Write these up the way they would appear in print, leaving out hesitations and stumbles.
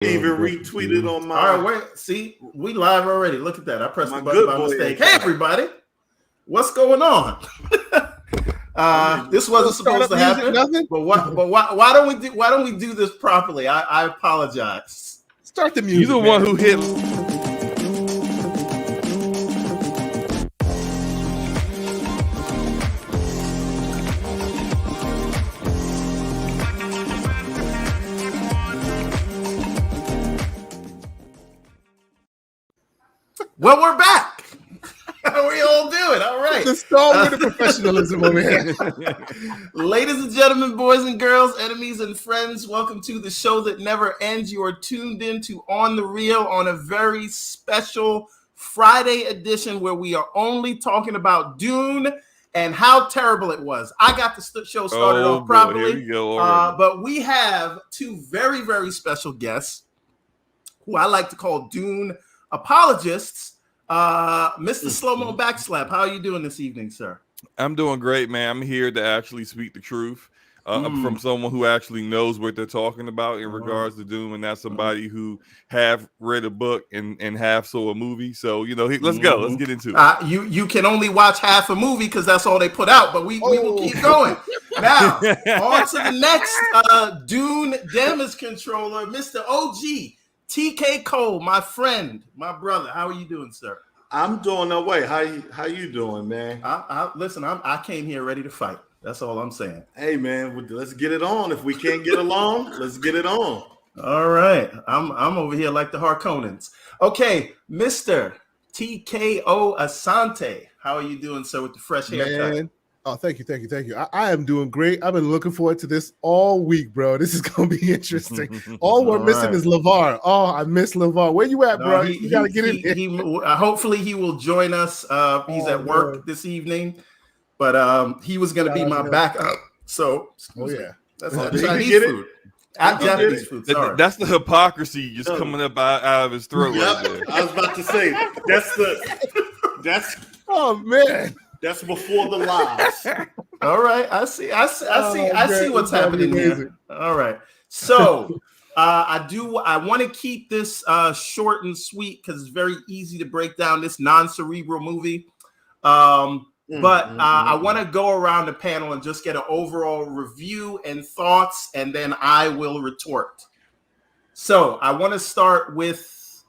Even retweeted on my. All right, wait. See, we live already. Look at that. I pressed the button by mistake. Hey, everybody. What's going on? This wasn't supposed to happen. But why don't we do this properly? I apologize. Start the music. You're the one who hit. Well, we're back. We all do it. All right. Let's start with the professionalism over here. Ladies and gentlemen, boys and girls, enemies and friends, welcome to the show that never ends. You are tuned in to On the Reel on a very special Friday edition where we are only talking about Dune and how terrible it was. I got the show started off properly, but we have two very, very special guests who I like to call Dune apologists. Mr. Slow-Mo Backslap, how are you doing this evening, sir? I'm doing great, man. I'm here to actually speak the truth from someone who actually knows what they're talking about in regards to Doom, and that's somebody who have read a book and half saw a movie. So, you know, let's go. Let's get into it. You can only watch half a movie because that's all they put out, but we will keep going. Now, on to the next Dune damage controller, Mr. OG. TK Cole, my friend, my brother. How are you doing, sir? I'm doing away. How you doing, man? Listen, I came here ready to fight. That's all I'm saying. Hey, man, let's get it on. If we can't get along, let's get it on. All right. I'm over here like the Harkonnens. Okay, Mr. TKO Asante. How are you doing, sir, with the fresh haircut? Man. Oh, thank you. I am doing great. I've been looking forward to this all week, bro. This is going to be interesting. All we're missing is LeVar. Oh, I miss LeVar. Where you at, bro? You got to get in here. Hopefully he will join us. He's at work this evening, but he was going to be my backup. So, that's Chinese food. Japanese food. Sorry. That's the hypocrisy just coming up out of his throat. Yep. Right there. I was about to say, that's oh, man. That's before the lies. All right, I see what's happening here. All right, so I want to keep this short and sweet because it's very easy to break down this non-cerebral movie. But I want to go around the panel and just get an overall review and thoughts, and then I will retort. So I want to start with,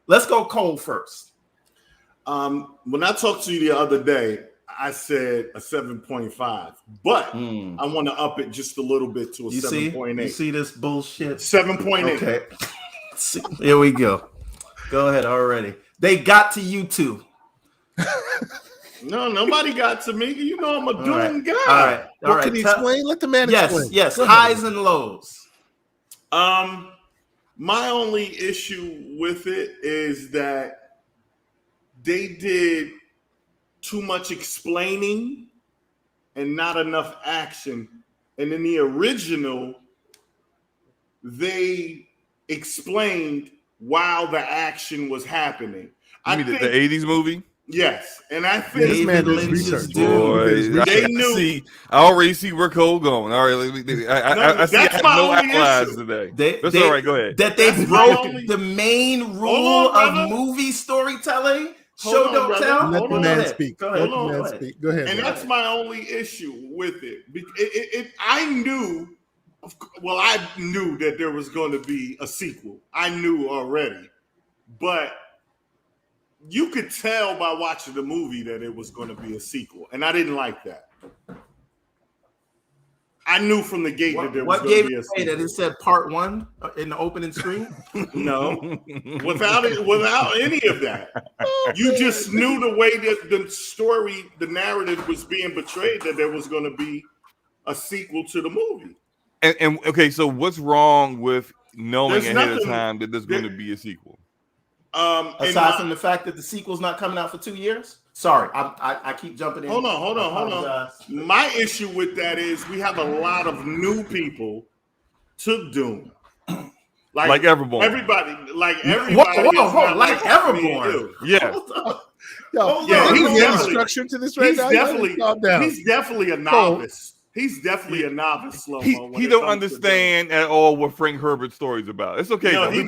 let's go Cole first. When I talked to you the other day, I said a 7.5, but I want to up it just a little bit to a 7.8. You see this bullshit? 7.8. Okay. Here we go. Go ahead already. They got to you too. No, nobody got to me. You know I'm a Dune guy. All right. Can you explain? Let the man explain. Yes. Highs and lows. My only issue with it is that they did too much explaining and not enough action. And in the original, they explained while the action was happening. You mean the 80s movie? Yes. And I think this man does research. I already see where Cole going. All right. I see I have no allies today. That's all right. Go ahead. That they broke the main rule of movie storytelling. Show don't tell. Let the man speak. Go ahead. And that's my only issue with it. I knew that there was going to be a sequel. I knew already. But you could tell by watching the movie that it was going to be a sequel. And I didn't like that. I knew from the gate that there was going to be a sequel. What gave it that it said part 1 in the opening screen? No, without any of that. You just knew the way that the narrative was being portrayed that there was going to be a sequel to the movie. And okay, so what's wrong with knowing ahead of time that there's going to be a sequel? Aside from the fact that the sequel's not coming out for 2 years? Sorry, I keep jumping in. Hold on. My issue with that is we have a lot of new people to Dune. Like Everborn. Everybody. Like Everborn. Yeah. He's definitely structure to this right now. He's definitely a novice. He's definitely a novice slow mo. He don't understand at all what Frank Herbert's story's about. It's okay. No, We're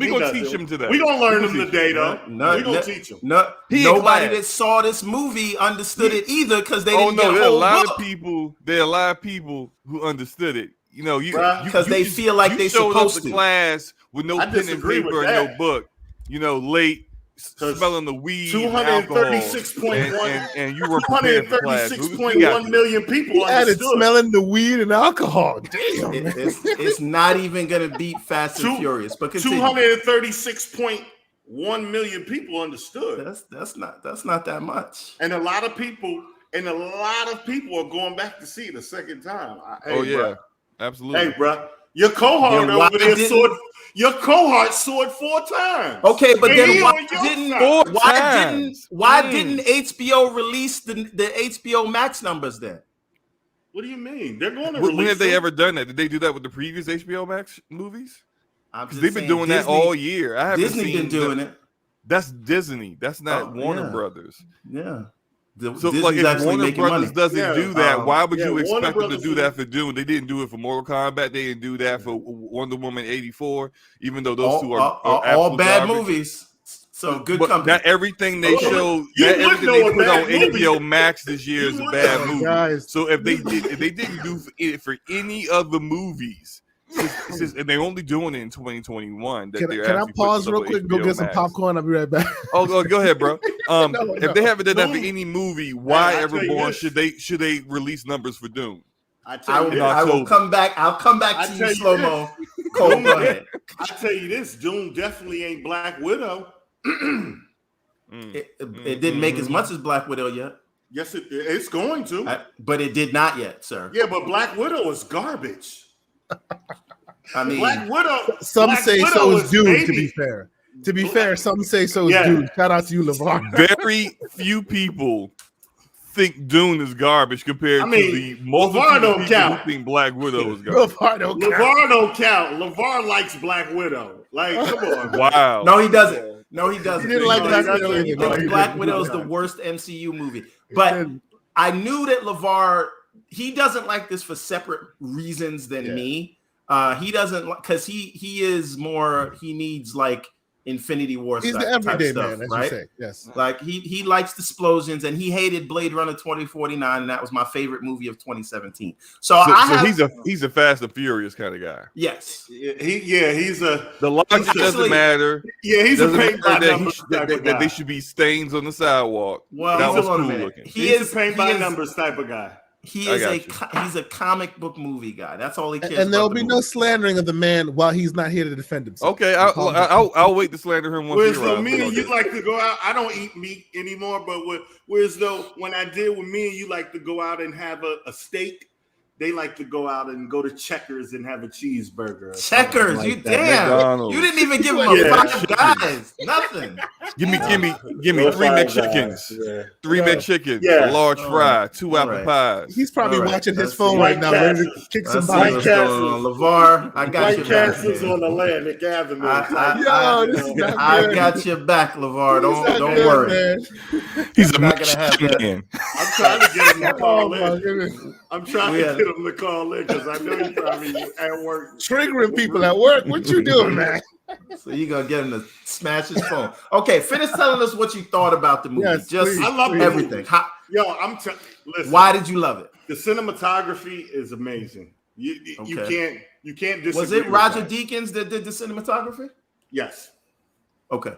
gonna teach him today. We're gonna learn him today, though. We're gonna teach him. Nobody that saw this movie understood it either because they didn't get a there are a whole lot book. of people. There are a lot of people who understood it. You know, because they feel like they supposed to. Class with no pen and paper and no book. You know, late. Smelling the weed, 236.1, and you were prepared for class. 236.1 million people. He added smelling the weed and alcohol. Damn, it's not even gonna beat Fast and Furious. But 236.1 million people understood. That's not that much. And a lot of people are going back to see it a second time. Yeah, absolutely. Hey, bro, your cohort over there Your cohort soared 4 times. Okay, but then why didn't HBO release the HBO Max numbers then? What do you mean? They're going to release When have they ever done that? Did they do that with the previous HBO Max movies? Because they've been doing that all year. I haven't Disney been doing it. That's Disney. That's not Warner Brothers. Yeah. So like if Warner Brothers doesn't do that, why would you expect them to do that for Dune? They didn't do it for Mortal Kombat. They didn't do that for Wonder Woman 84, even though those two are all bad movies. So good company. Not everything they showed, everything they put on HBO Max this year is a bad movie. Guys. So if they didn't do it for any other movies, and they're only doing it in 2021. Can I pause real quick and go get some popcorn? I'll be right back. Oh, go ahead, bro. If they haven't done that for any movie, why Everborn should they release numbers for Dune? I will come back. I'll come back to you, slow mo. Cole, go ahead. I tell you this: Dune definitely ain't Black Widow. It didn't make as much as Black Widow yet. Yes, it's going to, but it did not yet, sir. Yeah, but Black Widow is garbage. I mean, Black Widow. Some say so is Dune. To be fair, some say so is Dune. Shout out to you, LeVar. Very few people think Dune is garbage compared to the multitude of people who think Black Widow is garbage. LeVar don't count. LeVar likes Black Widow. Like, come on. Wow. No, he doesn't. He doesn't. He didn't like Black Widow. He thinks Black Widow is the worst MCU movie. But I knew that LeVar, he doesn't like this for separate reasons than me. He doesn't, because he is more, he needs like Infinity War He's stuff, the everyday stuff, man, as right? you say. Yes. Like he likes the explosions, and he hated Blade Runner 2049, and that was my favorite movie of 2017. So he's a Fast and Furious kind of guy. Yes. He's a the logic doesn't matter. Yeah, he's a paint by numbers type of guy. That they should be stains on the sidewalk. Well, that was cool looking. He's a paint by numbers type of guy. He's a comic book movie guy. That's all he cares about. And there'll be no slandering of the man while he's not here to defend himself. Okay, I'll wait to slander him once. Whereas though me and you like to go out, I don't eat meat anymore. But whereas though when I did with me and you like to go out and have a steak, they like to go out and go to Checkers and have a cheeseburger. Checkers, like you damn! McDonald's. You didn't even give him a Five Guys. Nothing. Give me 3 McChickens, 3 McChickens, a large fry, 2 apple pies. He's probably watching his phone right now, ready to kick some White Castles. LeVar, I got your back. White Castles on the land at Gavin. I got your back, LeVar. Don't worry. He's not gonna have that. I'm trying to get him to call in. I'm trying to get him to call in because I know he's probably at work. Triggering people at work. What you doing, man? So you're going to get him to smash his phone. Okay, finish telling us what you thought about the movie. Yes, I love everything. Listen, why did you love it? The cinematography is amazing. You can't disagree. Was it Roger Deakins that did the cinematography? Yes. Okay.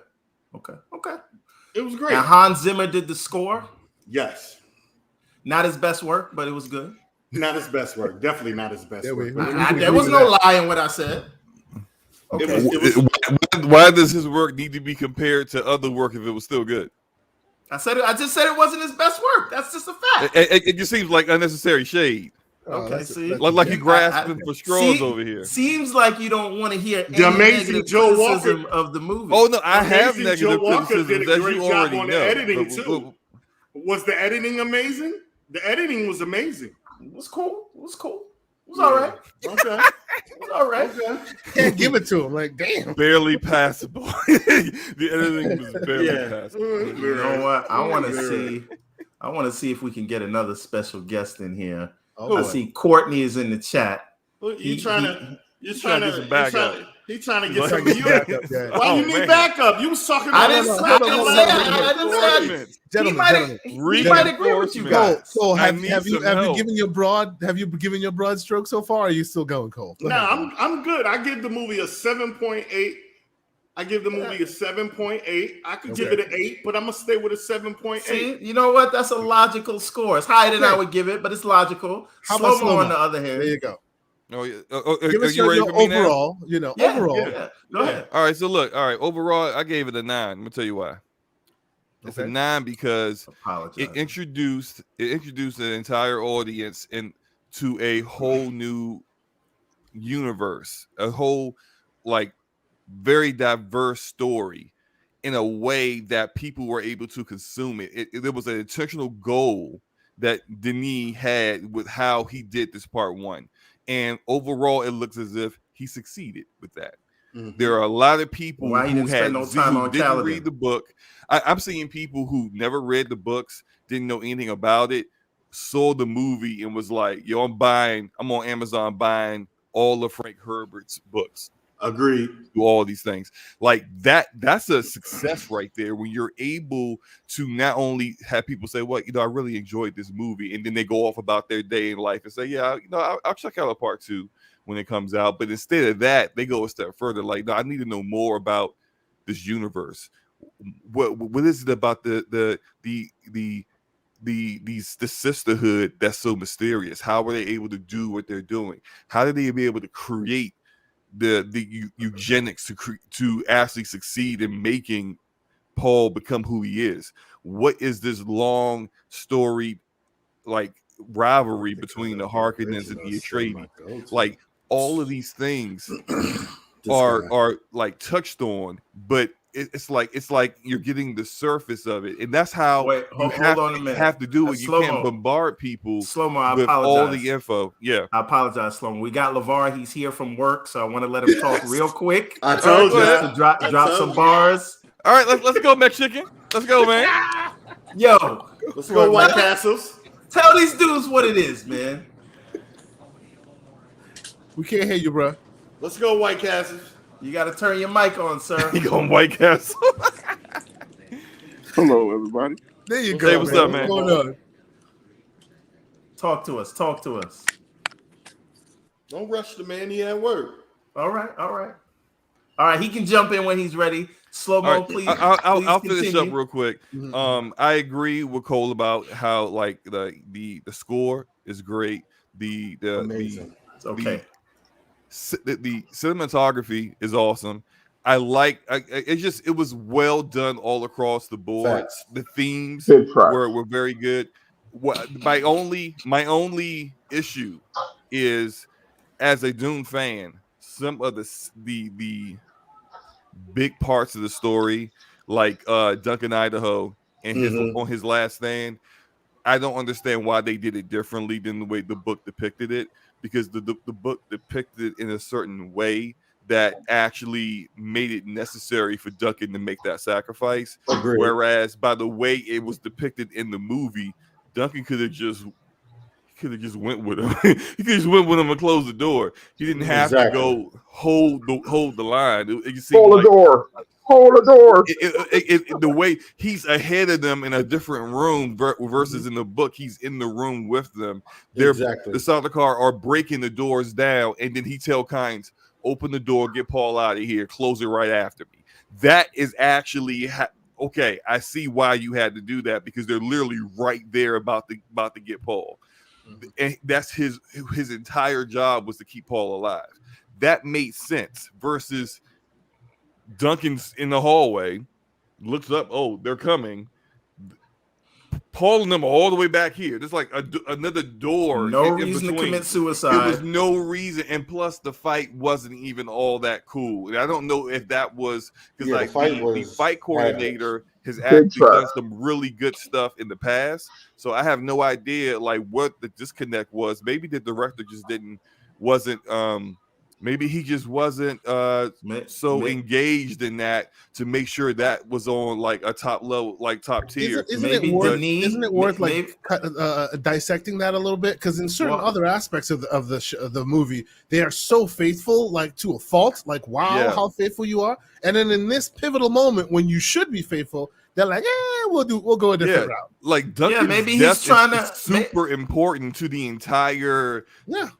It was great. And Hans Zimmer did the score? Yes. Not his best work, but it was good. Not his best work. Definitely not his best work. There was no lie in what I said. Okay. Why does his work need to be compared to other work if it was still good? I just said it wasn't his best work. That's just a fact. It just seems like unnecessary shade. Okay, see, like you grasping for straws over here. Seems like you don't want to hear the amazing Joe Walker of the movie. Oh no, I have negative criticisms that you already know. Editing too. Was the editing amazing? The editing was amazing. It was cool. It was all right. Okay. It was all right. Can't give it to him. Like, damn. Barely passable. The editing was barely passable. You know what? I want to see if we can get another special guest in here. I see Courtney is in the chat. He's trying to get some backup. He's trying to get some backup. Why you need backup? You was talking about I didn't say Gentlemen, he might agree with you guys. Cole, have you given your broad stroke so far? Or are you still going, Cole? No, I'm good. I give the movie a 7.8. I give the movie a 7.8. I could give it an 8, but I'm gonna stay with a 7.8. See, you know what? That's a logical score. It's higher than I would give it, but it's logical. Slow-mo on the other hand. There you go. Oh yeah. Give us your overall. Overall. Yeah. Go ahead. All right. So look. All right. Overall, I gave it a 9. I'm gonna tell you why. It's a 9 because it introduced an entire audience into a whole new universe, a whole very diverse story in a way that people were able to consume it. There was an intentional goal that Denis had with how he did this part 1. And overall, it looks as if he succeeded with that. Mm-hmm. There are a lot of people who didn't read the book. I'm seeing people who never read the books, didn't know anything about it, saw the movie and was like, yo, I'm on Amazon buying all of Frank Herbert's books. Agreed. Do all these things like that. That's a success right there when you're able to not only have people say, well, I really enjoyed this movie, and then they go off about their day in life and say, yeah, I'll check out a part 2 when it comes out. But instead of that, they go a step further. Like, no, I need to know more about this universe. What is it about the sisterhood that's so mysterious? How were they able to do what they're doing? How did they be able to create the eugenics to actually succeed in making Paul become who he is? What is this long storied rivalry between the Harkonnens and the Atreides? Like, all of these things are touched on, but it's like you're getting the surface of it, and that's how you have to do it. You can't bombard people with all the info. Yeah, I apologize, Slow-mo. We got LeVar. He's here from work, so I want to let him talk real quick. I told you to drop some bars. All right, let's go, Mexican. Let's go, man. Yo, let's go, White Castles. Tell these dudes what it is, man. We can't hear you, bro. Let's go, White Castles. You got to turn your mic on, sir. You going White Castle? Hello, everybody. There you go. Hey, what's up, man? What's going on? Talk to us. Don't rush the man. He at work. All right. He can jump in when he's ready. Slow-mo, right. please. I'll finish up real quick. Mm-hmm. I agree with Cole about how the score is great. Amazing. It's okay. The cinematography is awesome. It was well done all across the board. Facts. The themes were very good. My only issue is, as a Dune fan, some of the big parts of the story, like Duncan Idaho and on his last stand, I don't understand why they did it differently than the way the book depicted it, because the book depicted it in a certain way that actually made it necessary for Duncan to make that sacrifice. Agreed. Whereas by the way it was depicted in the movie, Duncan could have just went with him. He could just went with him and closed the door. He didn't have to go hold the line. Hold the door. The way he's ahead of them in a different room versus in the book, he's in the room with them. The Sardaukar are breaking the doors down, and then he tell Kynes, open the door, get Paul out of here, close it right after me. That is actually okay. I see why you had to do that, because they're literally right there about to get Paul. And that's his entire job was to keep Paul alive. That made sense versus Duncan's in the hallway, looks up, oh, they're coming. Paul and them are all the way back here. There's like another door. No reason to commit suicide. There was no reason, and plus the fight wasn't even all that cool. And I don't know if that was because the fight coordinator has actually done some really good stuff in the past. So I have no idea what the disconnect was. Maybe the director just wasn't Maybe he just wasn't engaged in that to make sure that was on like a top level, like top tier. Isn't it worth dissecting that a little bit? Because in certain other aspects of the movie, they are so faithful, like to a fault. Like, wow, how faithful you are. And then in this pivotal moment when you should be faithful, they're like, we'll go a different route. Like Duncan's maybe he's trying to super important to the entire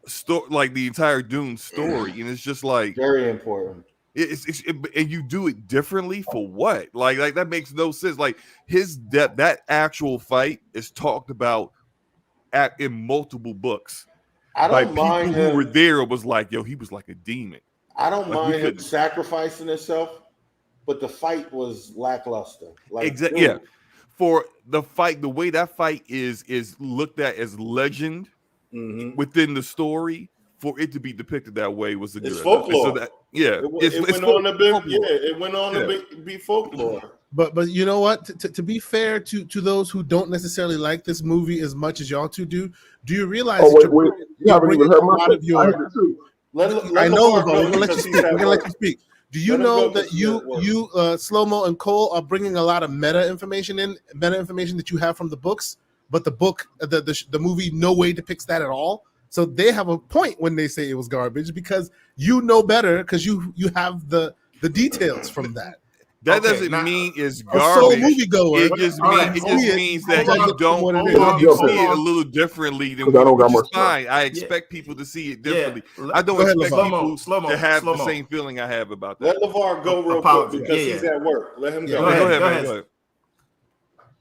story, like the entire Dune story, and it's just like very important. And you do it differently for what? Like that makes no sense. Like his death, that actual fight is talked about in multiple books. I don't mind people who were there. It was like, he was like a demon. I don't mind him sacrificing himself. But the fight was lackluster. Like, exactly. Yeah. For the fight, the way that fight is looked at as legend within the story, for it to be depicted that way was a good folklore. So it went on to be folklore. But you know what? To be fair to those who don't necessarily like this movie as much as y'all two do you realize? You haven't even heard my I know, but we're gonna let you speak. Do you know that you Slow-Mo and Cole are bringing a lot of meta information that you have from the books, but the book, the movie, no way depicts that at all. So they have a point when they say it was garbage because you know better because you have the details from that. That doesn't mean it's garbage. It just means that you don't. You see it a little differently than which is fine. I expect people to see it differently. I don't expect people to have the same feeling I have about that. Let LeVar go real quick because he's at work. Let him go. Go ahead, man. Go ahead.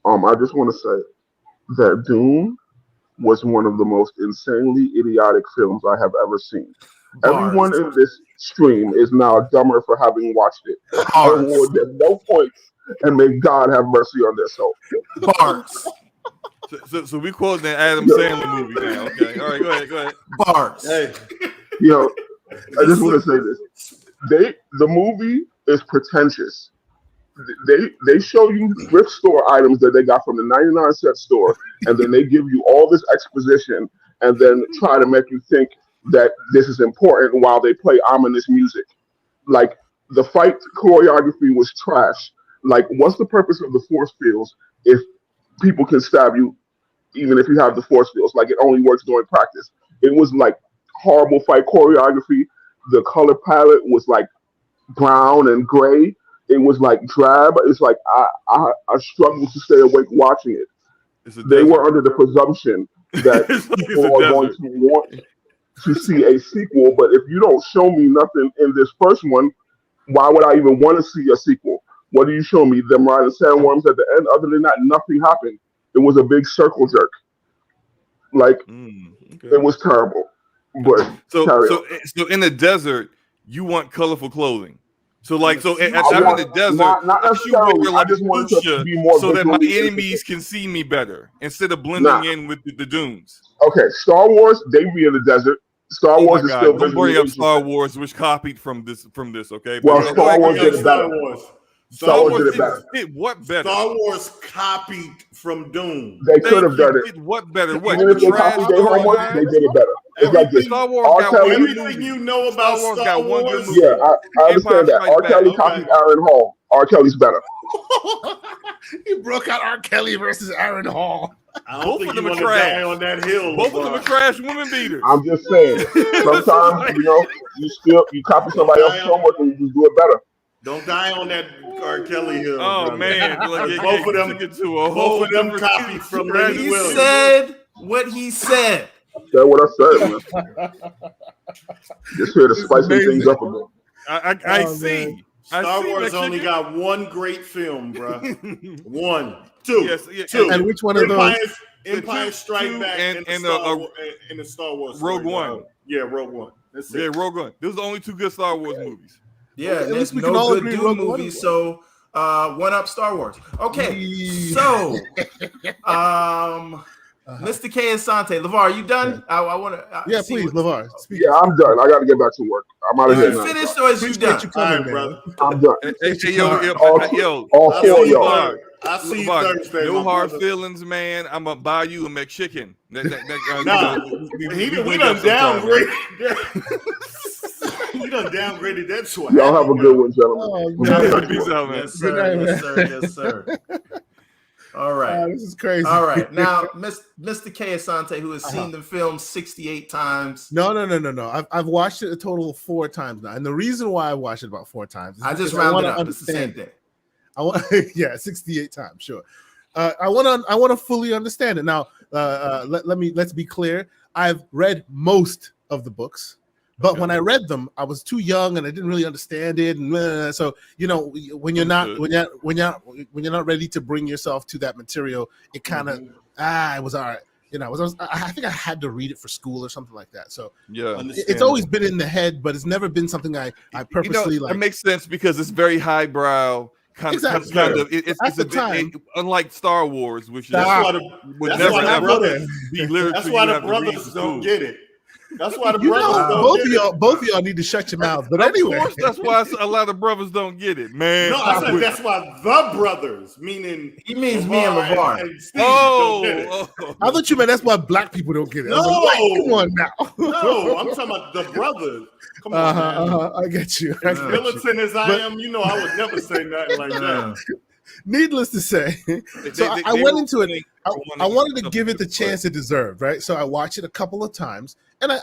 I just want to say that Dune was one of the most insanely idiotic films I have ever seen. Everyone in this stream is now dumber for having watched it. I award no points, and may God have mercy on their soul. Bars. So we quoting that Adam Sandler movie now. Okay, all right, go ahead. Bars. Hey, I just want to say this: the movie is pretentious. They show you thrift store items that they got from the 99-cent store, and then they give you all this exposition, and then try to make you think that this is important while they play ominous music. Like, the fight choreography was trash. Like, what's the purpose of the force fields if people can stab you even if you have the force fields? Like, it only works during practice. It was like horrible fight choreography. The color palette was like brown and gray. It was like drab. It's like I struggled to stay awake watching it. They were under the presumption that people are going to want to see a sequel, but if you don't show me nothing in this first one, why would I even want to see a sequel? What do you show me? Them riding sandworms at the end? Other than that, nothing happened. It was a big circle jerk. Like, It was terrible. But so in the desert, you want colorful clothing. So I'm in the desert, not necessarily. I just want to be more so that my enemies can see me better instead of blending in with the dunes. Okay, Star Wars, they be in the desert. Star Wars is still. Don't bring up Star Wars, which copied from this. Okay. Well, Star Wars did it better. Star Wars did it better. What better? Star Wars copied from Dune. They could have done it. What better? What? Even if they copied their homework, they did it better. It's like this. Star Wars got everything you know about Star Wars. Yeah, I understand that. R. Kelly copied Aaron Hall. R. Kelly's better. He broke out R. Kelly versus Aaron Hall. Both of them are trash on that hill. Both of them are trash women beaters. I'm just saying. Sometimes you copy somebody else's homework and you just do it better. Don't die on that R. Kelly hill. Oh brother. Man, both of them copied from Randy Williams. He said what he said. That's what I said, man. Just here to spice things up a bit. I see. Man. Star Wars only got one great film, bro. One, two, two. And which one of those? Empire Strike Back and the Star Wars. Rogue One. Yeah, Rogue One. That's it. Yeah, Rogue One. Those are the only two good Star Wars movies. Yeah, at least we can all agree Dune movies. So, one up Star Wars. Okay, so, Mr. K and Sante, LeVar, are you done? I want to. Yeah, please, LeVar. Yeah, I'm done. I got to get back to work. I'm out of here. You finished or is you done? Brother. I'm done. Yo, all four of y'all. I'll see you Thursday. No hard feelings, man. I'm gonna buy you a McChicken. We done downgrade. You done downgraded that to a Y'all have a good one, gentlemen. Oh, Peace out, man. Yes, sir. Good night, Yes, sir. Yes, sir. All right. This is crazy. All right. Now, Mr. K. Asante, who has seen the film 68 times. No. I've watched it a total of 4 times now. And the reason why I watched it about 4 times is I just because rounded up. It's the same thing. I want 68 times, sure. I want to fully understand it. Now, let's be clear. I've read most of the books. But when I read them, I was too young and I didn't really understand it. And so, when you're not ready to bring yourself to that material, it kind of it was all right. I think I had to read it for school or something like that. So yeah, it's always been in the head, but it's never been something I purposely like. That makes sense because it's very highbrow. It's a bit unlike Star Wars, which would never ever be literature. That's why the brothers don't get it. That's why the brothers both of y'all need to shut your mouths. But anyway, of course, that's why a lot of brothers don't get it, man. No, I said that's why the brothers, meaning he means me and LeVar. I thought you meant that's why black people don't get it. No, come on now. No, I'm talking about the brothers. Come on, man. I get you. As militant as I am, I would never say nothing like that. Needless to say, I went into it. I wanted to give it the chance it deserved, right? So I watched it a couple of times, and I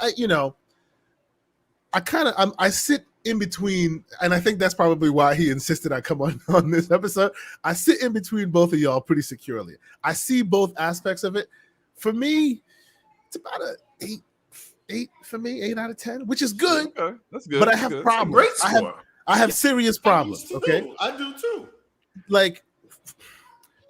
sit in between, and I think that's probably why he insisted I come on this episode. I sit in between both of y'all pretty securely. I see both aspects of it. For me, it's about a 8 for me, 8 out of 10, which is good. Okay, that's good. But I have problems. Great score. I have serious problems. Okay, I do too. Like,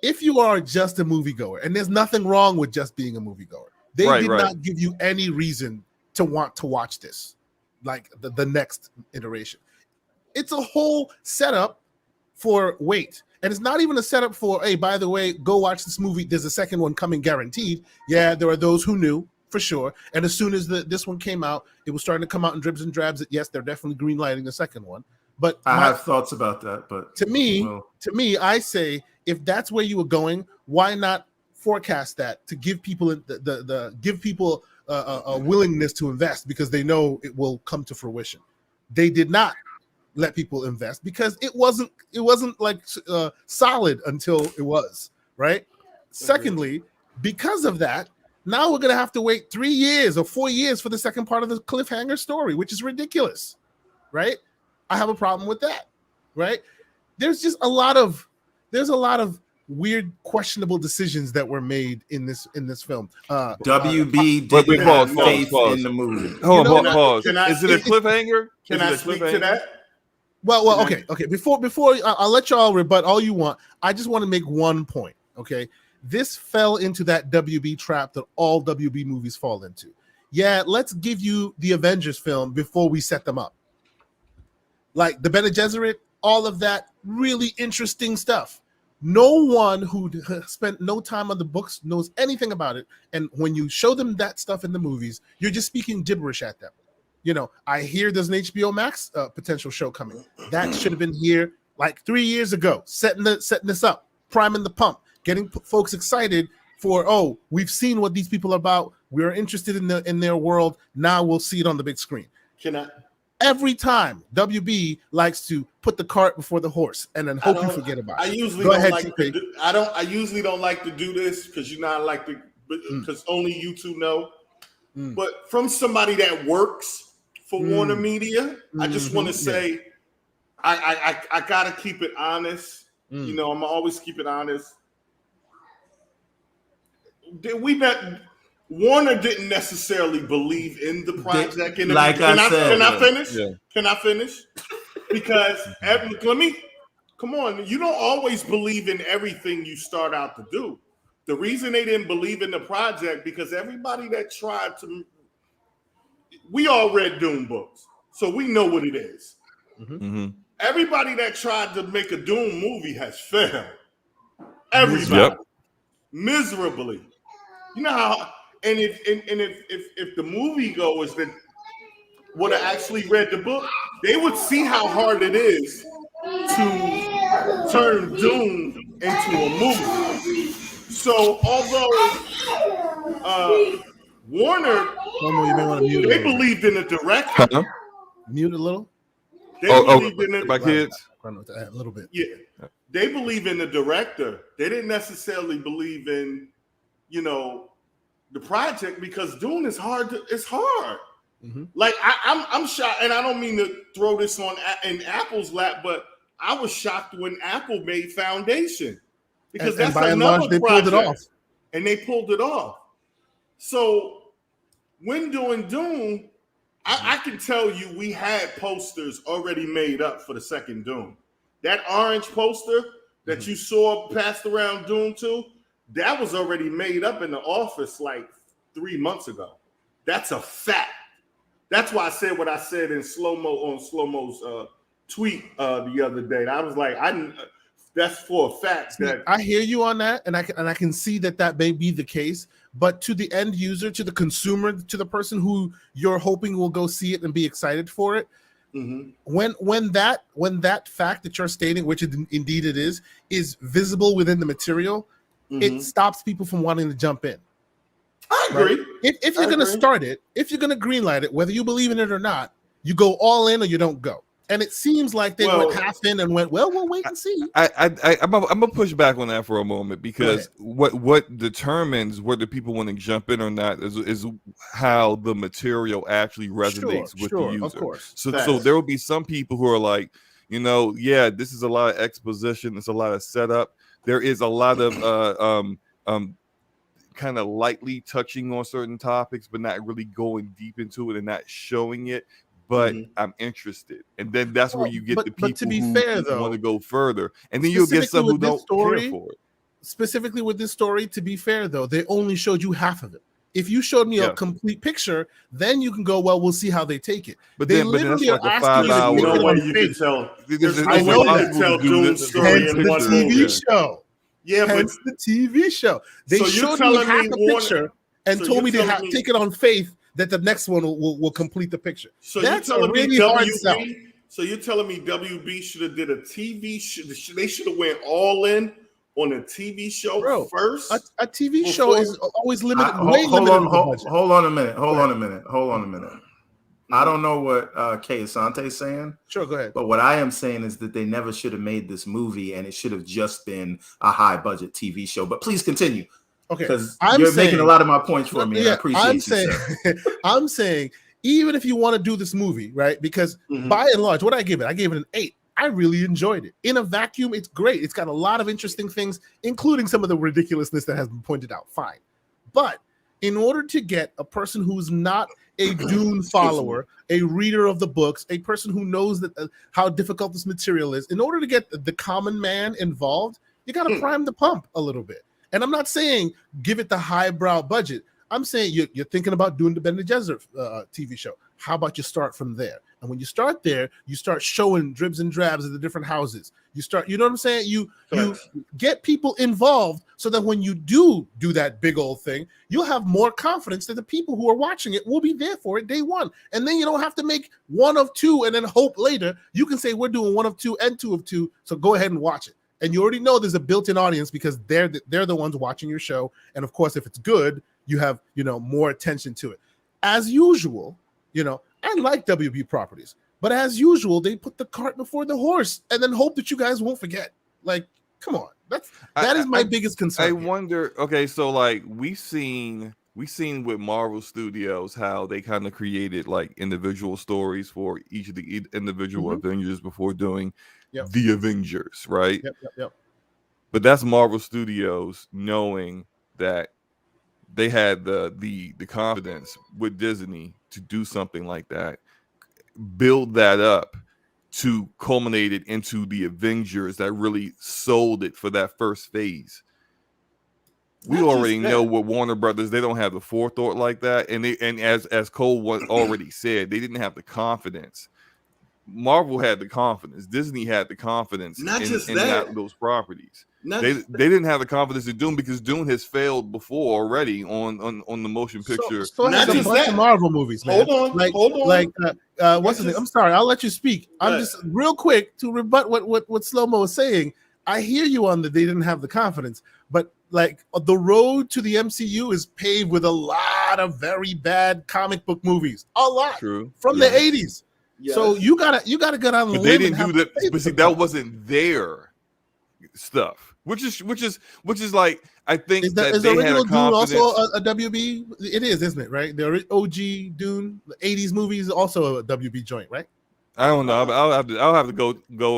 if you are just a moviegoer, and there's nothing wrong with just being a moviegoer, they did not give you any reason to want to watch this, like the next iteration. It's a whole setup for wait. And it's not even a setup for, hey, by the way, go watch this movie. There's a second one coming guaranteed. Yeah, there are those who knew for sure. And as soon as this one came out, it was starting to come out in dribs and drabs. Yes, they're definitely greenlighting the second one. But I have thoughts about that. But to me, I say, if that's where you were going, why not forecast that to give people a willingness to invest because they know it will come to fruition. They did not let people invest because it wasn't like solid until it was, right? Secondly, because of that, now we're gonna have to wait 3 years or 4 years for the second part of the cliffhanger story, which is ridiculous, right? I have a problem with that, right? There's a lot of weird, questionable decisions that were made in this film. WB didn't have faith in the movie. Hold on, pause. Is it a cliffhanger? Can I speak to that? Well, okay. Before I'll let y'all rebut all you want. I just want to make one point. Okay, this fell into that WB trap that all WB movies fall into. Yeah, let's give you the Avengers film before we set them up. Like the Bene Gesserit, all of that really interesting stuff. No one who spent no time on the books knows anything about it. And when you show them that stuff in the movies, you're just speaking gibberish at them. I hear there's an HBO Max potential show coming. That should have been here like 3 years ago, setting this up, priming the pump, getting folks excited for, we've seen what these people are about. We're interested in their world. Now we'll see it on the big screen. Every time WB likes to put the cart before the horse and then hope you forget about it. I usually don't like to do this because because only you two know. But from somebody that works for Warner Media, I just want to say I gotta keep it honest. I'm always keep it honest. Warner didn't necessarily believe in the project. Can I finish? Yeah. Can I finish? Because come on, you don't always believe in everything you start out to do. The reason they didn't believe in the project because everybody that tried to, we all read Dune books, so we know what it is. Everybody that tried to make a Dune movie has failed. Everybody, miserably. You know how. And if the moviegoers that would have actually read the book, they would see how hard it is to turn Dune into a movie. So although Warner, they believed in the director. Mute a little. They believe in my kids. A little bit. Yeah, they believe in the director. They didn't necessarily believe in, the project, because Dune is hard. It's hard. Mm-hmm. Like I'm shocked, and I don't mean to throw this on in Apple's lap, but I was shocked when Apple made Foundation, because that's by and another large, they project, pulled it off. And they pulled it off. So when doing Dune, I can tell you we had posters already made up for the second Dune. That orange poster that you saw passed around Dune 2, that was already made up in the office like 3 months ago. That's a fact. That's why I said what I said in Slow-Mo's tweet the other day. I was like, that's for a fact. That I hear you on that, and I can see that may be the case. But to the end user, to the consumer, to the person who you're hoping will go see it and be excited for it, when that fact that you're stating, which indeed it is visible within the material, it stops people from wanting to jump in. I agree. Right? If you're going to start it, if you're going to greenlight it, whether you believe in it or not, you go all in or you don't go. And it seems like they went half in and went, well, we'll wait and see. I'm gonna push back on that for a moment, because what determines whether people want to jump in or not is how the material actually resonates with the user. Of course. So there will be some people who are like, this is a lot of exposition, it's a lot of setup. There is a lot of kind of lightly touching on certain topics, but not really going deep into it and not showing it. But I'm interested, and then that's where you get the people who want to go further, and then you'll get some who don't care for it. Specifically with this story, to be fair though, they only showed you half of it. If you showed me a complete picture, then you can go, well, we'll see how they take it. But then that's like a 5 hour. No way you can tell. I know you can tell Dune's story in one TV show. Yeah, but the TV show. They showed me half a picture and told me to take it on faith that the next one will complete the picture. So that's you're telling really me hard sell. So you're telling me WB should have did a TV show? They should have went all in on a TV show first. A TV show is always limited. Hold on a minute. I don't know what Kay Asante is saying. Sure, go ahead. But what I am saying is that they never should have made this movie, and it should have just been a high budget TV show. But please continue. Okay, because you're making a lot of my points for me. And I appreciate I'm saying, even if you want to do this movie, right? Because by and large, what I gave it an 8. I really enjoyed it. In a vacuum, it's great. It's got a lot of interesting things, including some of the ridiculousness that has been pointed out. Fine, but in order to get a person who's not a Dune follower, a reader of the books, a person who knows that how difficult this material is, in order to get the common man involved, you got to prime the pump a little bit. And I'm not saying give it the highbrow budget. I'm saying you're thinking about doing the Bene Gesserit TV show. How about you start from there? And when you start there, you start showing dribs and drabs of the different houses. You start, you know what I'm saying? You get people involved so that when you do that big old thing, you'll have more confidence that the people who are watching it will be there for it day one. And then you don't have to make 1 of 2 and then hope later. You can say we're doing 1 of 2 and 2 of 2. So go ahead and watch it. And you already know there's a built-in audience because they're the ones watching your show. And of course, if it's good, you have, more attention to it. As usual, I like WB properties, but as usual, they put the cart before the horse and then hope that you guys won't forget. Like, come on. That is my biggest concern. I wonder, okay, so like we've seen with Marvel Studios how they kind of created like individual stories for each of the individual Avengers before doing the Avengers, right? Yep. But that's Marvel Studios knowing that they had the confidence with Disney to do something like that, build that up to culminate it into the Avengers that really sold it for that first phase. We already know with Warner Brothers, they don't have the forethought like that. And as Cole already said, they didn't have the confidence. Marvel had the confidence. Disney had the confidence in those properties. They didn't have the confidence in Dune because Dune has failed before already on the motion picture. So not just bunch of Marvel movies, man. Hold on. What's the name? I'm sorry. I'll let you speak. I'm just real quick to rebut what Slow-Mo is saying. I hear you on that they didn't have the confidence, but like the road to the MCU is paved with a lot of very bad comic book movies. A lot. True. From the 80s. Yes. So you gotta get on the But they limb. didn't do that. But see, that wasn't their stuff. Which is like, I think Is that the they had original a Dune also confidence. a WB? It is, isn't it? Right? The OG Dune, the '80s movie is also a WB joint, right? I don't know. I'll have to go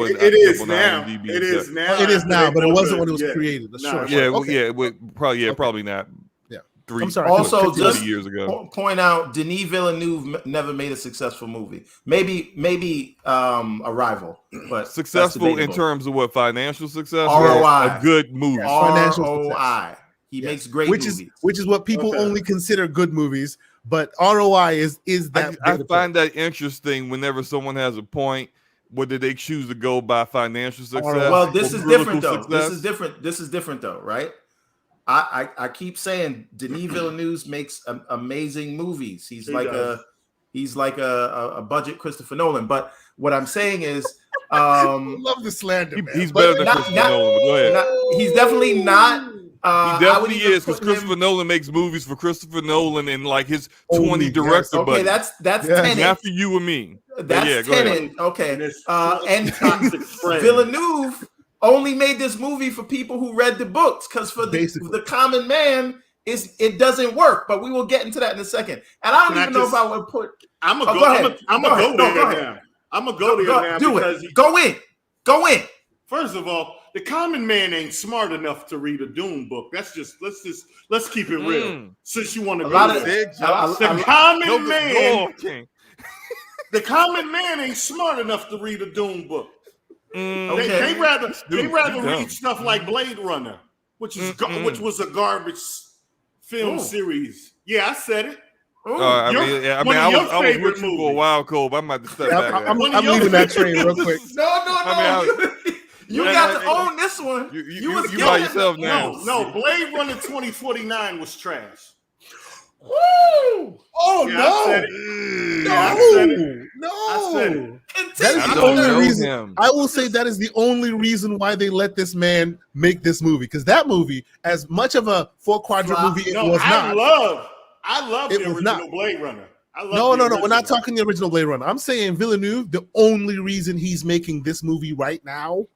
and It is jump on now. IMDb It and is check. now. It is after now, they but it bought wasn't the- when it was yeah. created. Nah, Yeah, Okay. probably not. Yeah. 3 I'm sorry. Also, 50 just years ago. point out, Denis Villeneuve never made a successful movie. Maybe Arrival, but that's Successful in debatable. terms of what, financial success? ROI. Or a good movie. Financial ROI. He Yes. makes great which movies. is what people only consider good movies, but ROI is that. I find that interesting whenever someone has a point, whether they choose to go by financial success. Well, this or is critical different though. success. This is different though, right? I keep saying Denis Villeneuve makes amazing movies. He's like a budget Christopher Nolan. But what I'm saying is, love the slander. Man. He's better than Christopher Nolan. But go ahead. He's definitely not. He definitely is, because Christopher Nolan makes movies for Christopher Nolan and like his 20 director Okay, budget. that's Tenet. Not for you and me. That's go ahead. Tenet. Okay, and friend. Villeneuve only made this movie for people who read the books, because for the common man, it doesn't work. But we will get into that in a second. And I don't even know if I would put. I'm gonna go there now. I'm gonna go there now because go in. First of all, the common man ain't smart enough to read a Dune book. Let's keep it real. Since you want to go there, the common man ain't smart enough to read a Dune book. They rather read stuff like Blade Runner, which was a garbage film series. Yeah, I said it. I was with you for a while, Cole, but I'm about to step back. I'm leaving that train real quick. No. You got to own this one. You by yourself now. No, Blade Runner 2049 was trash. Woo! Oh Yeah, no! I said it. That is the only reason. I will say that is the only reason why they let this man make this movie. Because that movie, as much of a 4-quadrant movie, it was not. I love the original Blade Runner. No. We're not talking the original Blade Runner. I'm saying Villeneuve. The only reason he's making this movie right now,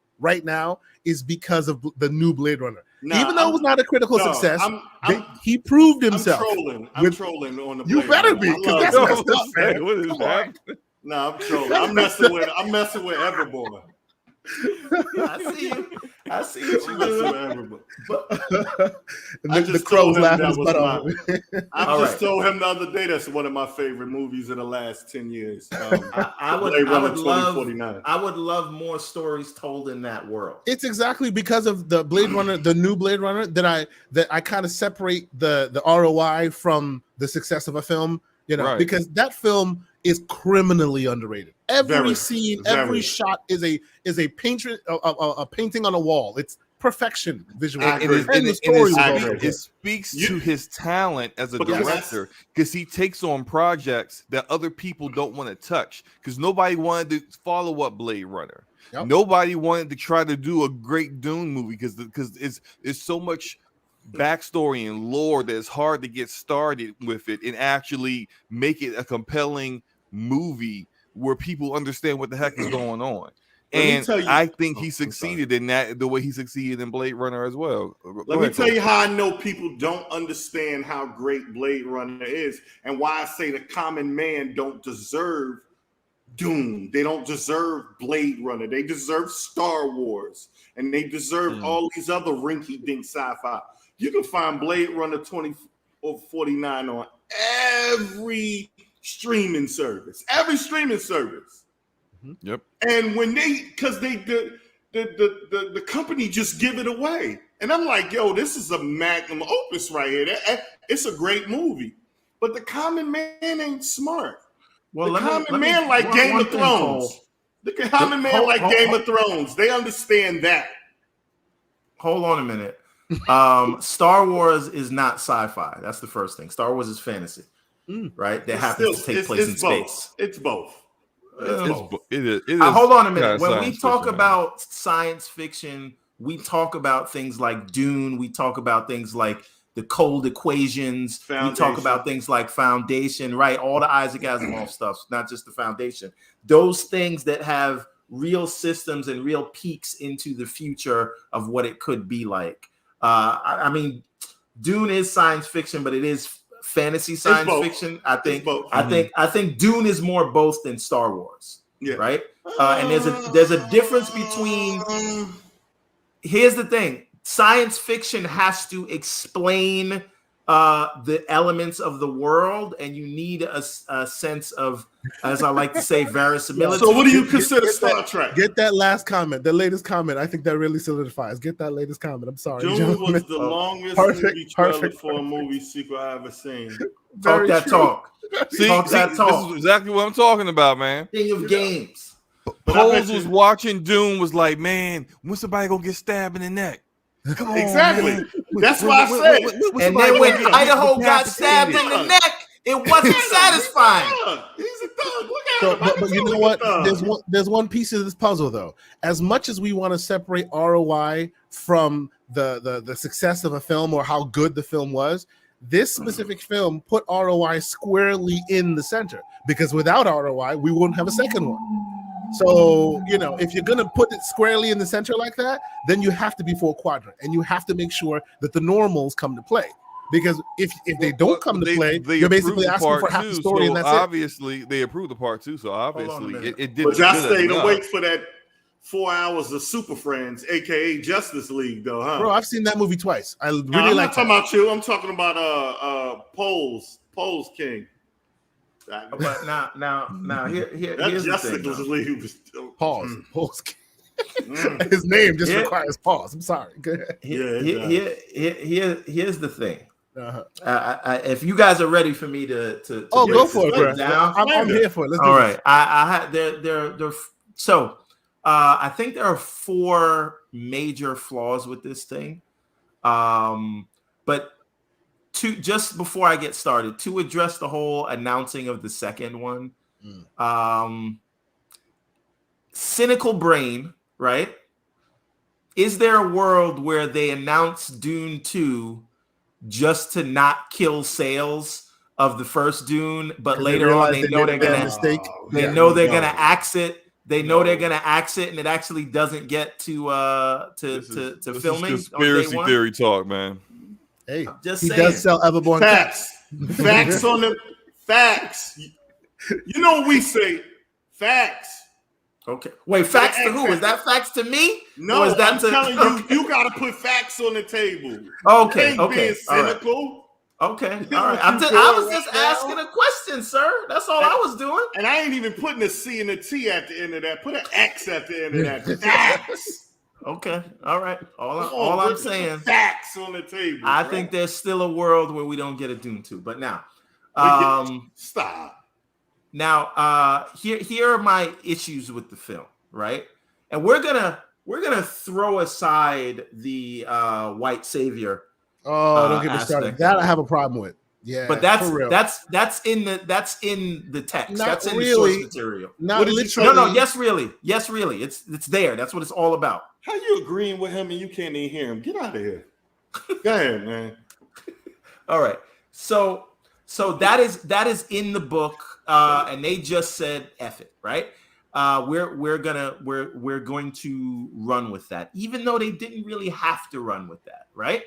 is because of the new Blade Runner. Even though it was not a critical success, he proved himself. I'm trolling on the Blade You better Runner. be, because that's messed up, man. What is happening? No, I'm trolling. I'm messing with Everborn. I see what you doing. The crow's laughing his butt off. I just told him the other day that's one of my favorite movies of the last 10 years. I would love more stories told in that world. It's exactly because of the Blade Runner, the new Blade Runner, that I kind of separate the ROI from the success of a film. Because that film is criminally underrated. Every scene, every shot is a painting on a wall. It's perfection visually. It speaks to his talent as a director, because he takes on projects that other people don't want to touch, because nobody wanted to follow up Blade Runner. Yep. Nobody wanted to try to do a great Dune movie because it's so much backstory and lore that it's hard to get started with it and actually make it a compelling movie where people understand what the heck is going on. And I think he succeeded in that the way he succeeded in Blade Runner as well. Let me tell you how I know people don't understand how great Blade Runner is and why I say the common man don't deserve Dune. They don't deserve Blade Runner. They deserve Star Wars, and they deserve all these other rinky-dink sci-fi. You can find Blade Runner 2049 on every streaming service. Yep. And when the company just give it away, and I'm like, yo, this is a magnum opus right here. It's a great movie, but the common man ain't smart. Well, the common man like Game of Thrones. The common man like Game of Thrones. They understand that. Hold on a minute. Star Wars is not sci-fi. That's the first thing. Star Wars is fantasy, right? That happens to take place in space. It's both. It is. Hold on a minute. When we talk about science fiction, we talk about things like Dune. We talk about things like the cold equations. Foundation. We talk about things like foundation, right? All the Isaac Asimov stuff, not just the foundation. Those things that have real systems and real peeks into the future of what it could be like. I mean, Dune is science fiction, but it is fantasy science fiction. I think Dune is more both than Star Wars. Yeah. Right. And there's a difference between. Here's the thing: science fiction has to explain the elements of the world, and you need a sense of, as I like to say, verisimilitude. So, what do you consider Star Trek? Get that last comment, the latest comment. I think that really solidifies. Get that latest comment. I'm sorry. Dune was the longest movie trailer for a movie sequel I ever seen. Talk that talk. Talk that talk. This is exactly what I'm talking about, man. King of games. Poles was watching Dune, was like, man, when somebody gonna get stabbed in the neck? Come on, exactly. Man. That's why I said. And then when Idaho got stabbed in the neck, it wasn't satisfying. He's a thug. Look at him. But you know what? There's one piece of this puzzle though. As much as we want to separate ROI from the success of a film or how good the film was, this specific film put ROI squarely in the center, because without ROI, we wouldn't have a second one. So, if you're going to put it squarely in the center like that, then you have to be full quadrant, and you have to make sure that the normals come to play. Because if they don't come to play, you're basically asking for half the story, and that's obviously, they approved the part 2, so obviously it didn't. But y'all stayed awake for that 4 hours of Super Friends, aka Justice League, though, huh? Bro, I've seen that movie twice. I really I'm like. Not talking about you. I'm talking about Poles King. But now here's Justice the thing. League was Pause. His name just requires pause. I'm sorry. Go ahead. Here's the thing. If you guys are ready for me to go for it, bro. I'm here for it. Let's do all this. right. I so I think there are 4 major flaws with this thing. But just before I get started, to address the whole announcing of the second one, cynical brain, right? Is there a world where they announce Dune 2 just to not kill sales of the first Dune, but later on they know they're gonna mistake. They know they're gonna axe it. They know they're gonna axe it, and it actually doesn't get to filming. This is conspiracy theory talk, man. Hey, just he saying. does sell Everborn facts. Facts on the facts. You know what we say? Facts. Okay. Wait, facts to who? Is that facts to me? No, or is that I'm telling you, you got to put facts on the table. Okay. Being cynical. Okay. All right. I was just asking a question, sir. That's all I was doing. And I ain't even putting a C and a T at the end of that. Put an X at the end of that. Facts. Okay. All right. All I'm saying. Facts on the table. I think there's still a world where we don't get a Dune 2. But now, stop. Now, here are my issues with the film, right? And we're gonna throw aside the white savior. Oh, don't get me started. That I have a problem with. Yeah, but that's in the text. Not that's in really, the source material. Not literally. No. Yes, really. It's there. That's what it's all about. How you agreeing with him and you can't even hear him? Get out of here. Go ahead, man. All right. So that is in the book, and they just said F it, right? We're going to run with that, even though they didn't really have to run with that, right?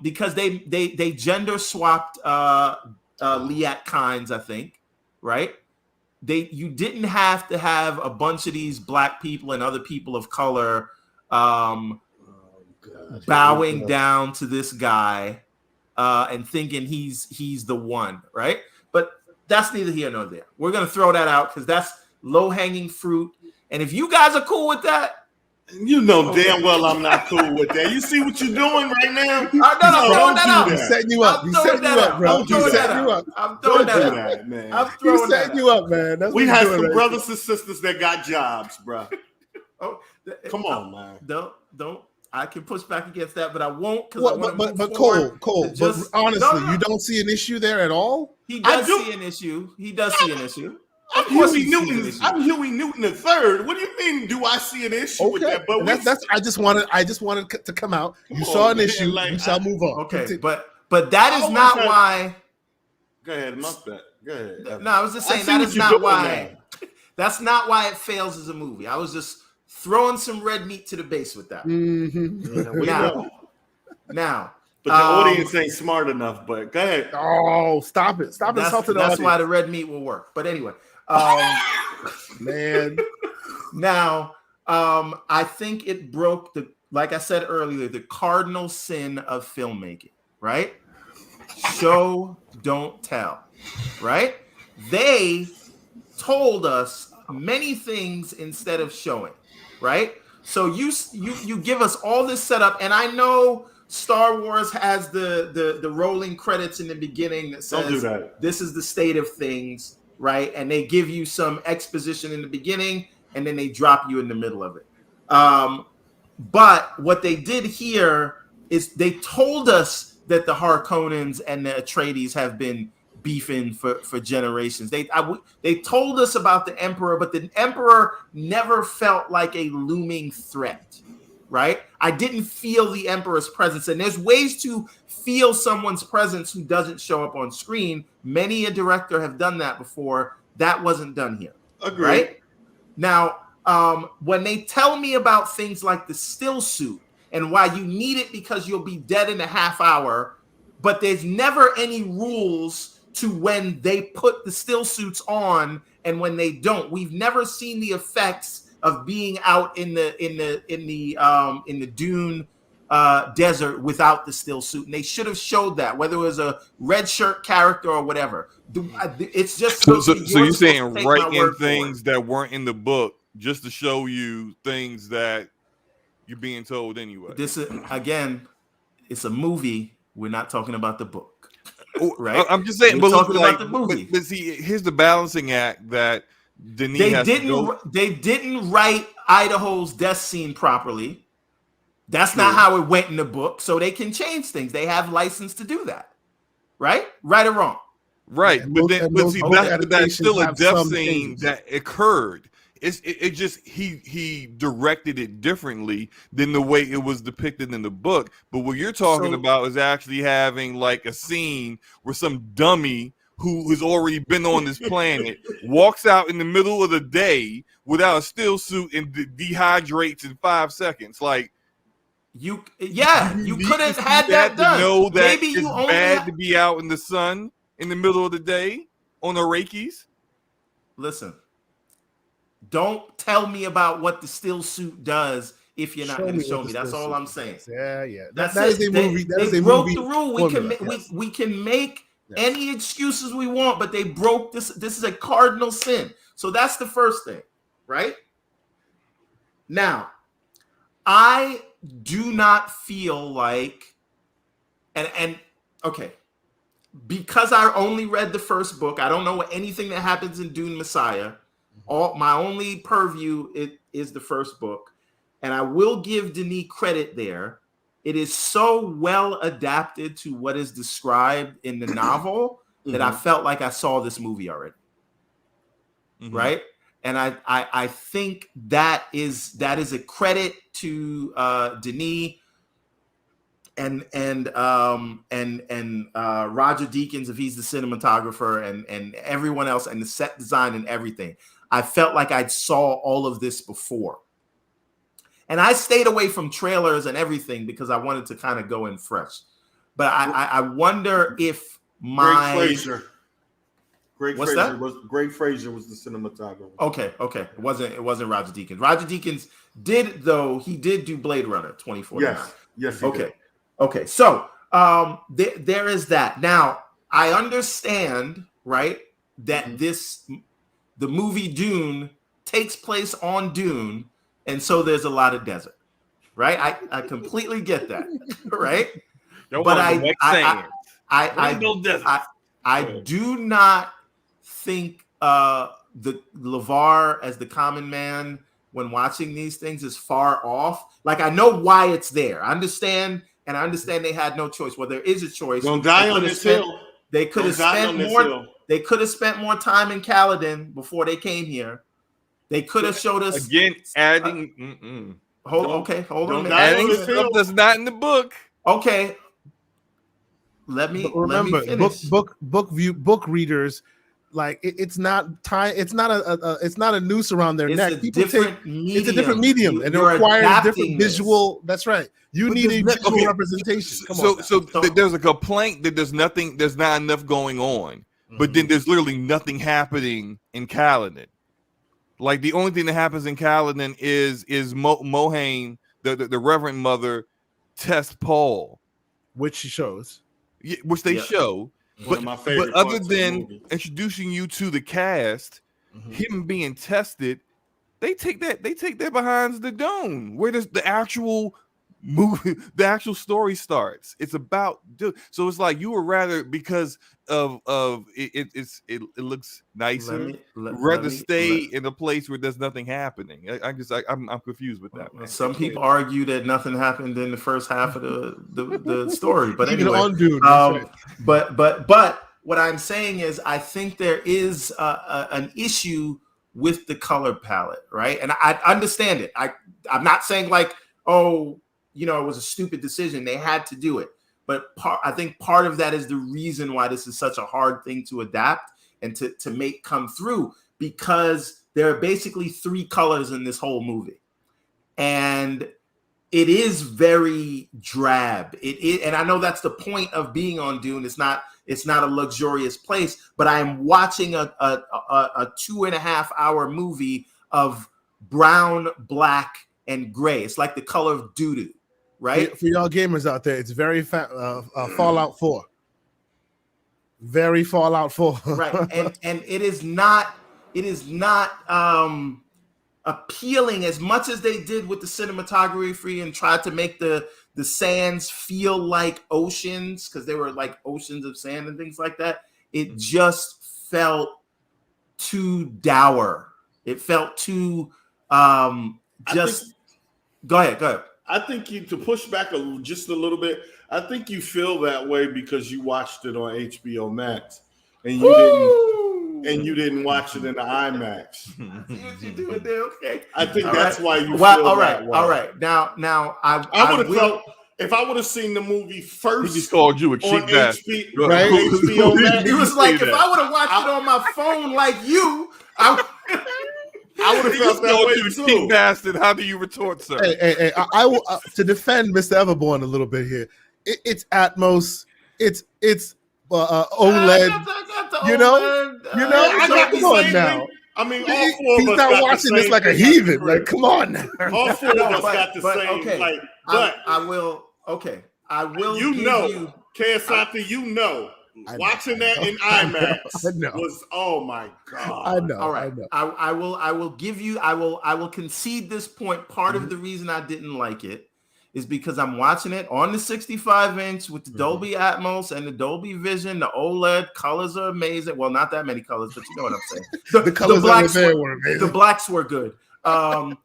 Because they gender swapped Liat Kynes, I think, right? You didn't have to have a bunch of these black people and other people of color bowing down to this guy and thinking he's the one, right? But that's neither here nor there. We're gonna throw that out because that's low-hanging fruit. And if you guys are cool with that, you know damn well I'm not cool with that. You see what you're doing right now? I'm throwing that out. He's setting you up. He's setting you up, bro. He's setting you up. I'm throwing that out, man. He's setting you up, man. That's we have some brothers and sisters that got jobs, bro. Come on, man. Don't. I can push back against that, but I won't. But Cole. But honestly, you don't see an issue there at all. He does see an issue. Of course he sees an Newton. issue. I'm Huey Newton the third. What do you mean? Do I see an issue with that? But that's I just wanted to come out. You saw an issue. Like, we shall move on. Okay, Continue. but that is not why. Go ahead, Go ahead. No, I was just saying that is not why. That's not why it fails as a movie. I was just throwing some red meat to the base with that. Now, but the audience ain't smart enough. But go ahead. Oh, stop it! Stop insulting the audience. That's why the red meat will work. But anyway, man. Now, I think it broke like I said earlier, the cardinal sin of filmmaking. Right? Show, don't tell. Right? They told us many things instead of showing. Right? So you give us all this setup, and I know Star Wars has the rolling credits in the beginning that says this is the state of things, right? And they give you some exposition in the beginning, and then they drop you in the middle of it. But what they did here is they told us that the Harkonnens and the Atreides have been beefing for generations. They told us about the Emperor, but the Emperor never felt like a looming threat. Right? I didn't feel the Emperor's presence. And there's ways to feel someone's presence who doesn't show up on screen. Many a director have done that before. That wasn't done here. Agreed. Right? Now, when they tell me about things like the still suit and why you need it because you'll be dead in a half hour, but there's never any rules to when they put the still suits on and when they don't. We've never seen the effects of being out in the Dune desert without the still suit, and they should have showed that, whether it was a red shirt character or whatever. It's just so you're saying write in things that weren't in the book just to show you things that you're being told anyway. This is, again, it's a movie. We're not talking about the book, right? I'm just saying, we're talking about the movie. But see, here's the balancing act that Denis they didn't write Idaho's death scene properly. That's not how it went in the book. So they can change things. They have license to do that. Right? Right or wrong? Right. But that's still a death scene that occurred. It just he directed it differently than the way it was depicted in the book. But what you're talking about is actually having like a scene where some dummy who has already been on this planet walks out in the middle of the day without a still suit and dehydrates in 5 seconds. Like you could have had that done. To know that maybe it's bad to be out in the sun in the middle of the day on Arakis. Listen, don't tell me about what the still suit does if you're not going to show me. That's all I'm saying. Yeah. That is a movie. They broke the rule. We can make any excuses we want, but they broke this. This is a cardinal sin. So that's the first thing, right? Now, I do not feel like, and okay, because I only read the first book, I don't know anything that happens in Dune Messiah. My only purview is the first book, and I will give Denis credit there. It is so well adapted to what is described in the novel that I felt like I saw this movie already. Right? And I think that is a credit to Denis and Roger Deakins, if he's the cinematographer, and everyone else, and the set design and everything. I felt like I saw all of this before. And I stayed away from trailers and everything because I wanted to kind of go in fresh. But I wonder if Greg Fraser was the cinematographer. Okay. It wasn't Roger Deakins. Roger Deakins did do Blade Runner 2049. Yes. Okay. So there is that. Now I understand, right, that the movie Dune takes place on Dune. And so there's a lot of desert, right? I completely get that, right? But I do not think the LeVar as the common man when watching these things is far off. Like, I know why it's there. I understand they had no choice. Well, there is a choice. Don't die on this hill. They could have spent more. They could have spent more time in Caladan before they came here. They could have showed us again adding. Hold on. Adding stuff that's not in the book. Okay. Let me finish. Book readers, like it's not a noose around their neck. It's a different medium, and it requires different visual. That's right. You need a visual representation. So there's a complaint that there's not enough going on, but then there's literally nothing happening in Caladan. Like the only thing that happens in Caladan is Mohane, the Reverend Mother, test Paul, which she shows. Yeah, which they show, but other than introducing you to the cast, him being tested, they take that behind the dome. Where does the actual movie, the actual story starts? It's about so it's like you would rather because of it looks nicer, rather stay in a place where there's nothing happening. I'm confused with that. Man. Some people argue that nothing happened in the first half of the story, but anyway, but what I'm saying is I think there is an issue with the color palette, right? And I understand it. I'm not saying like, oh, it was a stupid decision. They had to do it. But I think part of that is the reason why this is such a hard thing to adapt and to make come through, because there are basically 3 colors in this whole movie. And it is very drab. And I know that's the point of being on Dune. It's not a luxurious place, but I am watching a 2.5-hour movie of brown, black, and gray. It's like the color of doo-doo. Right, for y'all gamers out there, it's very Fallout 4. Very Fallout 4. Right, and it is not appealing as much as they did with the cinematography and tried to make the sands feel like oceans, because they were like oceans of sand and things like that. It just felt too dour. It felt too Go ahead. I think to push back just a little bit, I think you feel that way because you watched it on HBO Max and you didn't watch it in the IMAX. See what you doing there? Okay. I think that's why you feel that way. All right. Now I would have felt if I would have seen the movie first. He just called you a cheap bastard. Right? HBO Max. He was like, if I would have watched it on my phone like you, I would have felt that way too. Cheap bastard. How do you retort, sir? Hey, I will to defend Mr. Everborn a little bit here. It's Atmos. It's OLED. I got come on now. I mean, all 4 he's of us not watching this like a heathen. Like, come on now. All 4 of us got the same. Okay. Like, I will. Okay, I will. KSI, watching that in IMAX was oh my god. I know. All right. I will give you. I will concede this point. Part of the reason I didn't like it is because I'm watching it on the 65-inch with the Dolby Atmos and the Dolby Vision. The OLED colors are amazing. Well, not that many colors, but you know what I'm saying. The colors blacks were amazing. The blacks were good. I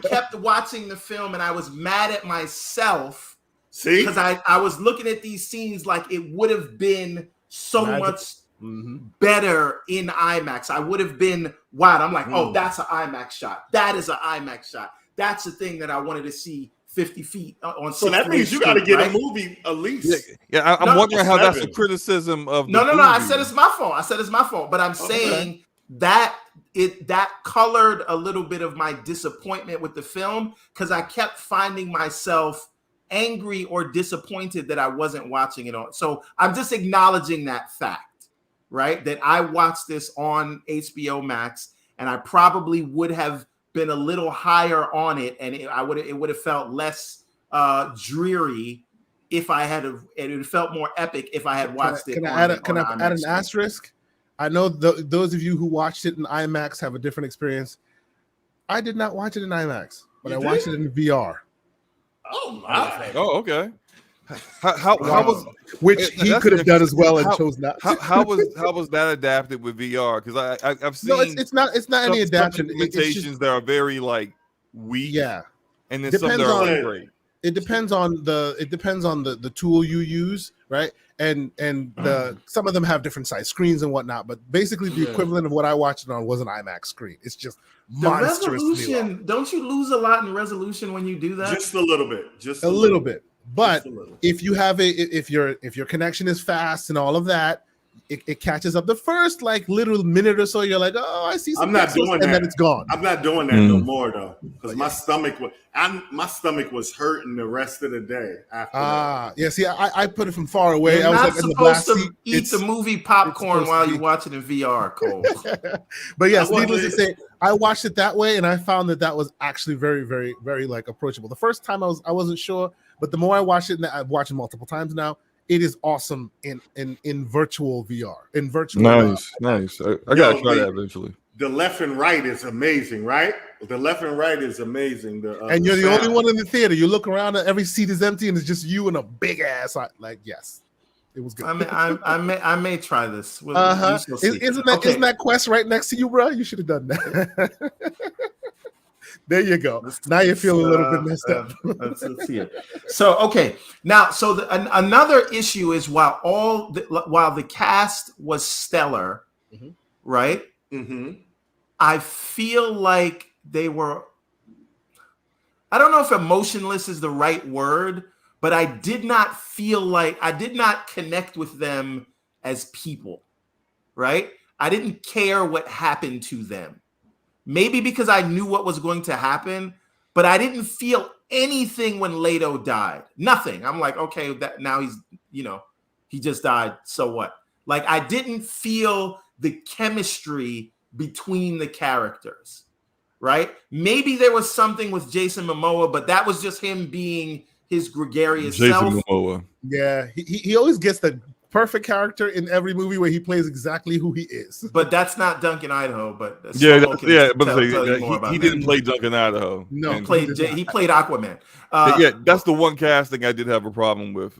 kept watching the film and I was mad at myself. See, because I was looking at these scenes like it would have been so much better in IMAX. I would have been wide. I'm like, oh, that's an IMAX shot. That is an IMAX shot. That's the thing that I wanted to see 50 feet on. So that means you got to get a movie at least. Yeah, I'm wondering how that's a criticism of. No. I said it's my fault. But I'm saying that that colored a little bit of my disappointment with the film because I kept finding myself angry or disappointed that I wasn't watching it on. So I'm just acknowledging that fact, right? That I watched this on HBO Max and I probably would have been a little higher on it and it would have felt less dreary if I had and it felt more epic if I had watched it. Can I add an asterisk? I know those of you who watched it in IMAX have a different experience. I did not watch it in IMAX, but I watched it in VR. Oh my! Oh, okay. How was which he could have done as well and chose not. How was that adapted with VR? Because I've seen it's not any adaptation. Implementations that are very like weak. Yeah, and then some that are great. It depends on the tool you use, right? And some of them have different size screens and whatnot, but basically the equivalent of what I watched it on was an IMAX screen. It's just the monstrously long. resolution. Don't you lose a lot in resolution when you do that? Just a little bit. Just a little bit. But little. if you have if your connection is fast and all of that, it catches up. The first like little minute or so, you're like, oh, I see some I'm not doing that. And then it's gone. I'm not doing that no more though, because my stomach was hurting the rest of the day after that. Yeah. See, I put it from far away. You're I was not like in the blast supposed to seat. eat the movie popcorn while you watch it in VR, Cole. But yes, needless to say, I watched it that way, and I found that was actually very, very, very like approachable. The first time I wasn't sure, but the more I watched it, and I've watched it multiple times now, it is awesome in virtual VR. In virtual, nice. I gotta try that eventually. The left and right is amazing, right? The left and right is amazing. And you're the only one in the theater. You look around, and every seat is empty, and it's just you and a big ass. Like, yes, it was good. I may try this. Isn't that Quest right next to you, bro? You should have done that. There you go. Now you feel a little bit messed up. Let's see it. So okay, now another issue is while the cast was stellar, right? Mm-hmm. I feel like they were. I don't know if emotionless is the right word, but I did not connect with them as people, right? I didn't care what happened to them. Maybe because I knew what was going to happen, but I didn't feel anything when Leto died. Nothing. I'm like, okay, that now he's, he just died. So what? Like, I didn't feel the chemistry between the characters, right? Maybe there was something with Jason Momoa, but that was just him being his gregarious self. Jason Momoa. Yeah, he always gets the perfect character in every movie where he plays exactly who he is. But that's not Duncan Idaho. But he didn't play Duncan Idaho. No, he played Aquaman. That's the one casting I did have a problem with.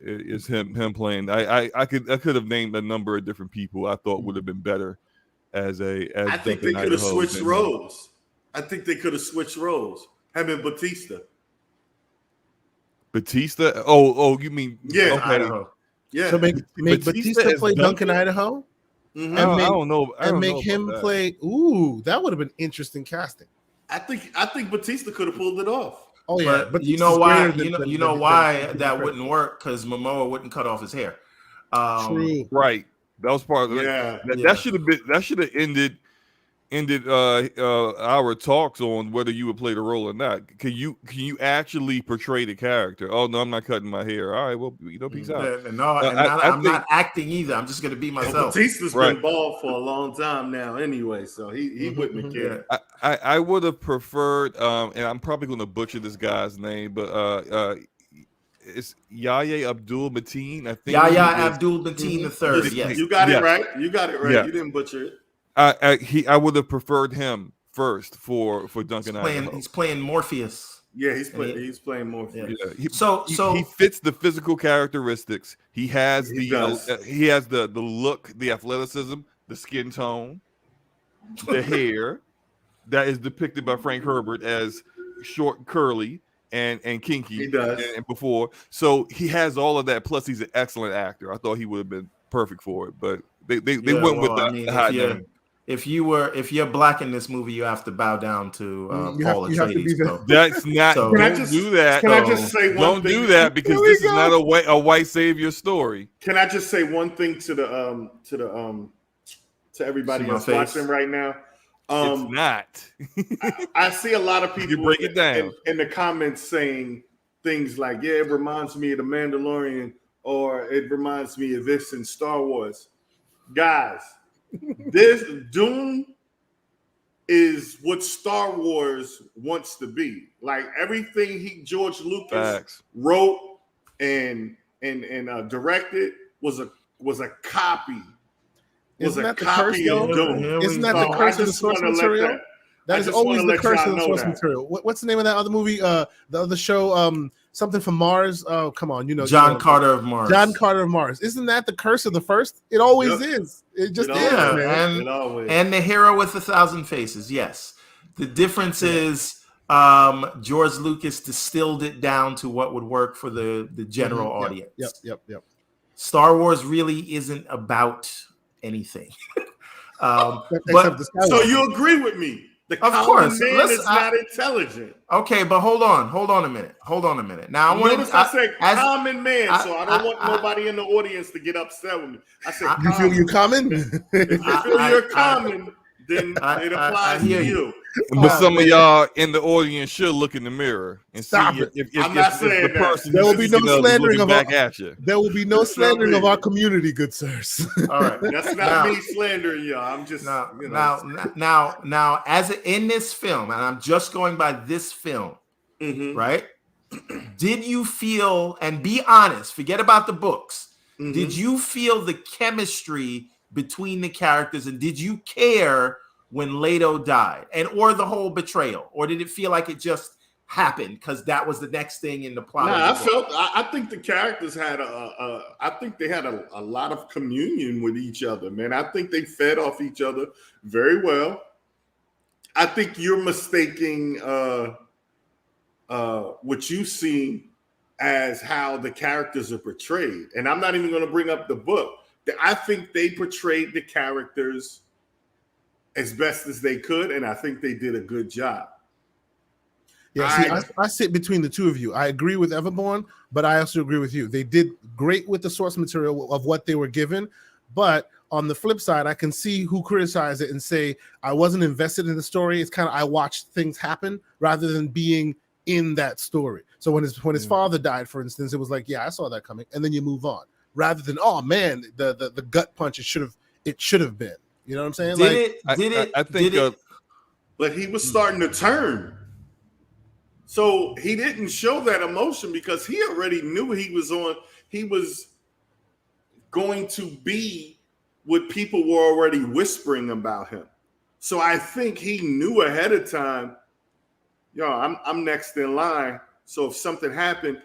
Is him playing? I could have named a number of different people I thought would have been better as I think they could have switched roles. I think they could have switched roles. Him and Batista. Oh, you mean Idaho? Yeah. So make Batista play Duncan Idaho, and I don't know, make him play. Ooh, that would have been interesting casting. I think Batista could have pulled it off. Oh yeah, but you know why? You know why that wouldn't work? Because Momoa wouldn't cut off his hair. True. Right. That was part of it. That should have ended our talks on whether you would play the role or not. Can you actually portray the character? Oh no, I'm not cutting my hair. All right, well, peace out. I'm not acting either. I'm just gonna be myself. Batista's been bald for a long time now, anyway, so he wouldn't have cared. I would have preferred, and I'm probably going to butcher this guy's name, but it's Yahya Abdul-Mateen. I think Yahya Abdul-Mateen III. Yes, you got it right. Yeah. You didn't butcher it. I would have preferred him first for Duncan Idaho. He's playing Morpheus. Yeah, he's playing Morpheus. Yeah. He fits the physical characteristics. He has the look, the athleticism, the skin tone, the hair that is depicted by Frank Herbert as short and curly and kinky. He does. And before. So he has all of that. Plus, he's an excellent actor. I thought he would have been perfect for it, but they went with the high name. If you're black in this movie, you have to bow down to Paul Atreides. That's not. So, don't do that. Can I just say one don't thing? Do that because this is not a white savior story. Can I just say one thing to everybody that's watching right now? It's not. I see a lot of people break it down in the comments saying things like, "Yeah, it reminds me of the Mandalorian," or "It reminds me of this in Star Wars." Guys, this Dune is what Star Wars wants to be. Like everything George Lucas wrote and directed was a copy. Isn't that the curse, of Dune? Isn't that the curse of the source material? That is always the curse of the source material. What's the name of that other movie? The other show, something from Mars. Oh, come on, John Carter of Mars. John Carter of Mars. Isn't that the curse of the first? It always is. It just is, man. And the hero with 1,000 faces. Yes, the difference is George Lucas distilled it down to what would work for the general audience. Yep. Star Wars really isn't about anything. But so you agree with me? The common man is not intelligent. Okay, but hold on a minute. Now I said common man, so I don't want nobody in the audience to get upset with me. I said, you feel you're common? If you feel you're common, then it applies to you. But some of y'all in the audience should look in the mirror and see if the person there will be no slandering back at you. There will be no slandering of our community, good sirs. All right, that's not me slandering y'all. I'm just now as in this film, and I'm just going by this film, right? Did you feel, and be honest, forget about the books, did you feel the chemistry between the characters, and did you care when Leto died, and or the whole betrayal, or did it feel like it just happened because that was the next thing in the plot? I think the characters had I think they had a lot of communion with each other, man. I think they fed off each other very well. I think you're mistaking what you see as how the characters are portrayed, and I'm not even going to bring up the book. I think they portrayed the characters as best as they could, and I think they did a good job. Yeah, I sit between the two of you. I agree with Everborn, but I also agree with you. They did great with the source material of what they were given, but on the flip side, I can see who criticized it and say, I wasn't invested in the story. It's kind of, I watched things happen rather than being in that story. So when his father died, for instance, it was like, yeah, I saw that coming, and then you move on. Rather than, oh man, the gut punch, it should have been. You know what I'm saying? But he was starting to turn. So he didn't show that emotion because he already knew he was going to be what people were already whispering about him. So I think he knew ahead of time, I'm next in line. So if something happened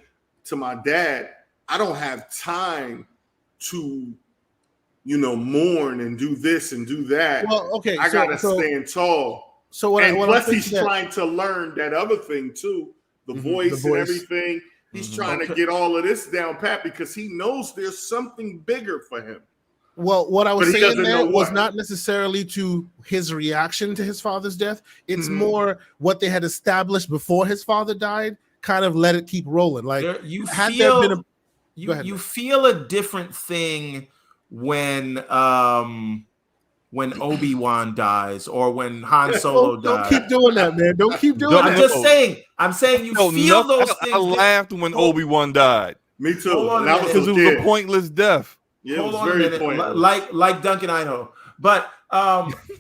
to my dad, I don't have time to, mourn and do this and do that. Well, okay, I gotta stand tall. So plus he's trying to learn that other thing too, the voice and everything. He's trying to get all of this down pat because he knows there's something bigger for him. Well, what I was saying there was not necessarily to his reaction to his father's death. It's more what they had established before his father died. Kind of let it keep rolling. Like you feel a different thing when Obi-Wan dies or when Han Solo dies. Don't keep doing that, man. Don't keep doing that. I'm just saying. I'm saying you feel those things. I laughed when Obi-Wan died. Me too. Because it was a pointless death. Yeah, hold on a minute. Pointless. Like Duncan Idaho. But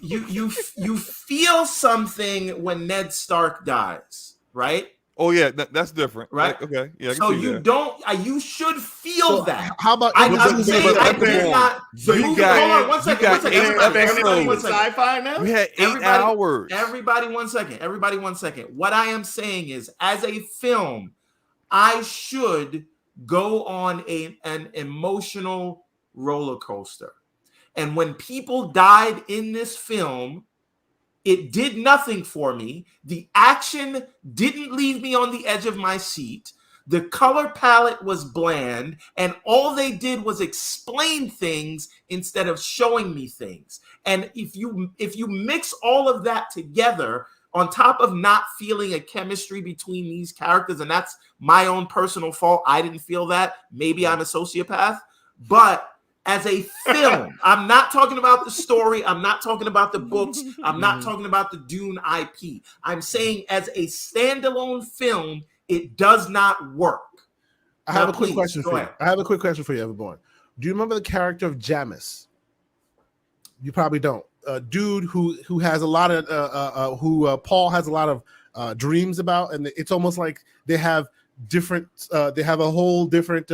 you feel something when Ned Stark dies, right? Oh yeah, that's different, right? Okay, yeah. So you don't. You should feel that. How about? I'm saying I did not. So you got. Hold on, one second. Everybody with sci-fi now. We had 8 hours. Everybody, 1 second. Everybody, 1 second. What I am saying is, as a film, I should go on an emotional roller coaster, and when people died in this film, it did nothing for me. The action didn't leave me on the edge of my seat. The color palette was bland, and all they did was explain things instead of showing me things. And if you mix all of that together, on top of not feeling a chemistry between these characters, and that's my own personal fault. I didn't feel that. Maybe I'm a sociopath, but as a film, I'm not talking about the story. I'm not talking about the books. I'm not talking about the Dune IP. I'm saying as a standalone film, it does not work. I have a quick question for you. Everborn. Do you remember the character of Jamis? You probably don't. A dude who has a lot of Paul has a lot of dreams about, and it's almost like they have different. They have a whole different.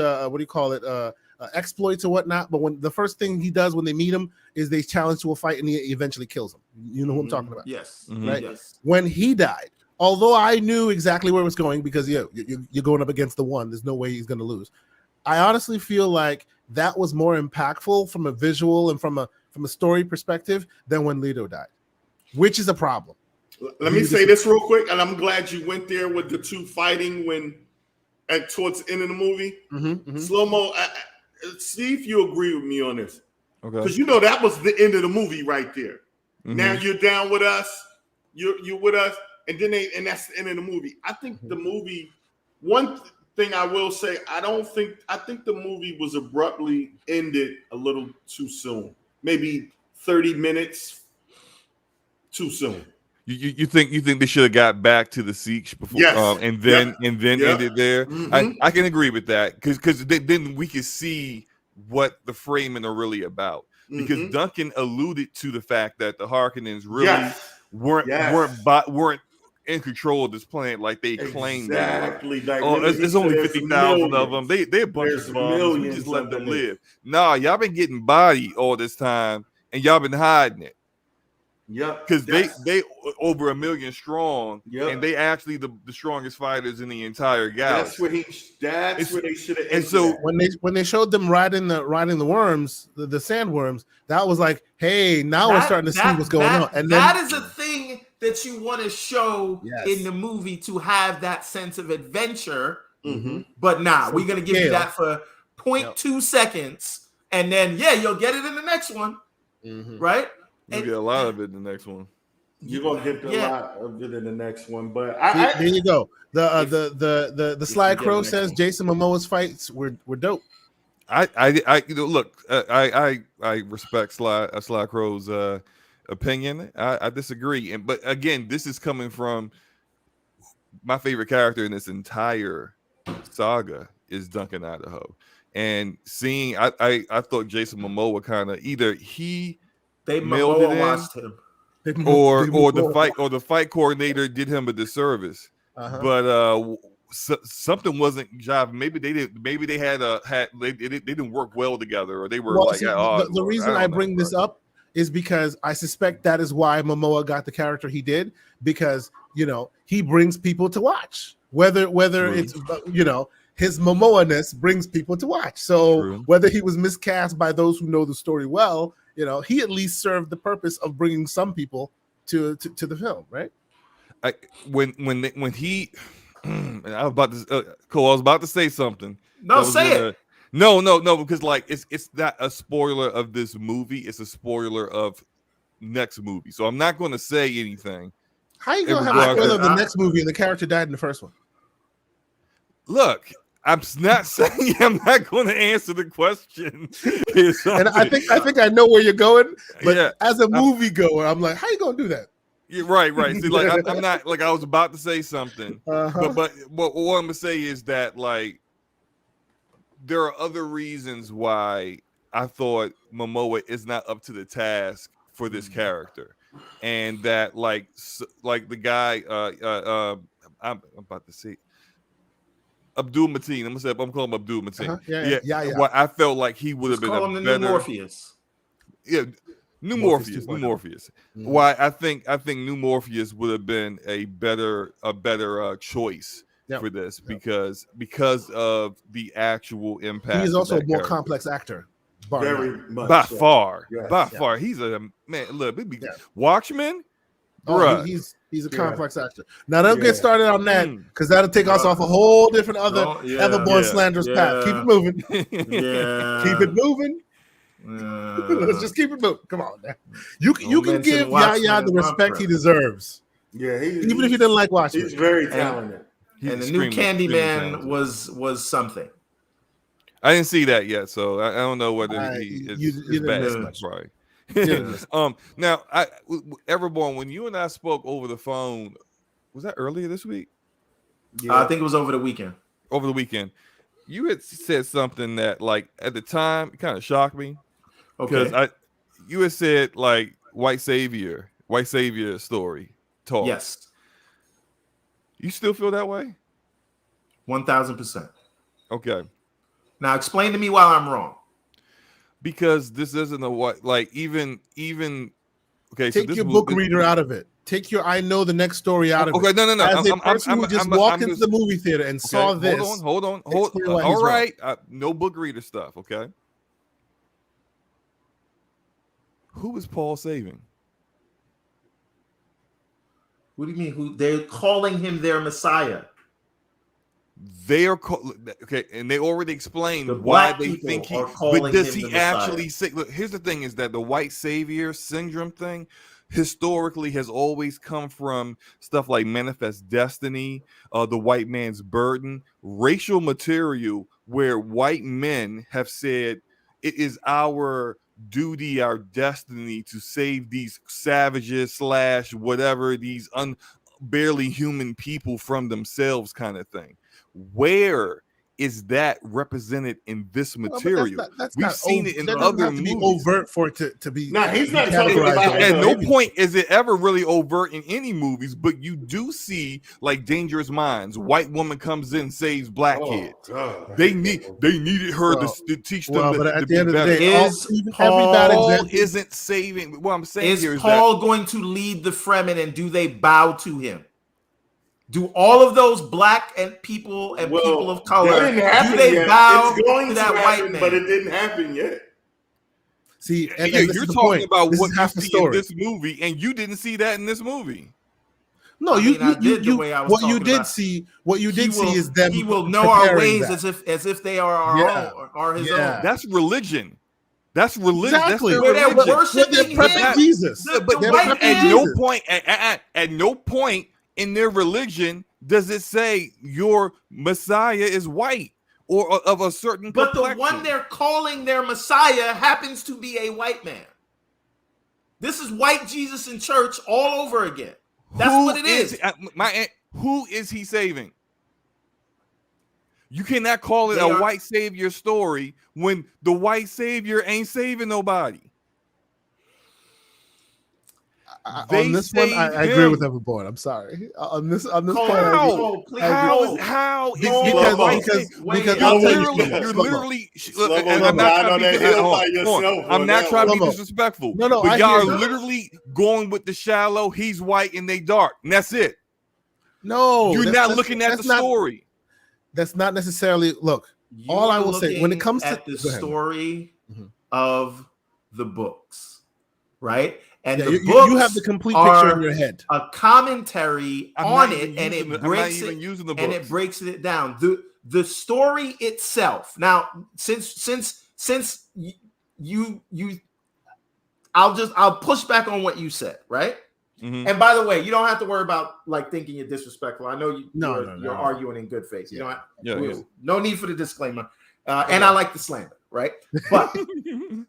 Exploits or whatnot, but when the first thing he does when they meet him is they challenge to a fight and he eventually kills him. You know who I'm talking about? Yes. Right? Yes. When he died, although I knew exactly where it was going because you're going up against the one, there's no way he's going to lose. I honestly feel like that was more impactful from a visual and from a story perspective than when Leto died, which is a problem. Let me say this real quick, and I'm glad you went there with the two fighting towards the end of the movie. Slow-mo. see if you agree with me on this. Okay. Because you know that was the end of the movie right there. Mhm. Now you're down with us. You're with us, and that's the end of the movie. I think the movie. One thing I will say, I think the movie was abruptly ended a little too soon. Maybe 30 minutes too soon. You think they should have got back to the siege before, Yes. and then Yep. ended there? Mhm. I can agree with that because then we could see what the framing are really about. Because Mhm. Duncan alluded to the fact that the Harkonnens really weren't in control of this planet like they claimed they were. Exactly. Like, It's only 50,000 of them. They're a bunch There's of bums. We millions just let them underneath. live. Nah, y'all been getting bodied all this time, and y'all been hiding it. Yep. Because they over 1 million strong, Yep. and they actually the strongest fighters in the entire galaxy. That's where they should have. And so when they showed them riding the worms, the sandworms, that was like, hey, now we're starting to see what's going on. And that is a thing that you want to show Yes. in the movie to have that sense of adventure. Mhm. But we're gonna give you scale. that for 0.2 seconds, and then you'll get it in the next one, right? you get a lot of it in the next one. You're gonna get a lot of it in the next one, but there you go. The Sly Crow says Jason Momoa's fights were dope. I look, I respect Sly Crow's opinion. I disagree, but again, this is coming from my favorite character in this entire saga is Duncan Idaho, and seeing I thought Jason Momoa kind of either they mailed it in, watched him, or the fight coordinator did him a disservice. But something wasn't jiving. Maybe they didn't work well together, or they were the reason I bring this up is because I suspect that is why Momoa got the character he did, because he brings people to watch, whether it's his Momoa-ness brings people to watch. So whether he was miscast by those who know the story well, he at least served the purpose of bringing some people to the film, right? When he I was about to say something. No, say it. No, because it's not a spoiler of this movie. It's a spoiler of next movie. So I'm not going to say anything. How you going to have a spoiler of the next movie and the character died in the first one? Look, I'm not saying I'm not going to answer the question. And I think I know where you're going, but as a moviegoer, I'm like, how you going to do that? Yeah, right. See, I'm not I was about to say something, but what I'm gonna say is that there are other reasons why I thought Momoa is not up to the task for this character, and that the guy I'm about to say Abdul Mateen. I'm calling him Abdul Mateen. Yeah. Well, I felt like he would have been call him the new Morpheus. Yeah. New Morpheus. Why I think New Morpheus would have been a better choice for this because of the actual impact. He's also a more complex actor. Very much by far. He's a man. Look, Watchmen. Oh, he's a complex actor. Now don't get started on that because that'll take us off a whole different Everborn slanderous path. Keep it moving. Keep it moving. Let's just keep it moving. Come on, man. You can give Yahya the respect he deserves. Yeah, even if you didn't like watching. He's very talented. And the new Candyman was something. I didn't see that yet, so I don't know whether he is bad. Right. Now, Everborn, when you and I spoke over the phone, was that earlier this week? I think it was over the weekend. Over the weekend, you had said something that, at the time, it kind of shocked me. Because you had said white savior story talk. Yes. You still feel that way? 1,000%. Okay. Now explain to me why I'm wrong. Because this isn't even okay. Take your book reader out of it. Take your I know the next story out of it. Okay, no. As a person who just walked into the movie theater and saw this. Hold on. All right. No book reader stuff, okay? Who is Paul saving? What do you mean? Who they're calling him their Messiah? they are okay, and they already explained The why black they people think he. are calling But does him he the Messiah. actually say? Look, here's the thing: is that the white savior syndrome thing historically has always come from stuff like Manifest Destiny, the white man's burden, racial material, where white men have said it is our duty, our destiny to save these savages / whatever, these barely human people from themselves, kind of thing. Where is that represented in this material? We've seen it in that doesn't other have to be movies. overt for it to be. Nah, he's be not talking categorized about as At no maybe. point is it ever really overt in any movies, but you do see like Dangerous Minds. White woman comes in, saves black kids. God. They needed her to teach them but to at be the end of the better. day, every bad Paul example isn't saving. What I'm saying here Is is Paul that going to lead the Fremen, and do they bow to him? Do all of those black and people of color, that didn't happen do they yet. bow It's going to that happen, white man? but it didn't happen yet. See, and yeah, this you're is the talking point. about This what is you half the see in story. this movie, and you didn't see that in this movie. No, I did the way I was what you talking did about. see, what you He did see will- is them. He will know our preparing ways that. as if they are our own, or his Yeah. own. That's religion. That's religion. Exactly. That's Where their they're religion. worshiping They're him. prepping Jesus. The They're white prepping man- At no Jesus. point, at no point in their religion does it say your Messiah is white or of a certain But the complexion. one they're calling their Messiah happens to be a white man. This is white Jesus in church all over again. That's what it is. Who is he saving? You cannot call it They a are- white savior story when the white savior ain't saving nobody. On this one, I agree with Everborn. I'm sorry. On this point, I agree. How is Because- it a white because- savior? because You're I'll tell you literally, something. you're Slow-mo. literally. Slow-mo, And you I'm not died trying on to be that hill hold by on. yourself I'm on not that trying to be one. disrespectful. No, but I y'all hear are you. literally going with the shallow. He's white and they dark, and that's it. No, You're that's- not looking at that's the not- story. That's not necessarily. Look, You all I are will say when it looking comes to at the go ahead. story Mhm. of the books, right? And Yeah, the you books have the complete picture in your head. a commentary I'm on not it, even and using it the- I'm not breaks even it, using the and books. it breaks it down. The story itself. Now, since you I'll push back on what you said, right? Mhm. And by the way, you don't have to worry about like thinking you're disrespectful. I know you're No. arguing in good faith. You know, Yeah. no need for the disclaimer. And I like the slander, right? But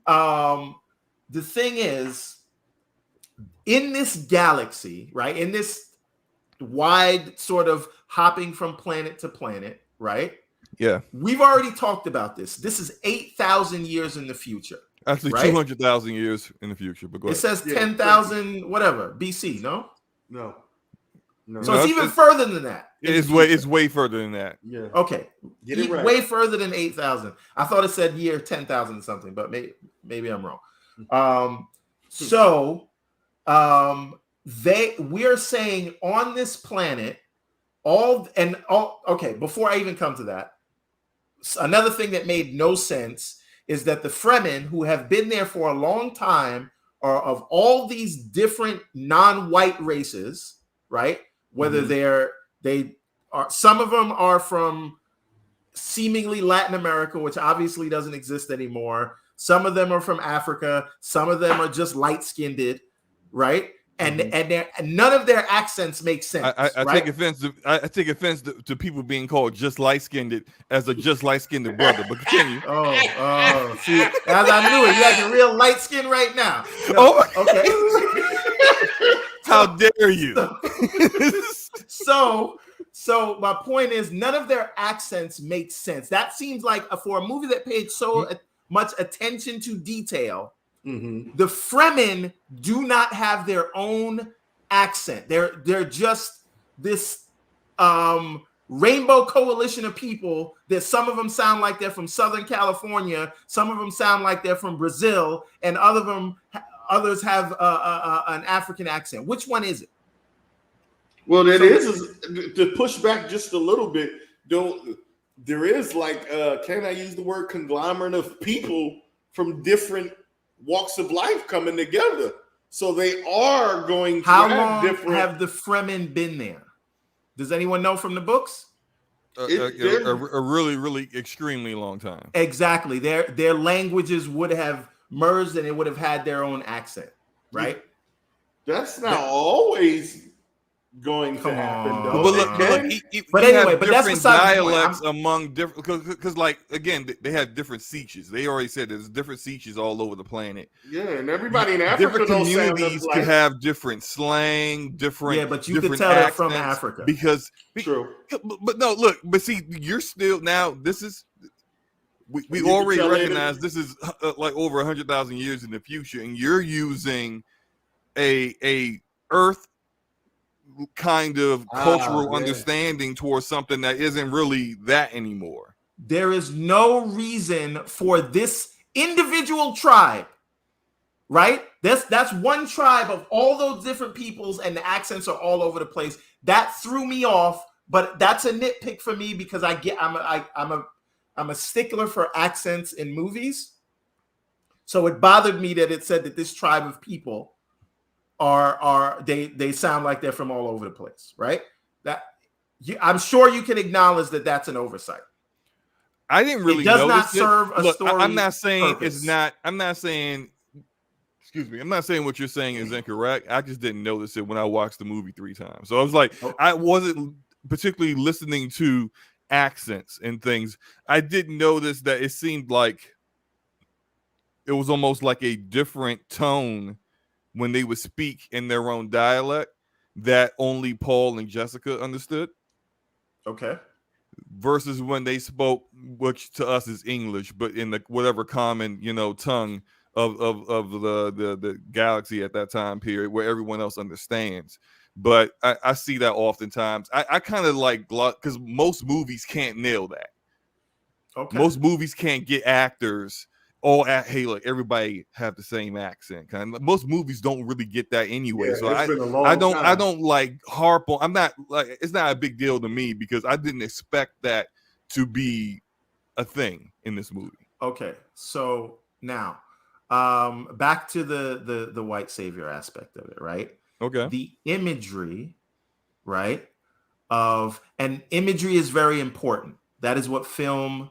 the thing is, in this galaxy, right? In this wide sort of hopping from planet to planet, right? Yeah. We've already talked about this. This is 8,000 years in the future. Actually, Right? 200,000 years in the future. But go It ahead. says Yeah, 10,000 whatever BC, no? No. So No, it's even it's- further than that. in the It's future. way further than that. Yeah. Okay. Get it right. Way further than 8,000. I thought it said year 10,000 something, but maybe I'm wrong. We're saying on this planet, okay, before I even come to that, another thing that made no sense is that the Fremen, who have been there for a long time, are of all these different non-white races, right? Whether they are, some of them are from seemingly Latin America, which obviously doesn't exist anymore. Some of them are from Africa. Some of them are just light-skinned, right? And none of their accents make sense. I right? take offense. I take offense to people being called just light skinned as a just light skinned brother. But continue. Oh, see, as I knew it, you acting real light skin right now. Okay. How dare you? So my point is, none of their accents make sense. That seems like for a movie that paid so much attention to detail. Mm-hmm. The Fremen do not have their own accent. They're just this rainbow coalition of people that some of them sound like they're from Southern California, some of them sound like they're from Brazil, and others have an African accent. Which one is it? Well, is to push back just a little bit. There is like, can I use the word conglomerate of people from different walks of life coming together? So they are going to How have long different. have the Fremen been there? Does anyone know from the books? a really, really extremely long time. Exactly. Their languages would have merged and it would have had their own accent, right? That's not always going to happen, though. But look, but anyway, but that's beside dialects among different because like again, they have different Siches. They already said there's different Siches all over the planet. Yeah, and everybody in Africa, different communities could have different slang, different. Yeah, but you could tell they're from Africa because true. But no, look, but see, you're still now. This is we already recognize this is like over 100,000 years in the future, and you're using a Earth kind of cultural understanding towards something that isn't really that anymore. There is no reason for this individual tribe, right? That's one tribe of all those different peoples, and the accents are all over the place. That threw me off, but that's a nitpick for me because I'm a stickler for accents in movies. So it bothered me that it said that this tribe of people they sound like they're from all over the place, right? I'm sure you can acknowledge that that's an oversight. I didn't really. It does not serve a story. I'm not saying purpose. It's not. I'm not saying. Excuse me. I'm not saying what you're saying is incorrect. I just didn't notice it when I watched the movie 3 times. So I was like, I wasn't particularly listening to accents and things. I didn't notice that it seemed like it was almost like a different tone when they would speak in their own dialect that only Paul and Jessica understood. Okay. Versus when they spoke, which to us is English, but in the whatever common, tongue of the galaxy at that time period where everyone else understands. But I see that oftentimes. I kind of like, because most movies can't nail that. Okay. Most movies can't get actors hey, look, everybody have the same accent. Most movies don't really get that anyway. Yeah, so I don't like harp on. I'm not like, it's not a big deal to me because I didn't expect that to be a thing in this movie. Okay, so now back to the white savior aspect of it, right? Okay. The imagery, right? And imagery is very important. That is what film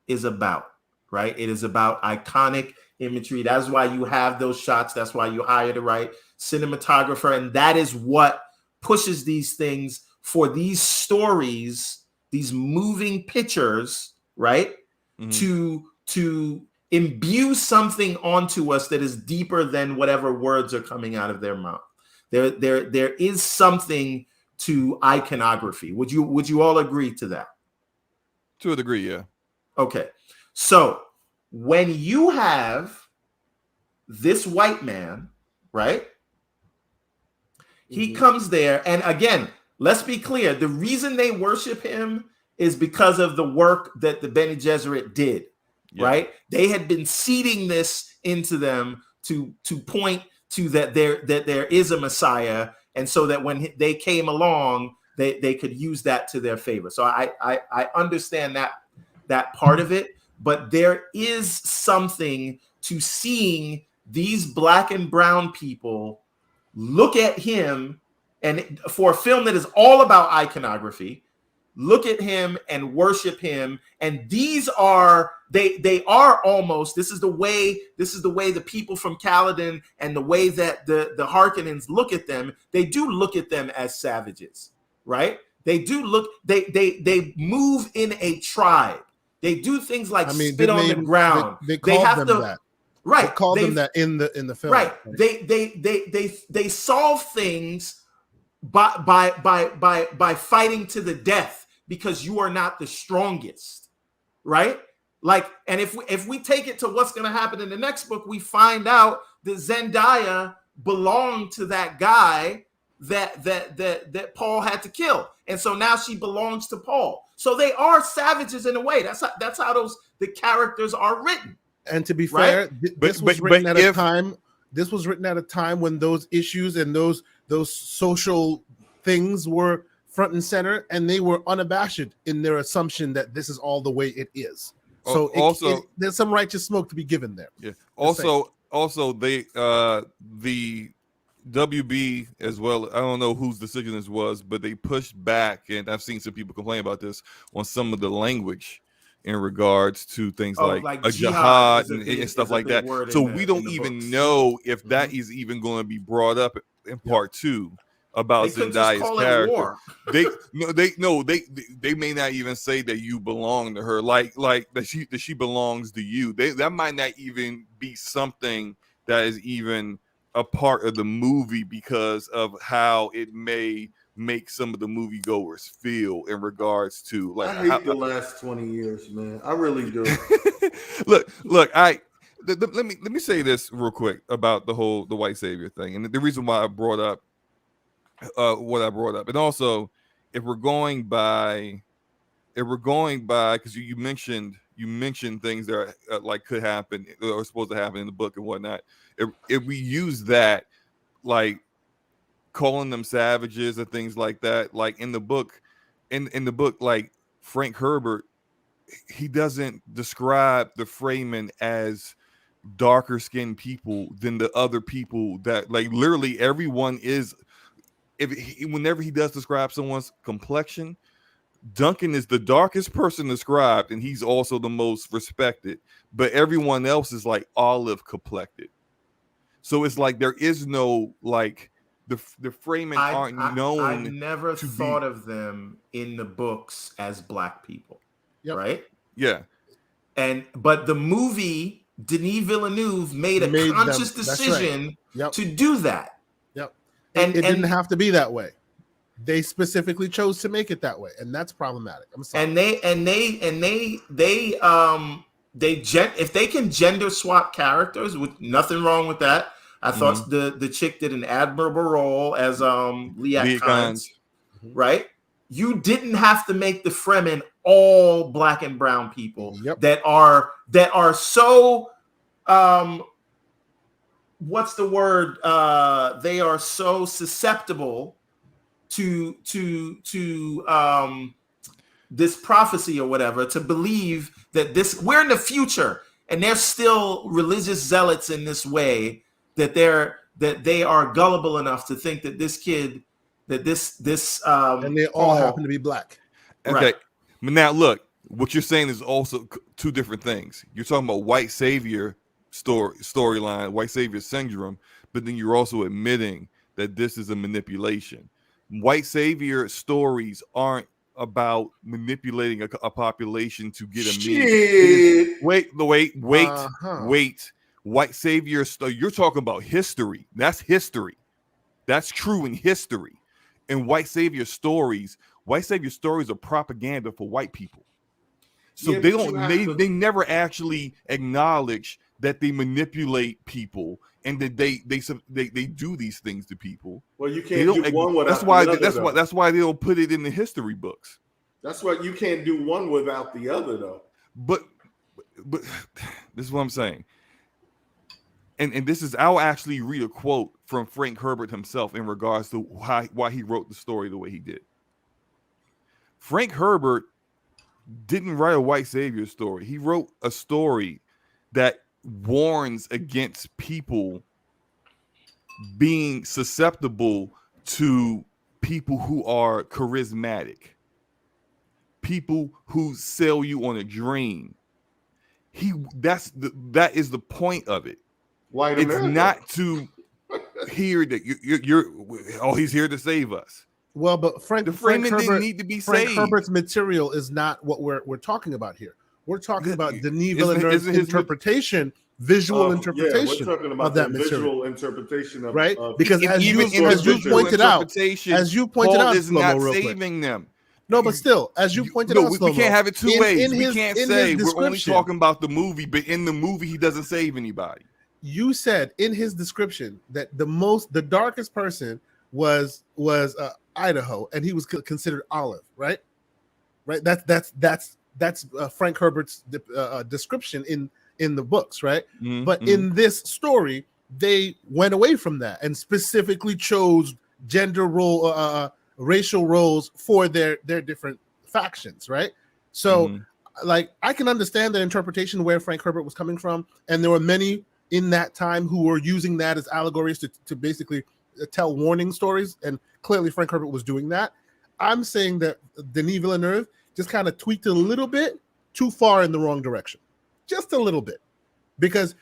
is about. Right? It is about iconic imagery. That's why you have those shots. That's why you hire the right cinematographer. And that is what pushes these things for these stories, these moving pictures, right? Mm-hmm. To imbue something onto us that is deeper than whatever words are coming out of their mouth. There is something to iconography. Would you all agree to that? To a degree, yeah. Okay. So when you have this white man, right? He comes there. And again, let's be clear. The reason they worship him is because of the work that the Bene Gesserit did, right? They had been seeding this into them to point to that there is a Messiah. And so that when they came along, they could use that to their favor. So I understand that part of it. But there is something to seeing these black and brown people look at him, and for a film that is all about iconography, look at him and worship him. And these are they are almost, this is the way the people from Caladan and the way that the Harkonnens look at them. They do look at them as savages, right? They do look. They move in a tribe. They do things like spit on the ground. They called them that. Right. They called them that in the film. Right. They solve things by fighting to the death because you are not the strongest. Right. Like, and if we take it to what's going to happen in the next book, we find out that Zendaya belonged to that guy that Paul had to kill, and so now she belongs to Paul. So they are savages in a way. That's how the characters are written. And to be fair, this was written at a time when those issues and those social things were front and center, and they were unabashed in their assumption that this is all the way it is. So there's some righteous smoke to be given there. Yeah. Also, they WB as well. I don't know whose decision this was, but they pushed back, and I've seen some people complain about this on some of the language in regards to things like a jihad and stuff like that. So we don't even know if that is even going to be brought up in part 2 about Zendaya's character. They may not even say that you belong to her, like that she belongs to you. That might not even be something that is even a part of the movie because of how it may make some of the moviegoers feel in regards to like. I hate the last 20 years, man. I really do. look. Let me say this real quick about the white savior thing, and the reason why I brought up what I brought up, and also if we're going by because you mentioned things that are, like could happen or are supposed to happen in the book and whatnot. If we use that, like calling them savages and things like that, like in the book, like Frank Herbert, he doesn't describe the Fremen as darker skinned people than the other people that, like, literally everyone is. Whenever he does describe someone's complexion, Duncan is the darkest person described, and he's also the most respected. But everyone else is like olive complected. So it's like there is no like the Fremen aren't known. I never thought of them in the books as black people, right? Yeah, but the movie Denis Villeneuve made a conscious decision to do that. And it didn't have to be that way. They specifically chose to make it that way, and that's problematic. I'm sorry. If they can gender swap characters, with nothing wrong with that. I thought the chick did an admirable role as Liat Kynes, right? You didn't have to make the Fremen all black and brown people that are so what's the word? They are so susceptible to this prophecy or whatever, to believe that we're in the future and they're still religious zealots in this way, that they are gullible enough to think that this kid, that this and they all happen to be black. Okay, right. But now look, what you're saying is also two different things. You're talking about white savior storyline, white savior syndrome, but then you're also admitting that this is a manipulation. White savior stories aren't about manipulating a population to get a meaning. Wait. White savior you're talking about history. That's history. That's true in history. And white savior stories are propaganda for white people. So they never actually acknowledge that they manipulate people and that they do these things to people. Well, you can't do one without that's why they don't put it in the history books. That's why you can't do one without the other, though. But this is what I'm saying. And this is, I'll actually read a quote from Frank Herbert himself in regards to why he wrote the story the way he did. Frank Herbert didn't write a white savior story. He wrote a story that warns against people being susceptible to people who are charismatic, people who sell you on a dream. That is the point of it. White it's America. Not to hear that you're he's here to save us. Well, but Frank Herbert didn't need to be saved. Frank Herbert's material is not what we're talking about here. We're talking about Denis Villeneuve's interpretation, visual interpretation of that material. Visual interpretation of right, because as you pointed out, Paul is not saving them. No, but still, as you pointed out, we can't have it two ways. We can't say we're only talking about the movie, but in the movie he doesn't save anybody. You said in his description that the darkest person was Idaho, and he was considered olive, right? Right. That's Frank Herbert's description in the books, right? Mm-hmm. But in this story, they went away from that and specifically chose gender role, racial roles for their different factions, right? So, like, I can understand the interpretation where Frank Herbert was coming from, and there were many in that time who were using that as allegories to basically tell warning stories, and clearly Frank Herbert was doing that. I'm saying that Denis Villeneuve just kind of tweaked it a little bit too far in the wrong direction, just a little bit, because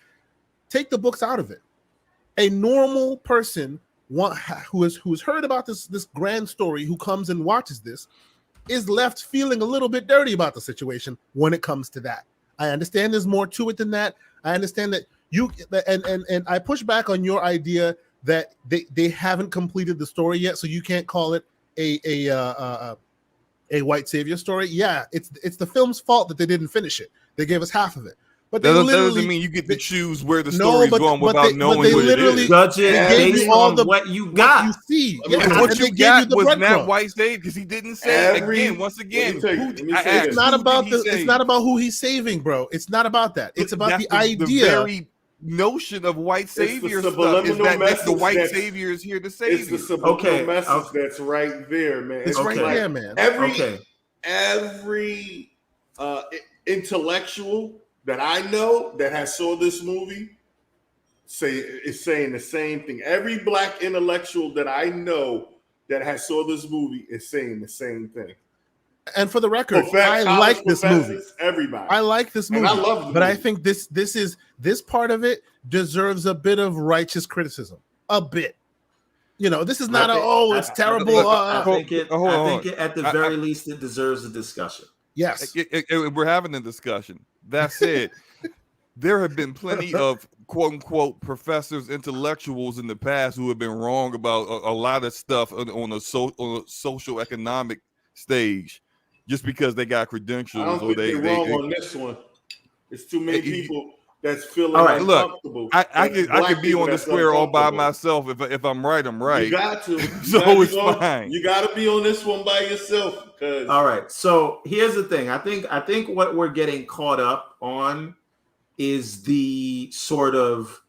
take the books out of it. A normal person who has heard about this grand story, who comes and watches this, is left feeling a little bit dirty about the situation when it comes to that. I understand there's more to it than that. I understand that and I push back on your idea that they haven't completed the story yet, so you can't call it a white savior story. Yeah, it's the film's fault that they didn't finish it. They gave us half of it. But that doesn't mean you get to choose where the story's going without knowing what it is. Judge it based on what you got. What you see. And what you got was not white saved, because he didn't say once again. It's not about who he's saving, bro. It's not about that. It's about the idea. The very notion of white savior stuff is that the white savior is here to save you. It's the subliminal message that's right there, man. It's right there, man. Every intellectual that I know that has saw this movie is saying the same thing. Every black intellectual that I know that has saw this movie is saying the same thing. And for the record, I like this movie. Everybody, I like this movie. And I love the movie. I think this part of it deserves a bit of righteous criticism. A bit. This is not it's terrible. I think it at the very least it deserves a discussion. Yes. We're having a discussion. That said, there have been plenty of quote unquote professors, intellectuals in the past who have been wrong about a lot of stuff on a social economic stage, just because they got credentials. I don't think they're wrong on this one. It's too many people that's feeling uncomfortable. I could be on the square all by myself. If I'm right, I'm right. You got to. It's fine. You got to be on this one by yourself. All right. So here's the thing. I think what we're getting caught up on is the sort of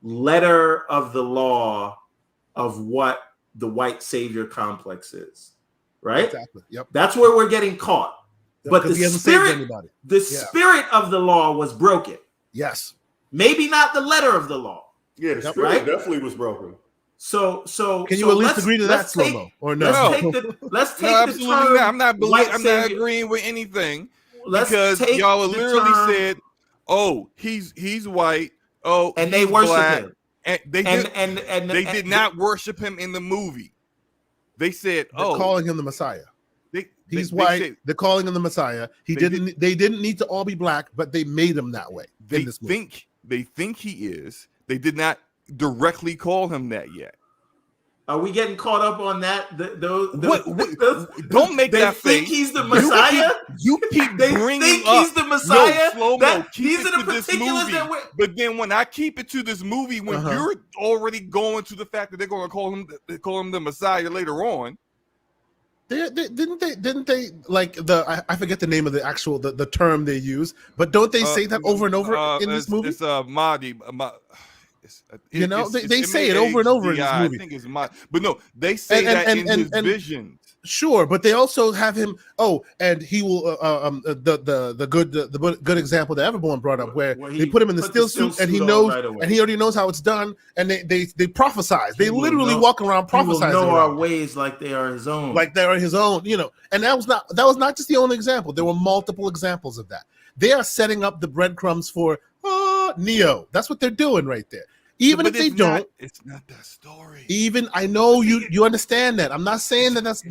letter of the law of what the white savior complex is. Right? Exactly. Yep. That's where we're getting caught. But the spirit of the law was broken. Yes. Maybe not the letter of the law. Yeah, the spirit definitely was broken. So can you at least agree to that, Slow-Mo? Or no? Let's take the term. I'm not agreeing with anything, because y'all literally said, "Oh, he's white. Oh, and they worship him." And they did not worship him in the movie. They said, they're calling him the Messiah. He's white. They're calling him the Messiah. They didn't need to all be black, but they made him that way. They think he is. They did not directly call him that yet. Are we getting caught up on that? Don't make that face. They think he's the Messiah. You keep bringing up. He's the Messiah. These are the particulars that we're. But then when I keep it to this movie, when you're already going to the fact that they're going to call him the Messiah later on. Didn't they like I forget the name of the actual the term they use, but don't they say that over and over in this movie? It's Mahdi. They say it over and over in this movie. I think it's Mahdi, but no, they say that in his visions. Sure, but they also have him. Oh, and he will. The good example that Everborn brought up, where they put him in the still suit, and he knows, and he already knows how it's done, and they prophesize. They literally walk around prophesying. He will know our ways like they are his own. And that was not just the only example. There were multiple examples of that. They are setting up the breadcrumbs for Neo. That's what they're doing right there. Even if they don't, it's not that story. Even I know you understand that. I'm not saying that's.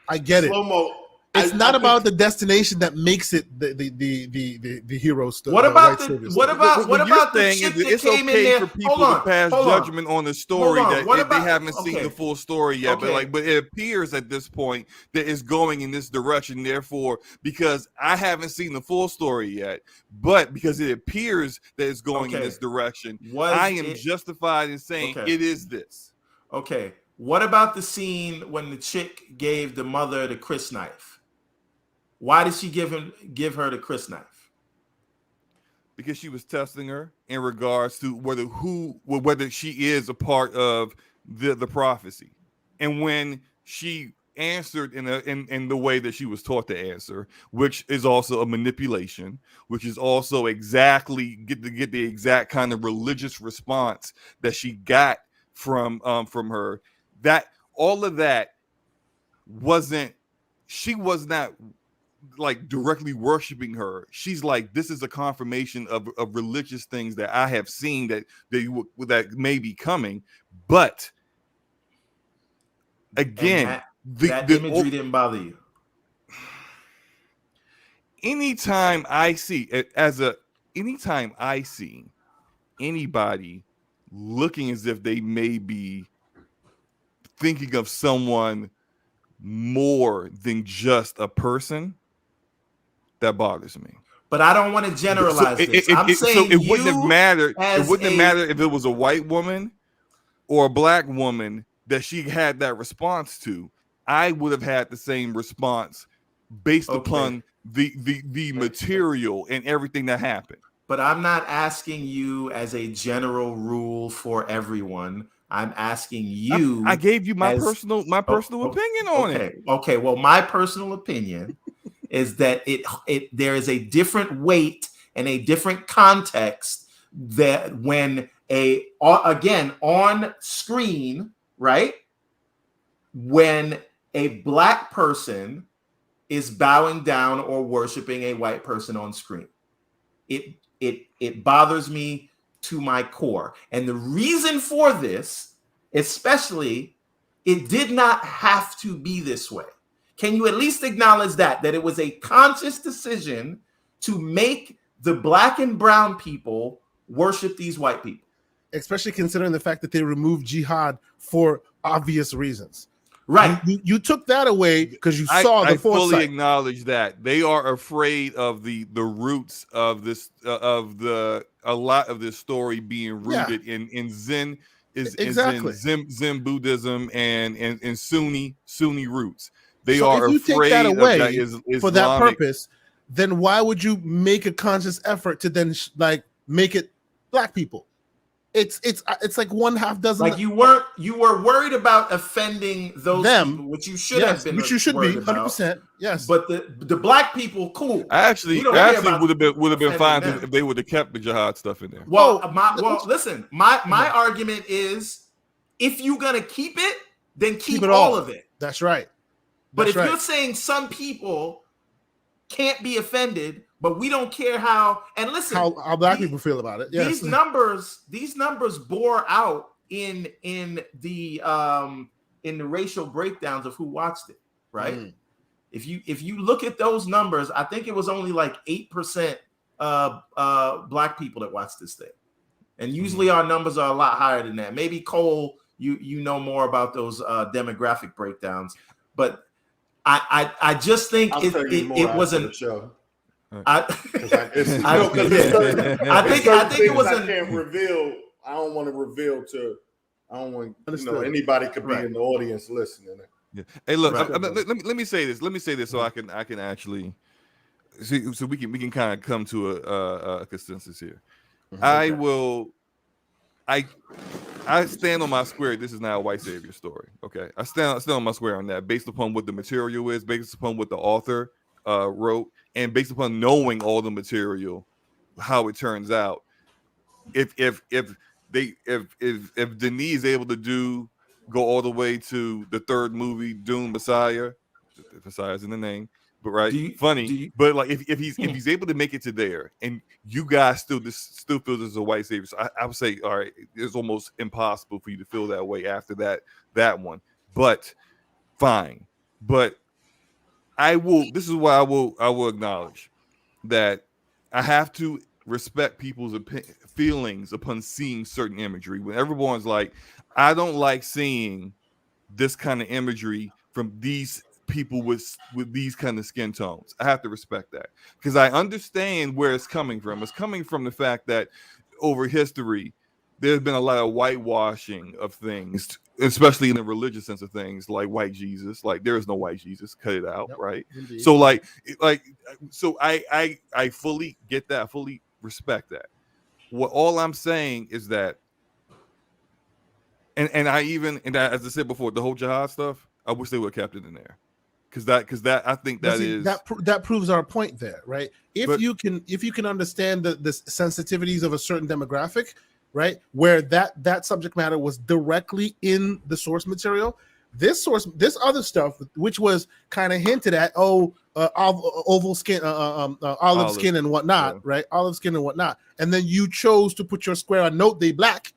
I get it. Slow-mo. It's not about the destination that makes it the hero story. What about the chick that it's came okay in there? for people to pass judgment on the story that they haven't seen the full story yet. But it appears at this point that it's going in this direction. Therefore, because I haven't seen the full story yet, but because it appears that it's going in this direction, I am justified in saying it is this. Okay. What about the scene when the chick gave the mother the Chris knife? Why did she give her the Chris knife? Because she was testing her in regards to whether she is a part of the prophecy. And when she answered in the way that she was taught to answer, which is also a manipulation, which is also exactly get the exact kind of religious response that she got from her, that all of that she was not like directly worshiping her. She's like, this is a confirmation of religious things that I have seen that may be coming. But again, that imagery didn't bother you. Anytime I see anybody looking as if they may be thinking of someone more than just a person, that bothers me. But I don't want to generalize this. I'm saying it wouldn't have mattered. It wouldn't have mattered if it was a white woman or a black woman that she had that response to. I would have had the same response based upon the material and everything that happened. But I'm not asking you as a general rule for everyone. I'm asking you. I gave you my personal opinion on it. Okay. Well, my personal opinion is that there is a different weight and a different context that when again on screen, right? When a black person is bowing down or worshiping a white person on screen, it bothers me to my core. And the reason for this, especially, it did not have to be this way. Can you at least acknowledge that it was a conscious decision to make the black and brown people worship these white people? Especially considering the fact that they removed jihad for obvious reasons. Right. You took that away because you saw the foresight. I fully acknowledge that they are afraid of the roots of this a lot of this story being rooted in Zen Zen Buddhism and Sunni roots. They are if you afraid take that away of that Islamic, for that purpose. Then why would you make a conscious effort to then make it black people? It's like one half dozen. Like you were worried about offending those people, which you should have been. Which you should be 100%. Yes, but the black people, cool. I actually would have been fine if they would have kept the jihad stuff in there. Well, listen, my argument is, if you're gonna keep it, then keep all of it. That's right. But if you're saying some people can't be offended, but we don't care how, and listen, how black people feel about it. Yes. These numbers bore out in the racial breakdowns of who watched it, right? Mm. If you look at those numbers, I think it was only like 8% black people that watched this thing, and usually our numbers are a lot higher than that. Maybe Cole, you know more about those demographic breakdowns, but I just think it wasn't. I think it was. I can't reveal. I don't want to reveal to. I don't want anybody could be in the audience listening. Yeah. Hey, look. Let me say this. Let me say this so I can actually see, so we can kind of come to a consensus here. Mm-hmm. I stand on my square. This is not a white savior story. Okay, I stand on my square on that, based upon what the material is, based upon what the author wrote, and based upon knowing all the material, how it turns out. If Denis is able to go all the way to the third movie, Dune Messiah, Messiah's in the name, but but like if he's able to make it to there, and you guys still feel this is a white savior, so I would say, all right, it's almost impossible for you to feel that way after that one. But fine, but I will. This is why I will acknowledge that I have to respect people's feelings upon seeing certain imagery. When everyone's like, I don't like seeing this kind of imagery from these people with these kind of skin tones, I have to respect that, because I understand where it's coming from. It's coming from the fact that over history, there's been a lot of whitewashing of things, especially in the religious sense of things, like white Jesus. Like, there is no white Jesus, cut it out. Yep, right? Indeed. So I fully get that, I fully respect that. All I'm saying is that, and as I said before, the whole jihad stuff, I wish they would have kept it in there, because that I think that proves our point there, right? If you can understand the sensitivities of a certain demographic, right? Where that subject matter was directly in the source material. This other stuff, which was kind of hinted at, oval skin, olive skin and whatnot, right? Olive skin and whatnot. And then you chose to put your square on note they black.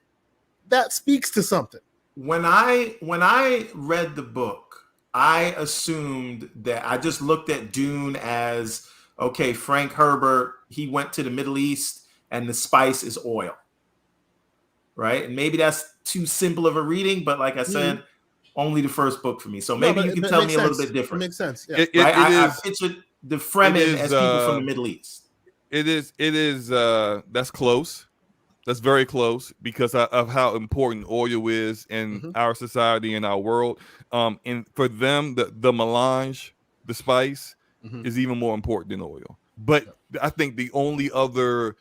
That speaks to something. When I read the book, I assumed that I just looked at Dune as, okay, Frank Herbert, he went to the Middle East and the spice is oil, right? And maybe that's too simple of a reading, but like I said, only the first book for me. So maybe you can tell me a little bit different. It makes sense. Yeah. I pictured the Fremen as people from the Middle East. It is. That's close. That's very close because of how important oil is in our society and our world. And for them, the melange, the spice, is even more important than oil. But I think the only other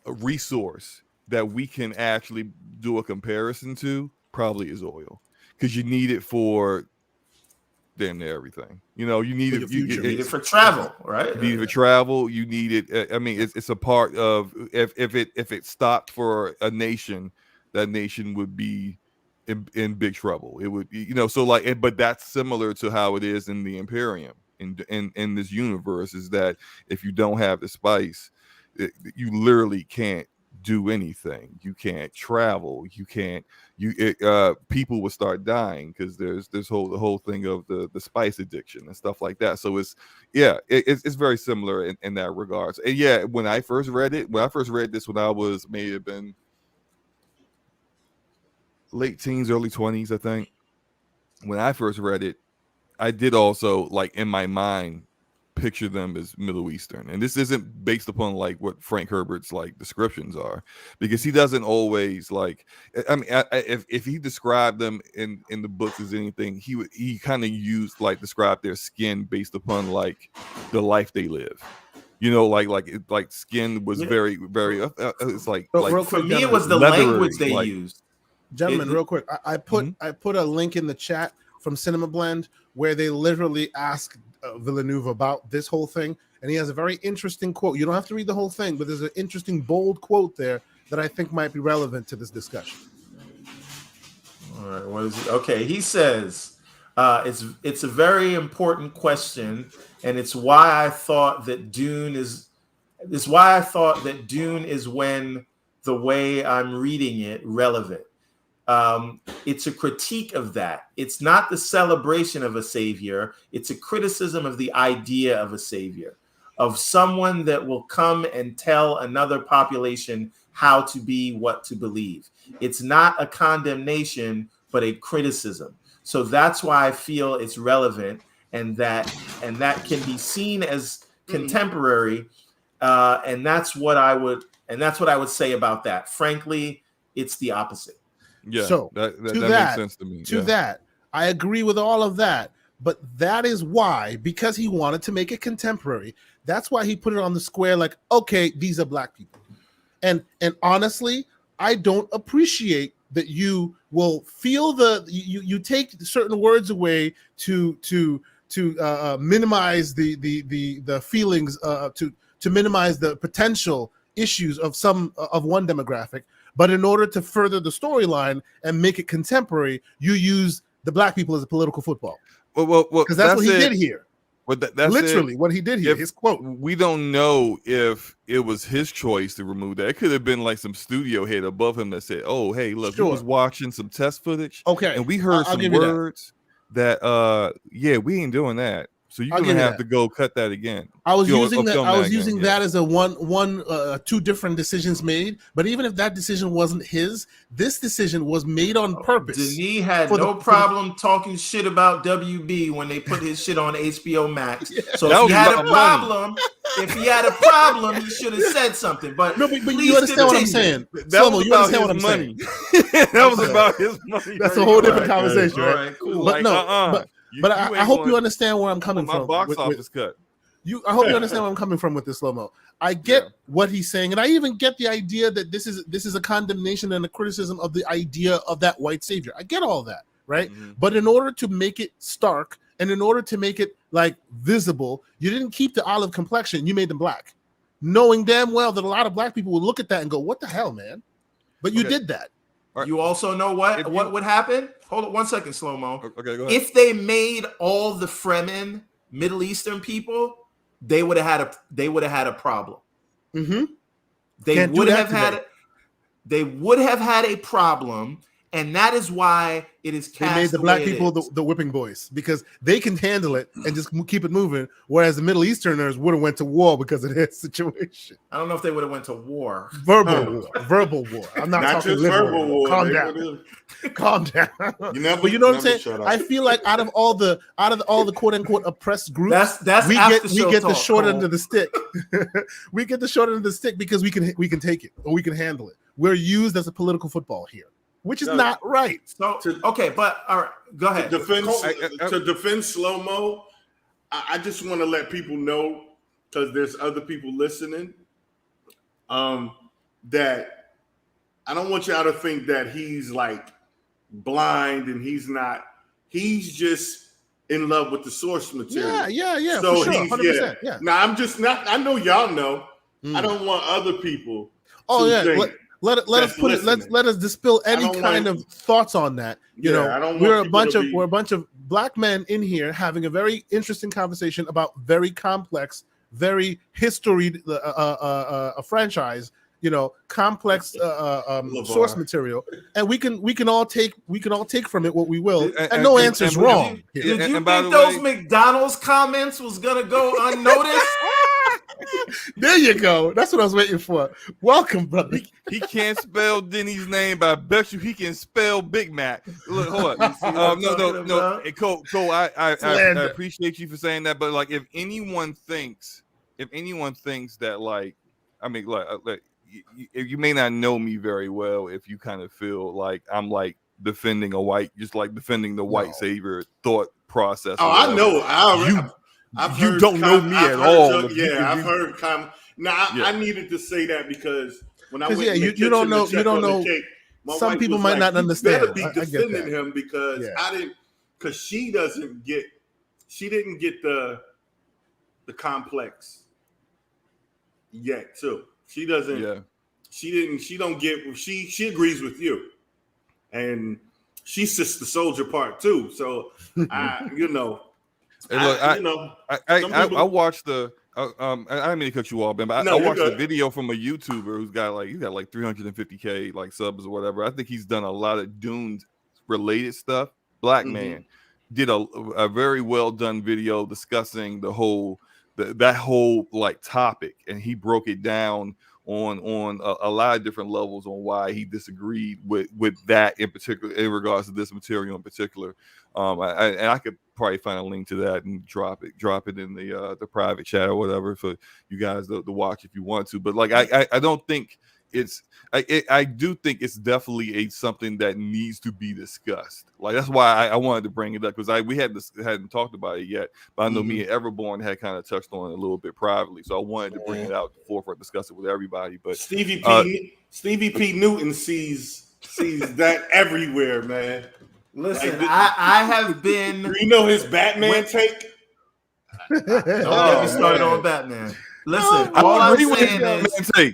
resource that we can actually do a comparison to probably is oil, because you need it for damn near everything. You know, you need it. You need it for travel, right? You need it for travel. You need it. I mean, it's a part of if it stopped for a nation, that nation would be in big trouble. It would, so like, but that's similar to how it is in the Imperium in this universe, is that if you don't have the spice, you literally can't do anything. You can't travel. You can't. People would start dying because there's the whole thing of the spice addiction and stuff like that. So it's very similar in that regards. And when I first read this when I was may have been late teens, early 20s, I think. When I first read it, I did also, like, in my mind, picture them as Middle Eastern. And this isn't based upon like what Frank Herbert's like descriptions are, because he doesn't always like, I mean, if he described them in the books as anything, he kind of used like describe their skin based upon like the life they live. Like skin was very, very. It's like, for me, it was the language they used. Gentlemen, real quick, I put a link in the chat from Cinema Blend where they literally ask Villeneuve about this whole thing, and he has a very interesting quote. You don't have to read the whole thing, but there's an interesting, bold quote there that I think might be relevant to this discussion. All right, what is it? Okay, he says it's a very important question, and it's why I thought that Dune is. It's why I thought that Dune is, when the way I'm reading it, relevant. It's a critique of that. It's not the celebration of a savior. It's a criticism of the idea of a savior, of someone that will come and tell another population how to be, what to believe. It's not a condemnation, but a criticism. So that's why I feel it's relevant, and that can be seen as contemporary. And that's what I would say about that. Frankly, it's the opposite. Yeah, so that makes sense to me. That, I agree with all of that, but that is why, because he wanted to make it contemporary, that's why he put it on the square. Like, okay, these are black people, and honestly, I don't appreciate that you will feel you take certain words away to minimize the feelings, to minimize the potential issues of one demographic. But in order to further the storyline and make it contemporary, you use the black people as a political football. Well, because that's what he did here. But that's literally what he did here. His quote. We don't know if it was his choice to remove that. It could have been like some studio head above him that said, "Oh, hey, look, he was watching some test footage, okay, and we heard some words that we ain't doing that." So you're gonna have to go cut that again. I was using that as a two different decisions made. But even if that decision wasn't his, this decision was made on purpose. Denis had no problem talking shit about WB when they put his shit on HBO Max. Yeah. So if he had a problem, he should have said something. But you understand what I'm saying? That was about his money. That was about his money. That's a whole different conversation, right? All right, cool. But But I hope you understand where I'm coming from. My box office cut. I hope you understand where I'm coming from with this, Slow-Mo. I get what he's saying, and I even get the idea that this is a condemnation and a criticism of the idea of that white savior. I get all that, right? Mm-hmm. But in order to make it stark and in order to make it like visible, you didn't keep the olive complexion. You made them black, knowing damn well that a lot of black people would look at that and go, "What the hell, man?" But you did that. Right. You also know what would happen? Hold on 1 second, slow mo. Okay, go ahead. If they made all the Fremen Middle Eastern people, they would have had a problem. Mm-hmm. They would have had a problem, and that is why it is cast. They made the black people the whipping boys because they can handle it and just keep it moving, whereas the Middle Easterners would have went to war because of their situation. I don't know if they would have went to war. Verbal war. I'm not talking just literal verbal war. Calm down. Calm down. But you know what I'm saying? I feel like out of all the quote unquote oppressed groups, that's we get the short end Cole. of the stick. We get the short end of the stick because we can take it or we can handle it. We're used as a political football here, which is not right. So okay, but all right, go ahead. To defend slow-mo, I just want to let people know, because there's other people listening, that I don't want y'all to think that he's like blind and he's not. He's just in love with the source material. Yeah. So for sure, 100%. Yeah. Now I'm just not. I know y'all know. I don't want other people. Oh to yeah. think Let us put it. Let us dispel any kind of thoughts on that. You know, we're a bunch of black men in here having a very interesting conversation about very complex, very history a franchise. You know, complex source material, and we can all take from it what we will, and no answer's wrong. Did you think those McDonald's comments was gonna go unnoticed? There you go. That's what I was waiting for. Welcome, brother. He can't spell Denny's name, but I bet you he can spell Big Mac. Look, hold on. No. Hey, Cole, I appreciate you for saying that, but like, if anyone thinks that, like, I mean, like you may not know me very well if you kind of feel like I'm like defending the white savior thought process. Oh, I know. You don't know me at all. I've heard. I needed to say that because when I went in the you don't know. Cake, some people might not understand. You better be defending him because I didn't. Because she didn't get the complex yet too. She doesn't. Yeah. She didn't. She don't get. She agrees with you, and she Sister Soldier Part 2. So I watched the. I didn't mean to cut you off, Ben, but I watched a video from a YouTuber who's got like 350K like subs or whatever. I think he's done a lot of Dune related stuff. Black man did a very well done video discussing that whole like topic, and he broke it down on a lot of different levels on why he disagreed with that in particular in regards to this material in particular. I could probably find a link to that and drop it in the private chat or whatever for you guys to watch if you want to. But like I don't think I do think it's definitely something that needs to be discussed. Like that's why I wanted to bring it up, because we hadn't talked about it yet, but I know me and Everborn had kind of touched on it a little bit privately, so I wanted to bring it out to the forefront, discuss it with everybody. But Stevie P. Newton sees that everywhere, man. Listen, I have been. Do you know his Batman take? Don't get me started on Batman. Listen, all I'm saying is.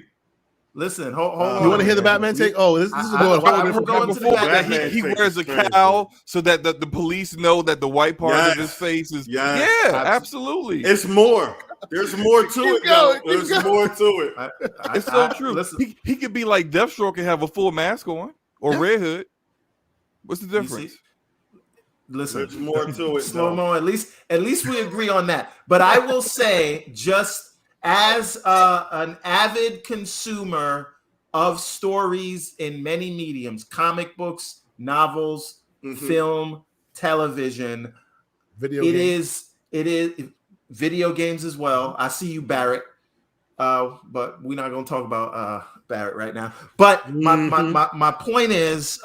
Listen, hold on. You want to hear the Batman take? Oh, this is going before that. He wears a cowl so that the police know that the white part of his face is. Yeah, absolutely. It's more. There's more to it. There's more to it. It's so true. He could be like Deathstroke and have a full mask on, or Red Hood. What's the difference? Listen, there's more to it. Slow-mo. At least we agree on that. But I will say, just as an avid consumer of stories in many mediums, comic books, novels, film, television, it is video games as well. I see you, Barrett. But we're not going to talk about Barrett right now. But my point is,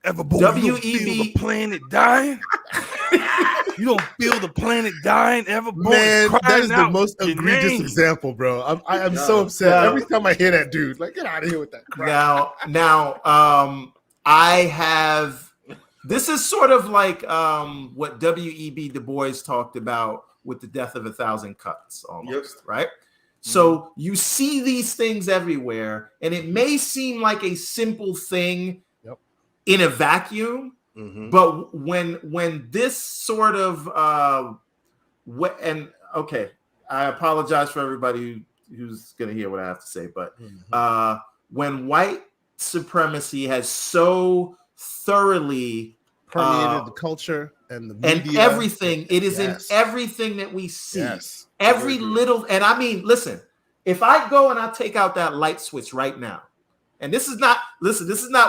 Everborn, you don't feel the planet dying? You don't feel the planet dying, Everborn? Man, that is the most egregious example, bro. I'm so upset every time I hear that dude. Like, get out of here with that crap. Now, I have. This is sort of like what W.E.B. Du Bois talked about with the death of 1,000 cuts, almost, right? So you see these things everywhere, and it may seem like a simple thing in a vacuum, but when this sort of okay, I apologize for everybody who's going to hear what I have to say, but when white supremacy has so thoroughly permeated the culture and the media and everything, it is in everything that we see. Every little, and I mean, listen, if I go and I take out that light switch right now, and this is not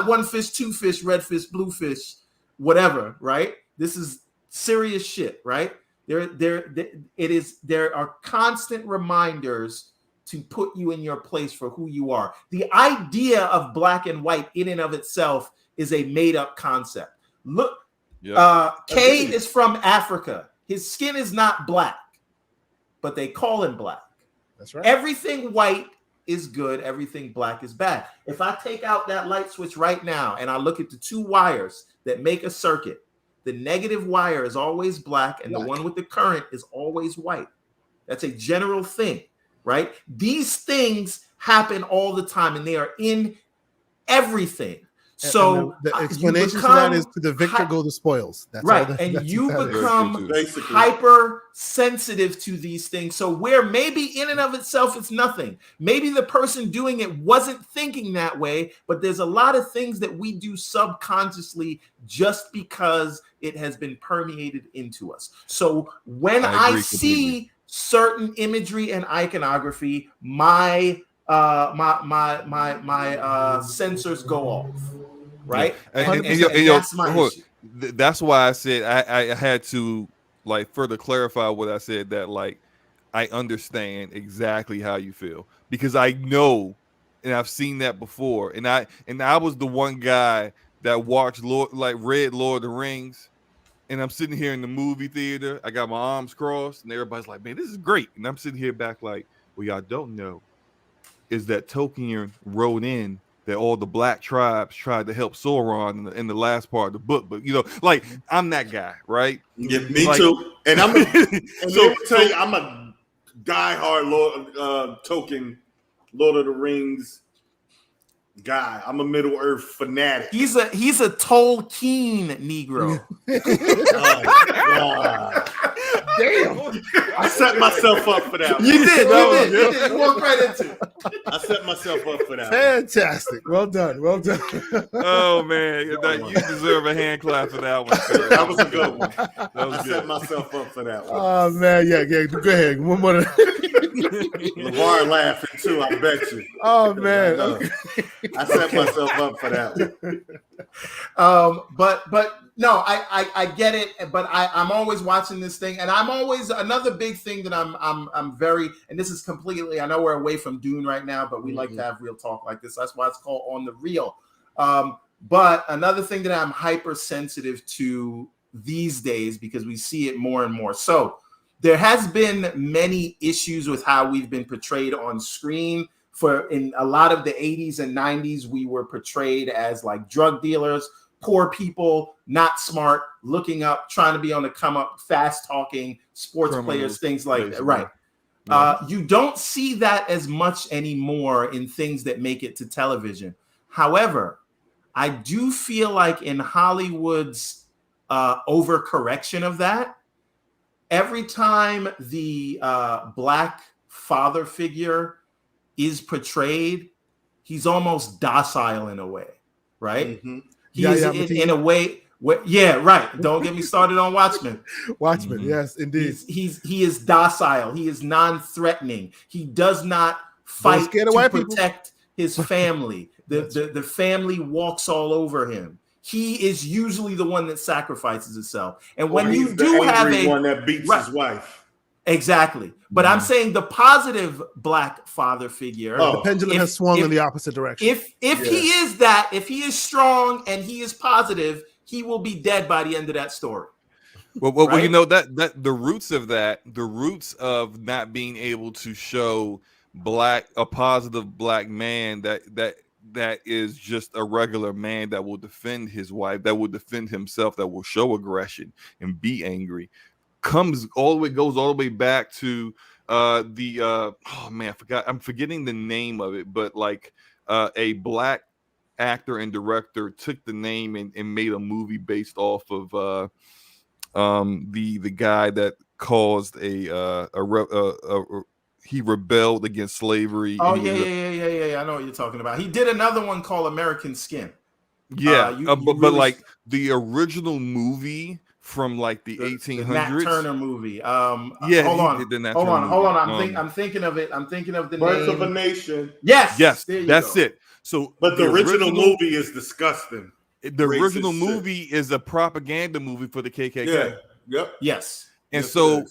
one fish, two fish, red fish, blue fish, whatever, right? This is serious shit, right? There are constant reminders to put you in your place for who you are. The idea of black and white in and of itself is a made-up concept. Look, Cade is from Africa. His skin is not black, but they call him black. That's right. Everything white is good. Everything black is bad. If I take out that light switch right now and I look at the two wires that make a circuit, the negative wire is always black and the one with the current is always white. That's a general thing, right? These things happen all the time and they are in everything. So the explanation to that is to the victor go the spoils. That's right. All and that's you become hypersensitive to these things. So where maybe in and of itself it's nothing. Maybe the person doing it wasn't thinking that way, but there's a lot of things that we do subconsciously just because it has been permeated into us. So when I see certain imagery and iconography, my sensors go off. Right, and that's why I said I had to like further clarify what I said, that like I understand exactly how you feel because I know and I've seen that before, and I was the one guy that watched read Lord of the Rings, and I'm sitting here in the movie theater, I got my arms crossed, and everybody's like, man, this is great, and I'm sitting here back like, well, y'all don't know is that Tolkien wrote in that all the black tribes tried to help Sauron in the last part of the book. But, like, I'm that guy, right? Yeah, me too. And I'm let me tell you, I'm a diehard Tolkien, Lord of the Rings guy. I'm a Middle Earth fanatic. He's a Tolkien Negro. Damn. I set myself up for that one. You did. You walked right into it. I set myself up for that. Fantastic. Well done. Oh, man. You deserve a hand clap for that one, sir. That was a good one. I set myself up for that one. Oh, man. Yeah. Go ahead. One more. LeVar laughing, too. I bet you. Oh, man. I set myself up for that one. But no, I get it, but I'm always watching this thing, and I'm always another big thing that I'm very, and this is completely, I know we're away from Dune right now, but we like to have real talk like this. That's why it's called On the Real. But another thing that I'm hypersensitive to these days, because we see it more and more. So there has been many issues with how we've been portrayed on screen. In a lot of the 80s and 90s, we were portrayed as like drug dealers, poor people, not smart, looking up, trying to be on the come up, fast talking, sports players, things like that. Right. Yeah. You don't see that as much anymore in things that make it to television. However, I do feel like in Hollywood's overcorrection of that, every time the black father figure is portrayed, he's almost docile in a way, right? Mm-hmm. He is in a way where, right. Don't get me started on Watchmen. Watchmen, yes, indeed. He is docile. He is non-threatening. He does not fight to protect his family. The family walks all over him. He is usually the one that sacrifices himself. And when you do have a one that beats his wife. Exactly. But I'm saying the positive black father figure. The pendulum has swung in the opposite direction. If he is that, if he is strong and he is positive, he will be dead by the end of that story. Well, that the roots of not being able to show a positive black man that is just a regular man that will defend his wife, that will defend himself, that will show aggression and be angry, goes all the way back to oh man, I'm forgetting the name of it, but like a black actor and director took the name and made a movie based off of the guy that caused he rebelled against slavery. Oh yeah. I know what you're talking about. He did another one called American Skin. Yeah, but like the original movie from like the 1800s, the Nat Turner movie. Yeah, hold on. I'm thinking of it. I'm thinking of the Birth name. of a Nation. Yes, that's it. So, but the original movie is disgusting. The original movie is a propaganda movie for the KKK. Yeah. Yep. Yes. And so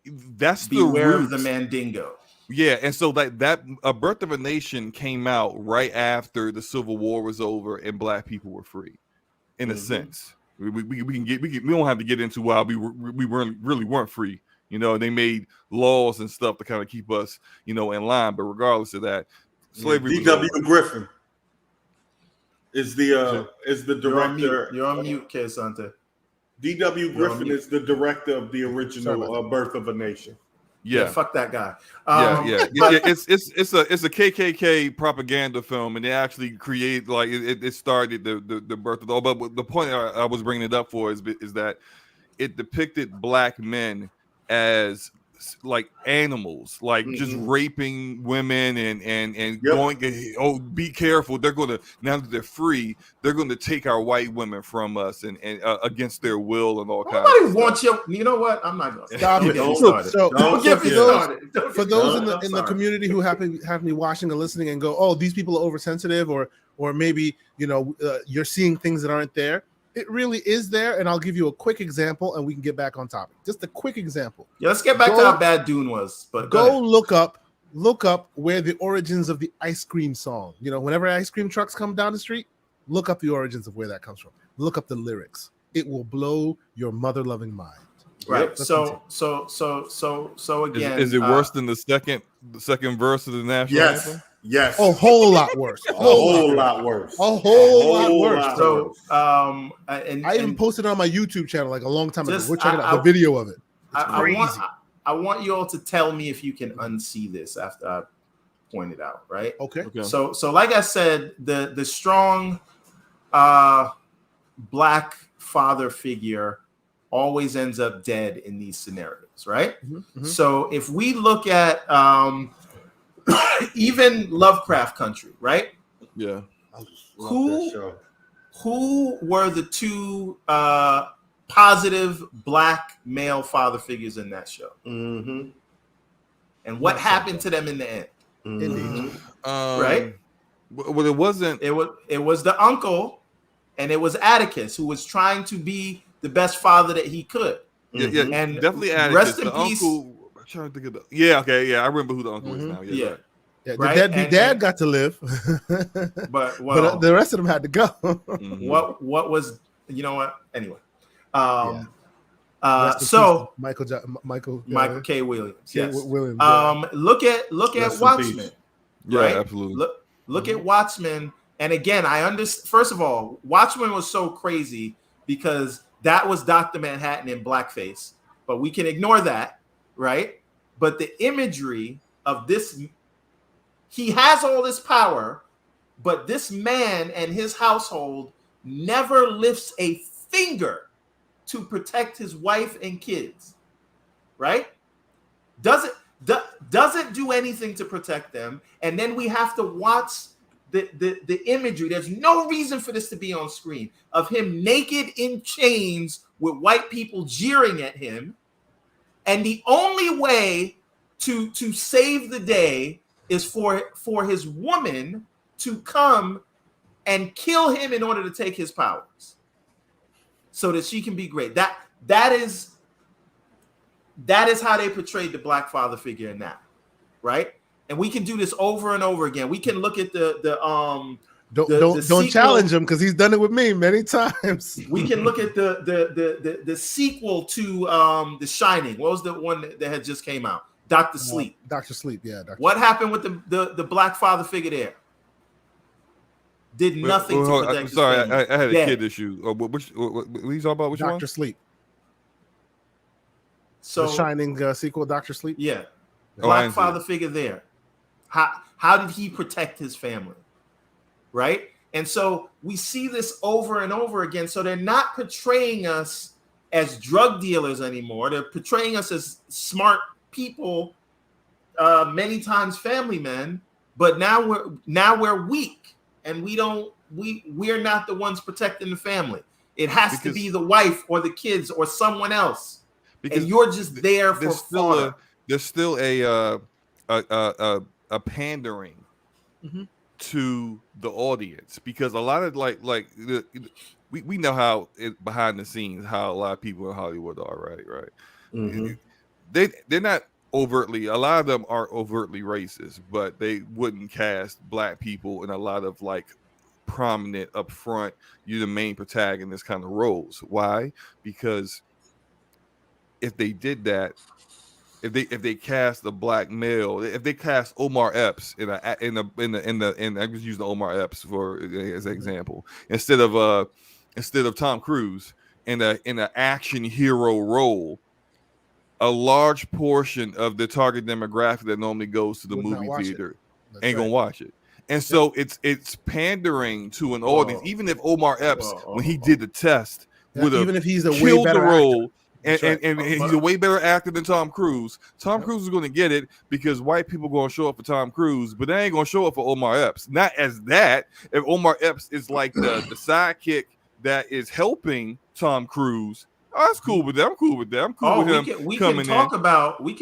that's Beware the of the Mandingo. Yeah, and so that A Birth of a Nation came out right after the Civil War was over and black people were free, in a sense. We don't have to get into why we really weren't free. You know, they made laws and stuff to kind of keep us, in line. But regardless of that, slavery. D.W. Griffin is the director. You're on mute, Kesante. D.W. Griffin is the director of the original Birth of a Nation. Yeah, fuck that guy. It's a KKK propaganda film, and they actually create it started the birth of all. But the point I was bringing it up for is that it depicted black men as like animals, like just raping women and going, oh, be careful, they're going to, now that they're free, they're going to take our white women from us and against their will and all kinds of stuff. Wants you know what, I'm not going to stop it. Don't get me started. For those in the community who have me watching or listening and go, oh, these people are oversensitive, or maybe you're seeing things that aren't there. It really is there, and I'll give you a quick example, and we can get back on topic. Just a quick example. Yeah, let's get back to how bad Dune was. But go look up where the origins of the ice cream song. Whenever ice cream trucks come down the street, look up the origins of where that comes from. Look up the lyrics. It will blow your mother-loving mind. Right. So again, is it worse than the second verse of the national anthem? Yes. A whole lot worse. A whole lot worse. So, I even posted it on my YouTube channel like a long time ago. We're checking out the video of it. It's crazy. I want you all to tell me if you can unsee this after I point it out. Right. Okay. So like I said, the strong black father figure always ends up dead in these scenarios, right? So if we look at even Lovecraft Country, right? Yeah. Who were the two positive black male father figures in that show? And what happened to them in the end? Right? Well, it wasn't. It was the uncle, and it was Atticus, who was trying to be the best father that he could. Yeah, and definitely Atticus. Rest in the peace. Uncle, I'm trying to think of I remember who the uncle is now. Yeah. Yeah, the deadbeat dad got to live, but the rest of them had to go. What was, what? Anyway, so Michael K. Williams. Yes. Williams. Look at Watchmen. Yeah, right? absolutely. Look at Watchmen, and again, I understand. First of all, Watchmen was so crazy because that was Dr. Manhattan in blackface, but we can ignore that, right? But the imagery of this. He has all this power, but this man and his household never lifts a finger to protect his wife and kids, right? Doesn't do anything to protect them. And then we have to watch the imagery. There's no reason for this to be on screen of him naked in chains with white people jeering at him. And the only way to save the day is for his woman to come and kill him in order to take his powers so that she can be great. That is how they portrayed the black father figure in that, right? And we can do this over and over again. We can look at don't challenge him because he's done it with me many times. We can look at the sequel to The Shining. What was the one that had just came out? Dr. Sleep. Dr. Sleep, yeah. What happened with the black father figure there? Did nothing to protect his sorry, family. I had a kid issue. What are you talking about? Which Dr. one? Sleep. So The Shining sequel, Dr. Sleep. Yeah. Black father figure there. How did he protect his family? Right? And so we see this over and over again. So they're not portraying us as drug dealers anymore. They're portraying us as smart people, many times family men. But now we're weak, and we're not the ones protecting the family. It has to be the wife or the kids or someone else, and you're just there for fodder. There's still a pandering to the audience, because a lot of we know how behind the scenes how a lot of people in Hollywood are, right? They're not overtly, a lot of them aren't overtly racist, but they wouldn't cast black people in a lot of like prominent upfront, you're the main protagonist kind of roles. Why? Because if they did that, if they cast a black male, if they cast Omar Epps in I just use the Omar Epps as an example, instead of Tom Cruise in an action hero role, a large portion of the target demographic that normally goes to the movie theater ain't gonna watch it. And so it's pandering to an audience. Even if Omar Epps, when he did the test, even if he's a way better role. And he's a way better actor than Tom Cruise. Tom Cruise is going to get it because white people are going to show up for Tom Cruise, but they ain't going to show up for Omar Epps. Not as that. If Omar Epps is like the sidekick that is helping Tom Cruise, that's cool with that. I'm cool with that. I'm cool with him. We can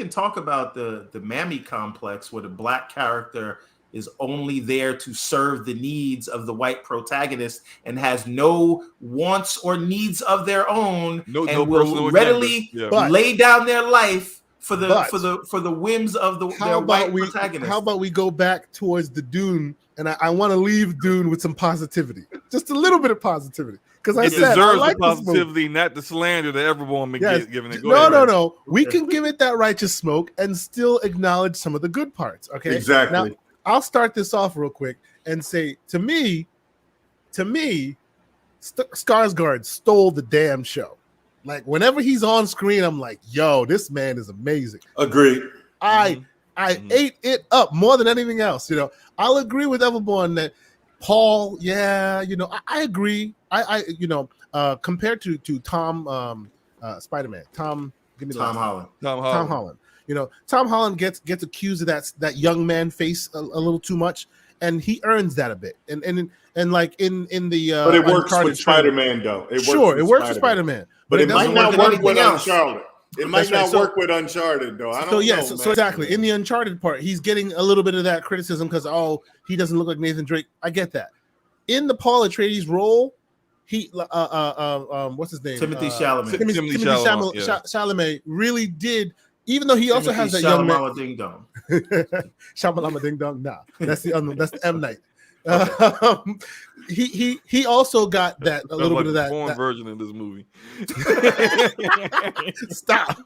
talk about the mammy complex, where the black character is only there to serve the needs of the white protagonist and has no wants or needs of their own, and will readily lay down their life for the whims of their white protagonist. How about we go back towards the Dune, and I want to leave Dune with some positivity, just a little bit of positivity, because I deserves the positivity, not the slander that everyone been giving it. No. We can give it that righteous smoke and still acknowledge some of the good parts. Okay, exactly. Now, I'll start this off real quick and say, to me, Skarsgård stole the damn show. Like, whenever he's on screen, I'm like, yo, this man is amazing. Agreed. I ate it up more than anything else. I'll agree with Everborn that Paul, I agree. Compared to Tom, Spider-Man, Tom Holland. Tom Holland gets accused of that young man face a little too much, and he earns that a bit. And like in the but it works with Spider-Man though. It works with Spider-Man, but it might not work with Uncharted. It might not work with Uncharted though. I don't know. So exactly in the Uncharted part, he's getting a little bit of that criticism because he doesn't look like Nathan Drake. I get that. In the Paul Atreides role, he what's his name? Timothy Chalamet. Timothy Chalamet really did. Even though he also has that young man. Ding Dong. Shamalama Ding Dong. Nah, that's the M Night. He also got that a little bit of that foreign version of this movie. Stop.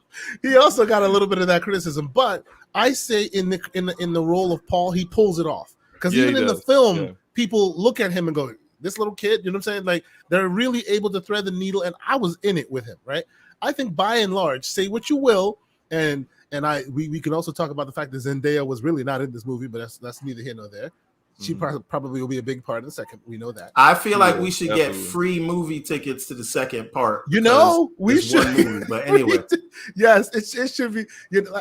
He also got a little bit of that criticism, but I say in the role of Paul, he pulls it off, because even in the film, people look at him and go, "This little kid," you know what I'm saying? Like, they're really able to thread the needle, and I was in it with him, right? I think by and large, say what you will. And we can also talk about the fact that Zendaya was really not in this movie, but that's neither here nor there. She probably will be a big part of the second. We know that. I feel like we should get free movie tickets to the second part. We should. Movie, but anyway, yes, it should be.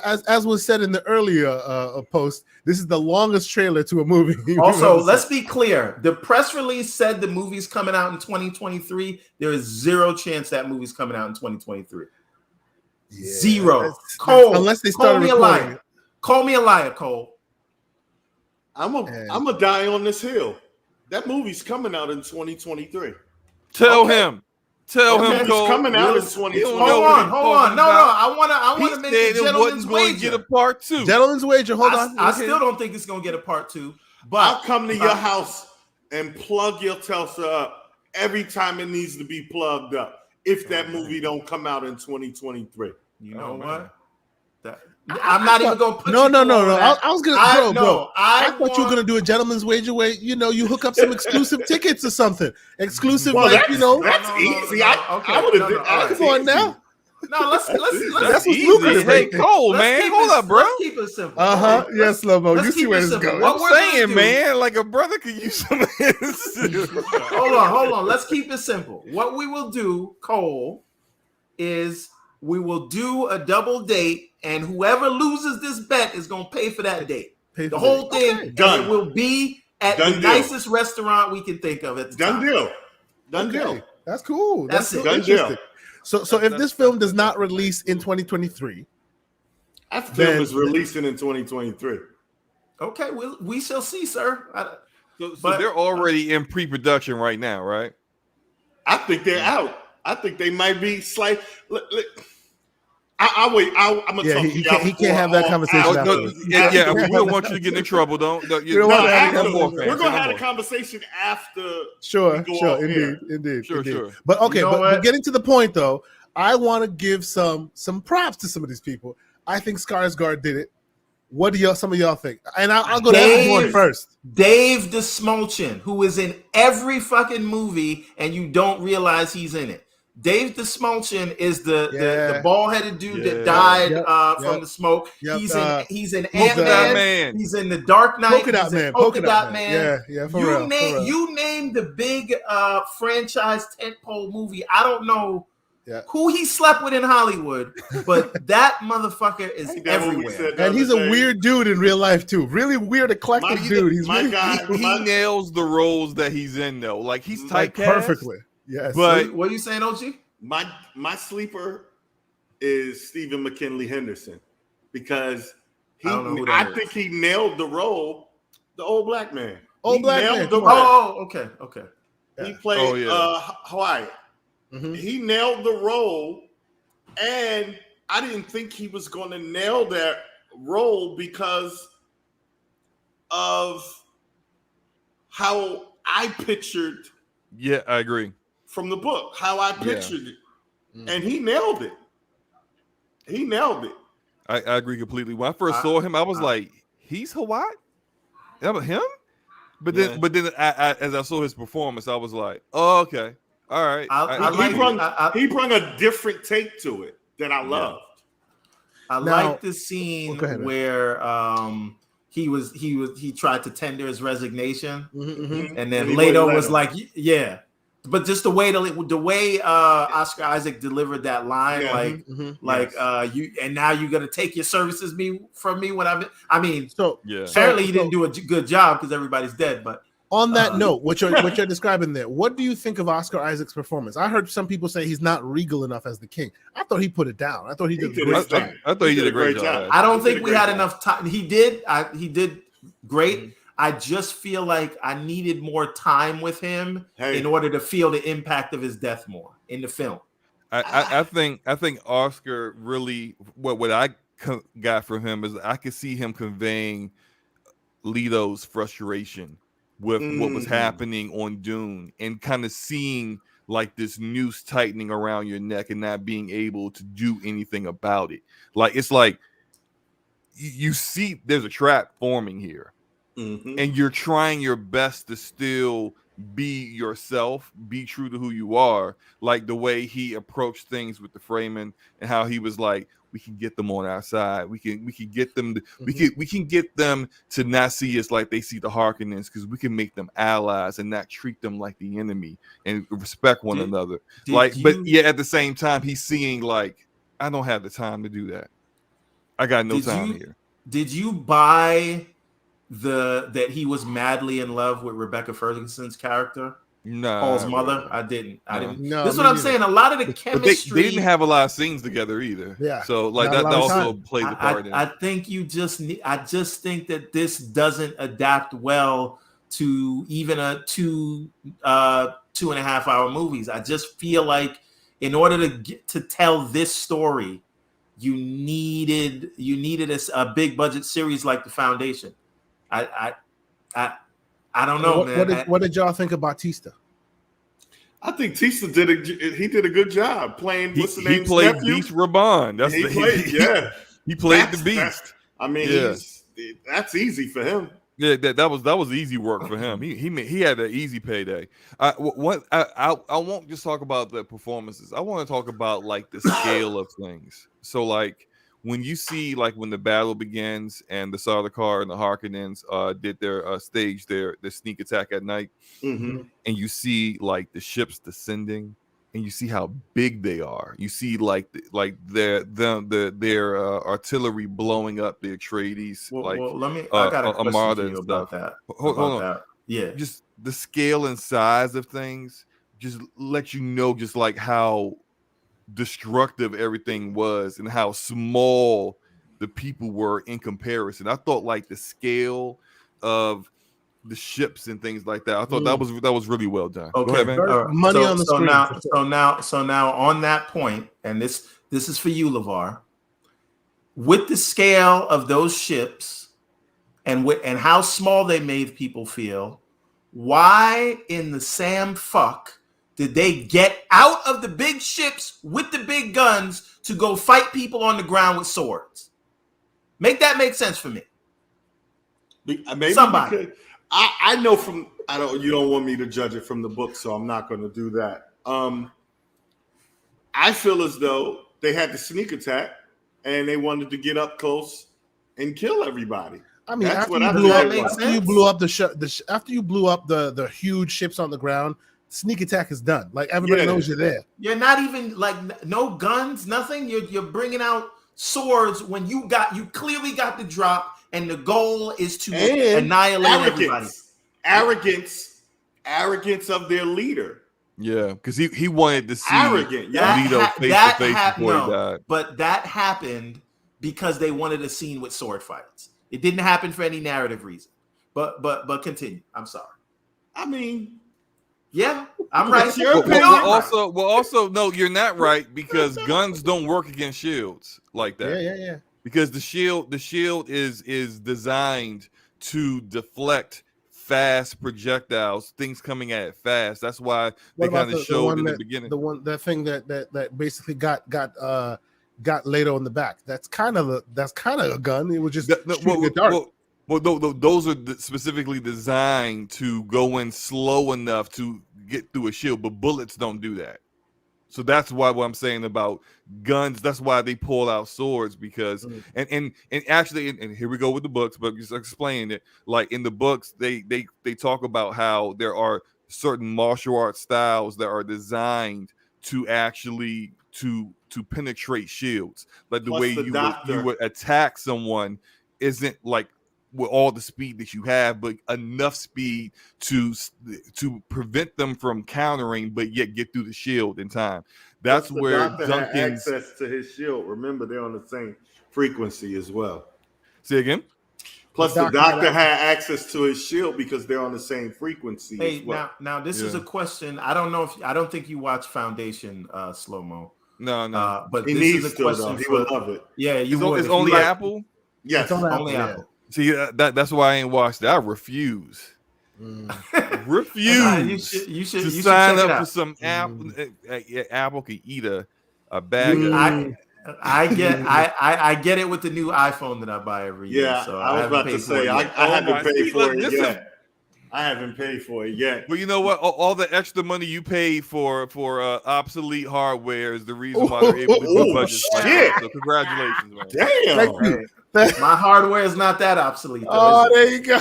As was said in the earlier post, this is the longest trailer to a movie. Also, let's be clear: the press release said the movie's coming out in 2023. There is zero chance that movie's coming out in 2023. Yeah, zero. Cole, unless they start recording. Call me a liar, Cole. I'm a die on this hill. That movie's coming out in 2023. Tell him, Cole. It's coming out in 2023. Hold on. No. I want to make a gentleman's wager. Get a part 2. Gentleman's wager. Hold on. I still don't think it's gonna get a part 2. But I'll come to your house and plug your Telsa up every time it needs to be plugged up. If that movie don't come out in 2023. You know what? I'm not even gonna put no. I was gonna bro. I thought you were gonna do a gentleman's wager where you hook up some exclusive tickets or something. Exclusive, that's easy. I would have. Come on now. No, let's That's what's easy. lucrative. Hey, Right there. Cole, man, hold up, bro. Let's keep it simple. Yes, Slow-Mo. You let's see keep where it this is simple. going. What I'm we're gonna saying, do- man, like a brother could use some of this. Hold on. Let's keep it simple. What we will do, Cole, is we will do a double date, and whoever loses this bet is gonna pay for that date. The whole thing, Okay. Done. and it will be at Done the deal. nicest restaurant we can think of at the Done time. deal. Done Okay. deal. That's cool. That's That's it. so Done deal. interesting. So if this film does not release in 2023, That film Then- is releasing in 2023. Okay, we shall see, sir. So But- they're already in pre-production right now, right? I think they're out. I think they might be slight. I'll wait. I'm gonna Yeah, talk he to y'all can't have that before- conversation after- afterwards. Yeah, we don't want you to get in trouble. Don't don't No, want to have after, a no more, conversation. fans. we're gonna No have more. a conversation after. Sure, we go sure, off air. indeed. Sure. But okay, You know but what? getting to the point though, I want to give some props to some of these people. I think Skarsgård did it. What do some of y'all think? And I'll go to everyone first. Dave DeSmolchin, who is in every fucking movie, and you don't realize he's in it. Dave DeSmolchin is the bald-headed dude that died from the smoke. Yep. He's in Polka Dot Ant-Man. Man. He's in The Dark Knight. Polka Dot he's in Man. Polka Dot Man. Yeah, for real. You name the big franchise tentpole movie. I don't know who he slept with in Hollywood, but that motherfucker is Ain't that what we everywhere. said the And he's other a day? weird dude in real life too. Really weird, eclectic dude. He's my really guy. He nails the roles that he's in, though. Like he's like typecast perfectly. Yes. But What are you saying, OG? My sleeper is Stephen McKinley Henderson because I don't know who that is. think he nailed the role. The old black man. Old He black nailed man, the come on. role. Oh, okay. He played Oh, Hawaii. Mhm. He nailed the role, and I didn't think he was going to nail that role because of how I pictured yeah, I agree. from the book, how I pictured it. Mm. And he nailed it. He nailed it. I agree completely. When I first saw him, I was like, "He's Hawaii? That was him?" But then, as I saw his performance, I was like, "Oh, okay, all right." He brought a different take to it that I loved. I like the scene where he tried to tender his resignation, and then Leto was like, "Yeah." But just the way Oscar Isaac delivered that line, you, and now you're gonna take your services from me when apparently he didn't do a good job because everybody's dead. But on that note, what you're describing there, what do you think of Oscar Isaac's performance? I heard some people say he's not regal enough as the king. I thought he put it down. I thought he did a great job. I thought he did a great job. I don't think we had enough time. He did great. Mm-hmm. I just feel like I needed more time with him in order to feel the impact of his death more in the film. I think Oscar really what I got from him is I could see him conveying Leto's frustration with what was happening on Dune and kind of seeing like this noose tightening around your neck and not being able to do anything about it. Like it's like you see there's a trap forming here. Mm-hmm. And you're trying your best to still be yourself, be true to who you are, like the way he approached things with the Fremen and how he was like, we can get them on our side. We can get them we can get them to not see us like they see the Harkonnens because we can make them allies and not treat them like the enemy and respect one another. But at the same time, he's seeing like, I don't have the time to do that. I got no time here. Did you buy that he was madly in love with Rebecca Ferguson's character? No, Paul's mother. I didn't. No, this is what I'm saying. A lot of the chemistry. They didn't have a lot of scenes together either. Yeah. So like that also plays a part in it. I think you just need. I just think that this doesn't adapt well to even a 2.5 hour movies. I just feel like in order to tell this story, you needed a big budget series like The Foundation. I don't know, man. What did y'all think of Bautista? I think Tista did a good job playing. What's the name? He played Beast Raban. He played the beast. that's easy for him. Yeah, that was easy work for him. He had an easy payday. I won't just talk about the performances. I want to talk about like the scale of things. So like when you see like when the battle begins and the Sardaukar and the Harkonnens did their stage their sneak attack at night, Mm-hmm. and you see like the ships descending, and you see how big they are. You see like their artillery blowing up the Atreides, well, let me. I got a question Armada for and you stuff. about that. Hold on. That. Yeah. Just the scale and size of things just let you know just like how destructive everything was and how small the people were in comparison. I thought like the scale of the ships and things like that. I thought that was really well done. Okay, go ahead, man. Right. Money on the screen. So now on that point, and this is for you, LeVar. With the scale of those ships and how small they made people feel, why in the Sam fuck did they get out of the big ships with the big guns to go fight people on the ground with swords? Make that make sense for me. Maybe Somebody. Because I know from you don't want me to judge it from the book, so I'm not going to do that. I feel as though they had the sneak attack and they wanted to get up close and kill everybody. I mean, That's after what you I blew think up, it was. after you blew up after you blew up the huge ships on the ground, sneak attack is done. Like everybody knows you're there. You're not even like no guns, nothing. You're bringing out swords when you clearly got the drop, and the goal is to annihilate everybody. Arrogance of their leader. Yeah, because he wanted to see arrogant. Leto face to face before he died. But that happened because they wanted a scene with sword fights. It didn't happen for any narrative reason. But continue. I'm sorry. I mean, yeah, I'm right. Also, no, you're not right because guns don't work against shields like that. Yeah. Because the shield is designed to deflect fast projectiles, things coming at it fast. That's why they kind of showed in the beginning. That thing that basically got Leto in the back. That's kind of a gun. It was just shooting a dart. Those are specifically designed to go in slow enough to get through a shield, but bullets don't do that. So that's why what I'm saying about guns. That's why they pull out swords because and actually and here we go with the books, but just explaining it. Like in the books, they talk about how there are certain martial arts styles that are designed to actually to penetrate shields. Like the way you would attack someone isn't like with all the speed that you have, but enough speed to prevent them from countering, but yet get through the shield in time. That's where Duncan had access to his shield. Remember, they're on the same frequency as well. Say again. Plus, the doctor had access to his shield because they're on the same frequency. Hey, as well. now this is a question. I don't think you watch Foundation slow mo. No. But he needs to though. He would love it. Yeah, it's only Apple. Yes, it's only Apple. See, that's why I ain't watched it. I refuse. Refuse. You should sign up for some Apple. Apple could eat a bag. I get it with the new iPhone that I buy every year. Yeah, so I was about to say I haven't paid for it yet. I haven't paid for it yet. But you know what? All the extra money you paid for obsolete hardware is the reason why they're able to do budgets like that. So congratulations, man. Damn. Thank you. My hardware is not that obsolete. Oh, there you go.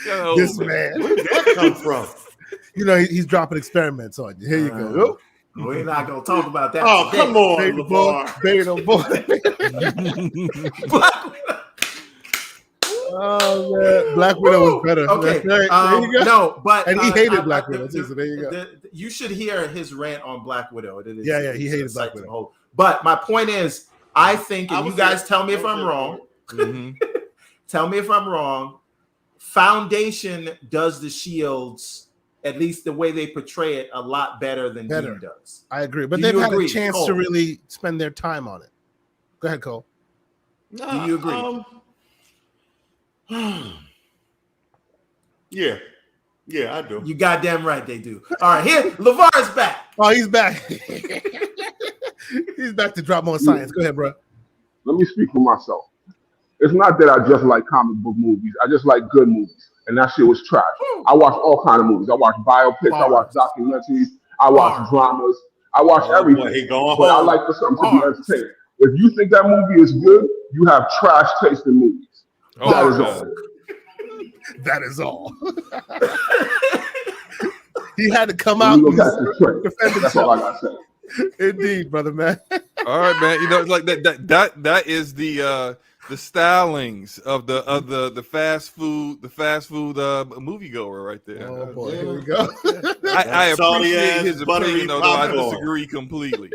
Damn. This man. Where did that come from? You know, he's dropping experiments on you. Here you go. We're not gonna talk about that. Oh, today. come on, Baby boy. Baby no boy. Oh man, Black Widow was better. Okay, right. There you go. No, but and he hated Black Widow too. So there you go. You should hear his rant on Black Widow. Yeah, he hated Black Widow. But my point is, I think, and you guys tell me if I'm wrong. Tell me if I'm wrong. Foundation does the shields, at least the way they portray it, a lot better than Dune does. I agree, but they've had a chance to really spend their time on it. Go ahead, Cole. Do you agree? Yeah, I do. You goddamn right they do. All right, here, LeVar is back. Oh, he's back. He's back to drop more science. Go ahead, bro. Let me speak for myself. It's not that I just like comic book movies. I just like good movies, and that shit was trash. I watch all kind of movies. I watch biopics. I watch Bars. documentaries. I watch Bars. dramas. I watch Oh boy, everything. he going But I home. like for something to be Bars. entertaining. If you think that movie is good, you have trash taste in movies. Oh, That is Bars. all. That is all. He had to come So out we and gonna catch the train. defend That's all I himself. gotta say. Indeed, brother man. All right, man. You know, like that is the stylings of the fast food moviegoer right there. Oh boy, here we go. I Salty appreciate ass his buttery opinion, although I popcorn. disagree completely.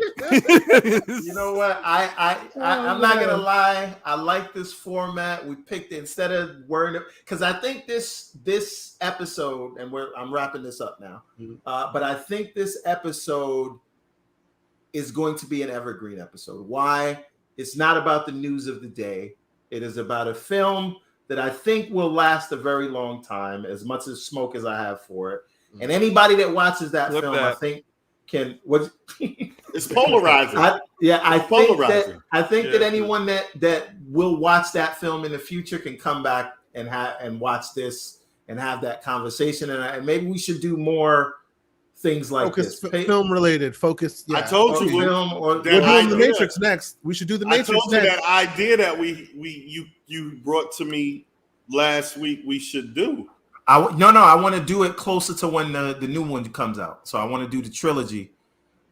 You know what? I'm not gonna lie. I like this format. We picked it instead of worrying because I think this episode, and I'm wrapping this up now. But I think this episode is going to be an evergreen episode. Why? It's not about the news of the day. It is about a film that I think will last a very long time, as much as smoke as I have for it. And anybody that watches that Flip film, that. I think can what. It's polarizing. I think polarizing. that anyone that will watch that film in the future can come back and watch this and have that conversation, and maybe we should do more things like Focus, this. film related. Focus. Yeah. I told you film or We're doing the idea- Matrix next. We should do the I Matrix told you next. that idea that you brought to me last week. We should do. I want to do it closer to when the new one comes out. So I want to do the trilogy,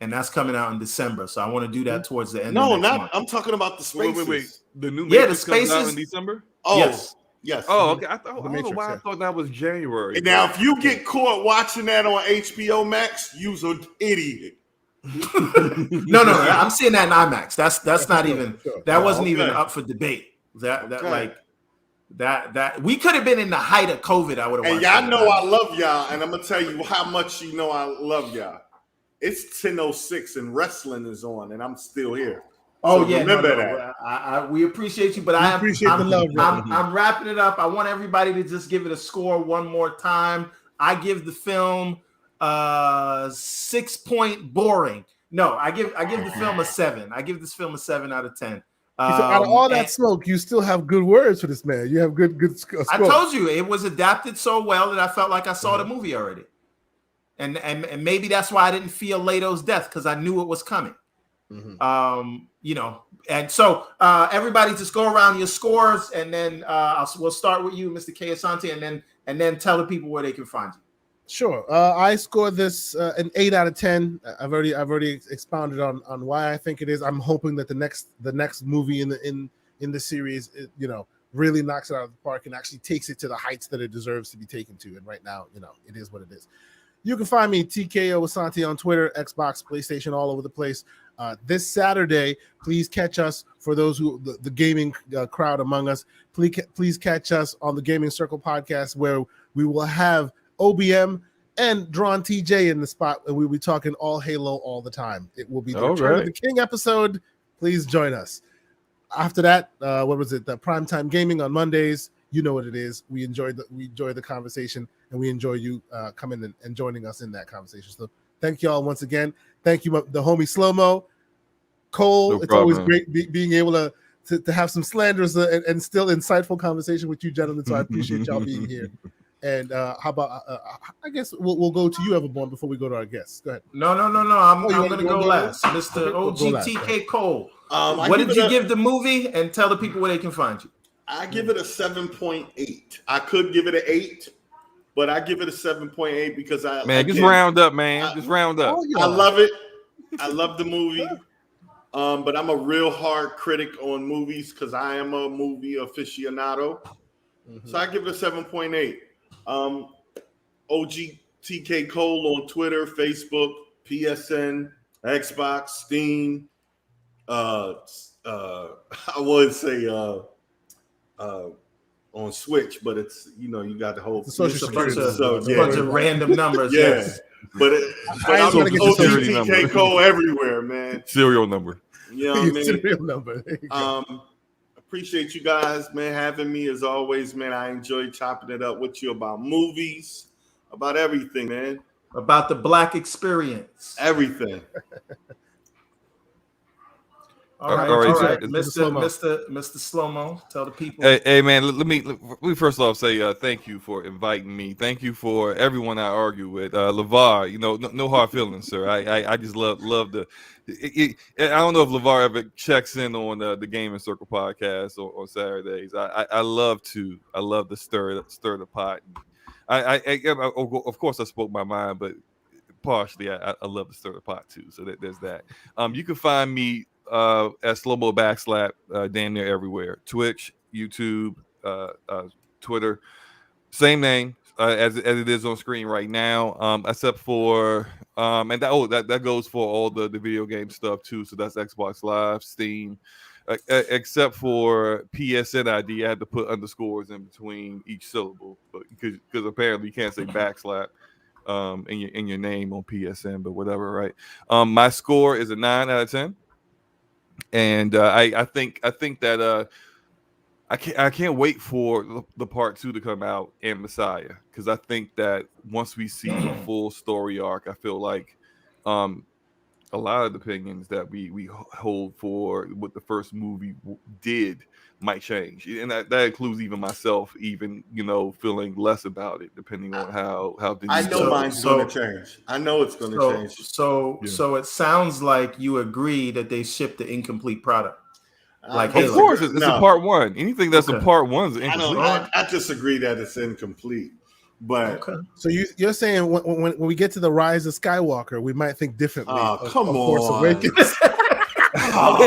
and that's coming out in December. So I want to do that towards the end. No, of next not. month. I'm talking about the spaces. Wait. The new Yeah, Matrix the comes out spaces- in December. Oh, Yes. Oh, okay. I don't know Matrix, why I yeah. thought that was January. And now, if you get caught watching that on HBO Max, you's an idiot. No. I'm seeing that in IMAX. That's not even. Sure. That wasn't even okay. up for debate. That Okay. like that we could have been in the height of COVID. I would have. And y'all know I love y'all, and I'm gonna tell you how much you know I love y'all. It's 10:06 and wrestling is on, and I'm still here. Oh So yeah, remember that. We appreciate you, but We appreciate the love, I'm wrapping it up. I want everybody to just give it a score one more time. I give the film 6 point boring. No, I give the film a 7. I give this film a 7 out of 10. So out of all that and smoke, you still have good words for this man. You have good score. I told you it was adapted so well that I felt like I saw the movie already. And maybe that's why I didn't feel Leto's death, because I knew it was coming. And so everybody just go around your scores, and then we'll start with you, Mr. K. Asante, and then tell the people where they can find you. Sure. I scored this an 8 out of 10. I've already expounded on why I think it is. I'm hoping that the next movie in the series, really knocks it out of the park and actually takes it to the heights that it deserves to be taken to. And right now, it is what it is. You can find me TKO Asante on Twitter, Xbox, PlayStation, all over the place. This Saturday, please catch us, for those who the gaming crowd among us. Please catch us on the Gaming Circle podcast, where we will have OBM and Drawn TJ in the spot, and we'll be talking all Halo all the time. It will be the Return of the King episode. Please join us. After that, what was it? The Primetime Gaming on Mondays. You know what it is. We enjoy the conversation, and we enjoy you coming and joining us in that conversation. So thank you all once again. Thank you, the homie Slow-Mo. Cole, No it's problem. always great being able to have some slanders and still insightful conversation with you gentlemen. So I appreciate y'all being here. And how about I guess we'll go to you, Everborn, before we go to our guests. Go ahead. No. I'm you going wanna to go go last. Mr. Okay, we'll go last, OGTK Cole. What did you give the movie? And tell the people where they can find you. I give it a 7.8. I could give it an 8, but I give it a 7.8 because Just round up, man. Just round up. I love it. I love the movie. But I'm a real hard critic on movies because I am a movie aficionado. So I give it a 7.8. OGTK Cole on Twitter, Facebook, PSN, Xbox, Steam. I would say on Switch, but it's you got the whole social bunch security. of random numbers. Yeah. Yes. But I'm gonna get your security OGTK number. Cole everywhere, man. Serial number. You know what I mean? Serial number. There you go. Appreciate you guys, man, having me as always, man. I enjoy chopping it up with you about movies, about everything, man. About the Black experience. Everything. All right. Mr. Slow-Mo, tell the people. Hey man, let me first off say thank you for inviting me. Thank you for everyone I argue with. LeVar, you know, no hard feelings, sir. I just love the. I don't know if LeVar ever checks in on the Gaming Circle podcast on Saturdays. I love to stir the pot. Of course I spoke my mind, but partially I love to stir the pot too. So there's that. You can find me at Slow-Mo Backslap damn near everywhere. Twitch, YouTube, Twitter, same name as it is on screen right now, except for and that goes for all the video game stuff too. So that's Xbox Live, Steam, except for PSN ID. I had to put underscores in between each syllable, but because apparently you can't say backslap in your name on PSN, but whatever, right? My score is a 9 out of 10, and I think that I can't wait for the part 2 to come out and Messiah, because I think that once we see the full story arc, I feel like a lot of the opinions that we hold for what the first movie did might change, and that includes even myself, even feeling less about it, depending on how I know mine's going to change. I know it's going to change. So it sounds like you agree that they shipped the incomplete product. Like, of course, it's a part 1. Anything that's a part 1 is incomplete. I disagree that it's incomplete. But so you're saying when we get to the Rise of Skywalker, we might think differently. Come on, Force Awakens. Y'all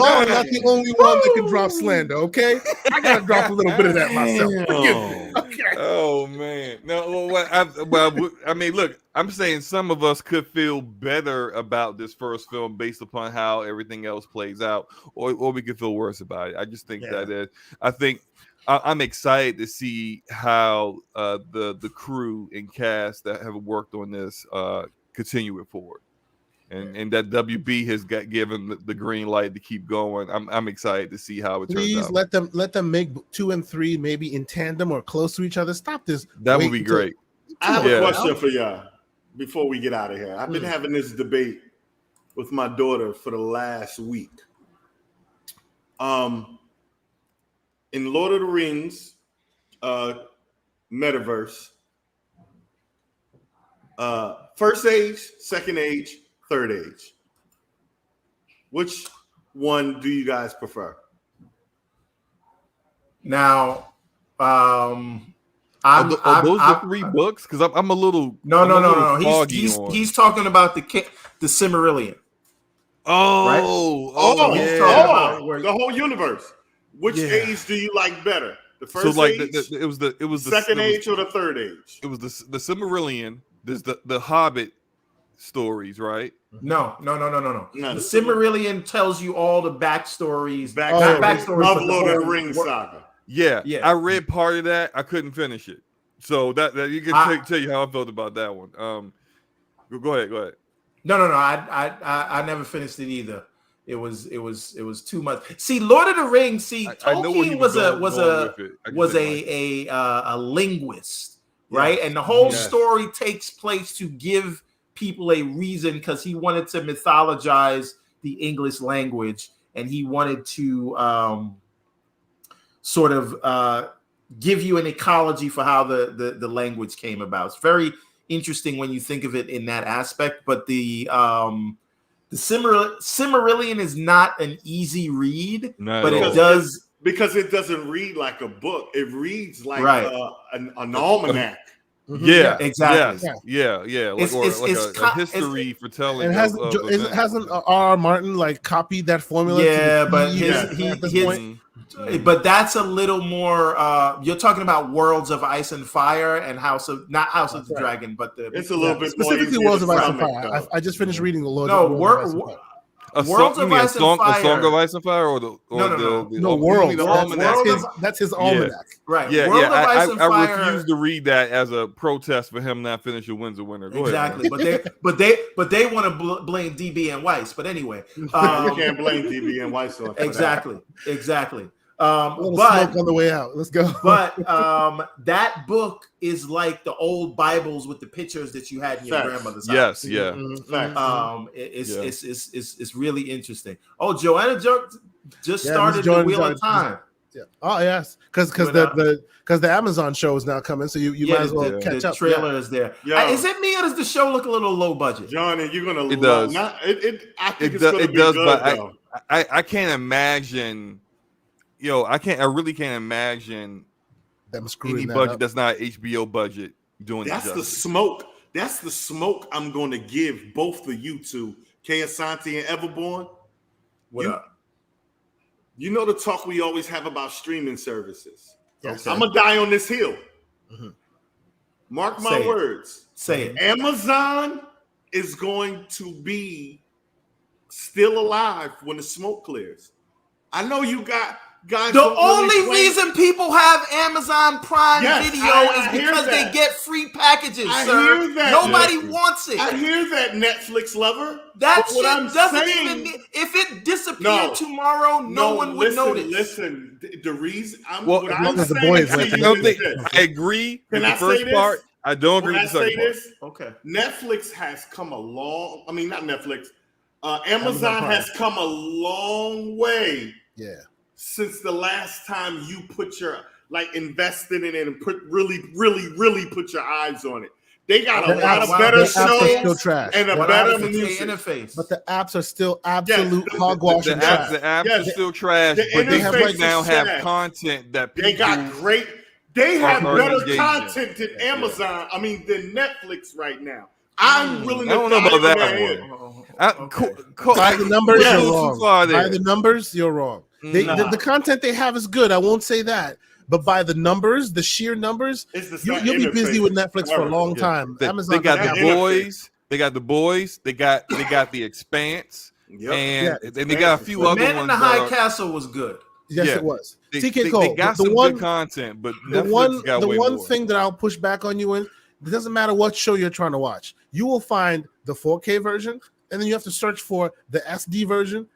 are not the only one that can drop slander. Okay, I gotta drop a little bit of that myself. Forgive me. Okay. Oh man, no. I mean, look, I'm saying some of us could feel better about this first film based upon how everything else plays out, or we could feel worse about it. I just think I'm excited to see how the crew and cast that have worked on this continue it forward, and that WB has given the green light to keep going. I'm excited to see how it turns out. Please let them make 2 and 3 maybe in tandem or close to each other. Stop this. That would be great. I have a question for y'all before we get out of here. I've been having this debate with my daughter for the last week. In Lord of the Rings metaverse, first age, second age, third age. Which one do you guys prefer? Now, those the 3 books? Because I'm a little no. He's talking about the Silmarillion. The whole universe. Which age do you like better? The first age? It was the second age or the third age? It was the Silmarillion. There's the Hobbit stories, right? No. The Silmarillion tells you all the backstories of Lord of the Rings saga. Yeah. I read part of that. I couldn't finish it, so that you can tell you how I felt about that one. Go ahead. No. I never finished it either. It was too much. See, Lord of the Rings. Tolkien was a linguist, right? And the whole story takes place to give people a reason, because he wanted to mythologize the English language, and he wanted to sort of give you an ecology for how the language came about. It's very interesting when you think of it in that aspect. But the Silmarillion is not an easy read, but it does, because it doesn't read like a book. It reads like an almanac. Yeah, exactly. Yeah. Like a history for telling. And hasn't R.R. Martin copied that formula? Yeah, but but that's a little more. You're talking about Worlds of Ice and Fire and House of the Dragon, but it's a little bit specifically more Worlds of Ice and Fire. I just finished reading the Lord. Worlds of Ice and Fire. A Song of Ice and Fire, or no World. That's his almanac. Right. Yeah, World of Ice and I Fire. refuse to read that as a protest for him not finishing Winds of Winter. Go exactly. ahead, but they want to blame DB and Weiss. But anyway, you can't blame DB and Weiss. Exactly. A little smoke on the way out. Let's go. But that book is like the old Bibles with the pictures that you had in your grandmother's house. Yes, yeah. It's really interesting. Oh, Joanna just started the Wheel of Time. Yeah. Oh yes, because the Amazon show is now coming, so you might as well catch up. The trailer is there. Is it me or does the show look a little low budget? Johnny, you're gonna. It does. I think it's gonna be good, but I can't imagine. I really can't imagine them screwing any that budget up. that's not HBO budget doing that. That's the smoke. That's the smoke I'm going to give both of you two, K Asante and Everborn. What up? You know the talk we always have about streaming services. Yes. I'm gonna die on this hill. Mm-hmm. Mark my words. Say it. Amazon is going to be still alive when the smoke clears. I know you got guys. The only reason people have Amazon Prime Video is because they get free packages, sir. Hear that. Nobody wants it. I hear that, Netflix lover. That shit doesn't even need, if it disappeared tomorrow, no one would notice. Listen, the reason I'm I agree with the first part. I don't agree with the second part. Okay. Netflix has come a long, not Netflix. Amazon has come a long way. Yeah. Since the last time you put your invested in it and really put your eyes on it. They got a lot of better shows and a better music interface. But the apps are still absolute hogwash. The apps are still trash, but they have content that people got great. They have better content than Amazon. Than Netflix right now. I'm willing to. I don't know about that one. By the numbers, you're wrong. By the numbers, you're wrong. The content they have is good. I won't say that. But by the numbers, the sheer numbers, you'll be busy with Netflix for a long time. Amazon, they got the boys. They got the boys. They got the Expanse. And they got a few other ones. Man in the High Castle was good. Yes, it was. TK Cole, they got some good content, but the one thing that I'll push back on you in, it doesn't matter what show you're trying to watch. You will find the 4K version, and then you have to search for the SD version.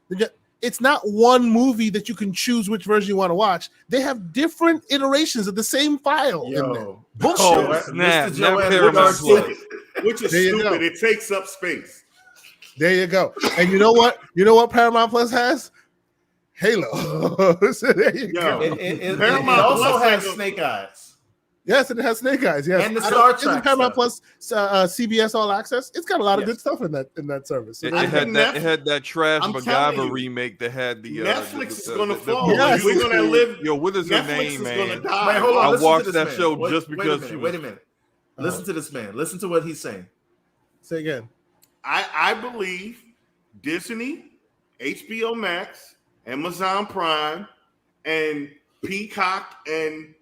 It's not one movie that you can choose which version you want to watch. They have different iterations of the same file in there. Bullshit. Which is stupid. It takes up space. There you go. And you know what? You know what Paramount Plus has? Halo. So there you go. It also has Snake Eyes. Yes, it has Snake Eyes. Yes, and the Star Trek Paramount Plus, CBS All Access. It's got a lot of good stuff in that service. So it had that trash MacGyver remake that had the Netflix is going to fall. Yes. We're going to live. Yo, what is her name, man? Wait, hold on. I watched that show just because. Wait a minute. Listen to this man. Listen to what he's saying. Say again. I believe Disney, HBO Max, Amazon Prime, and Peacock and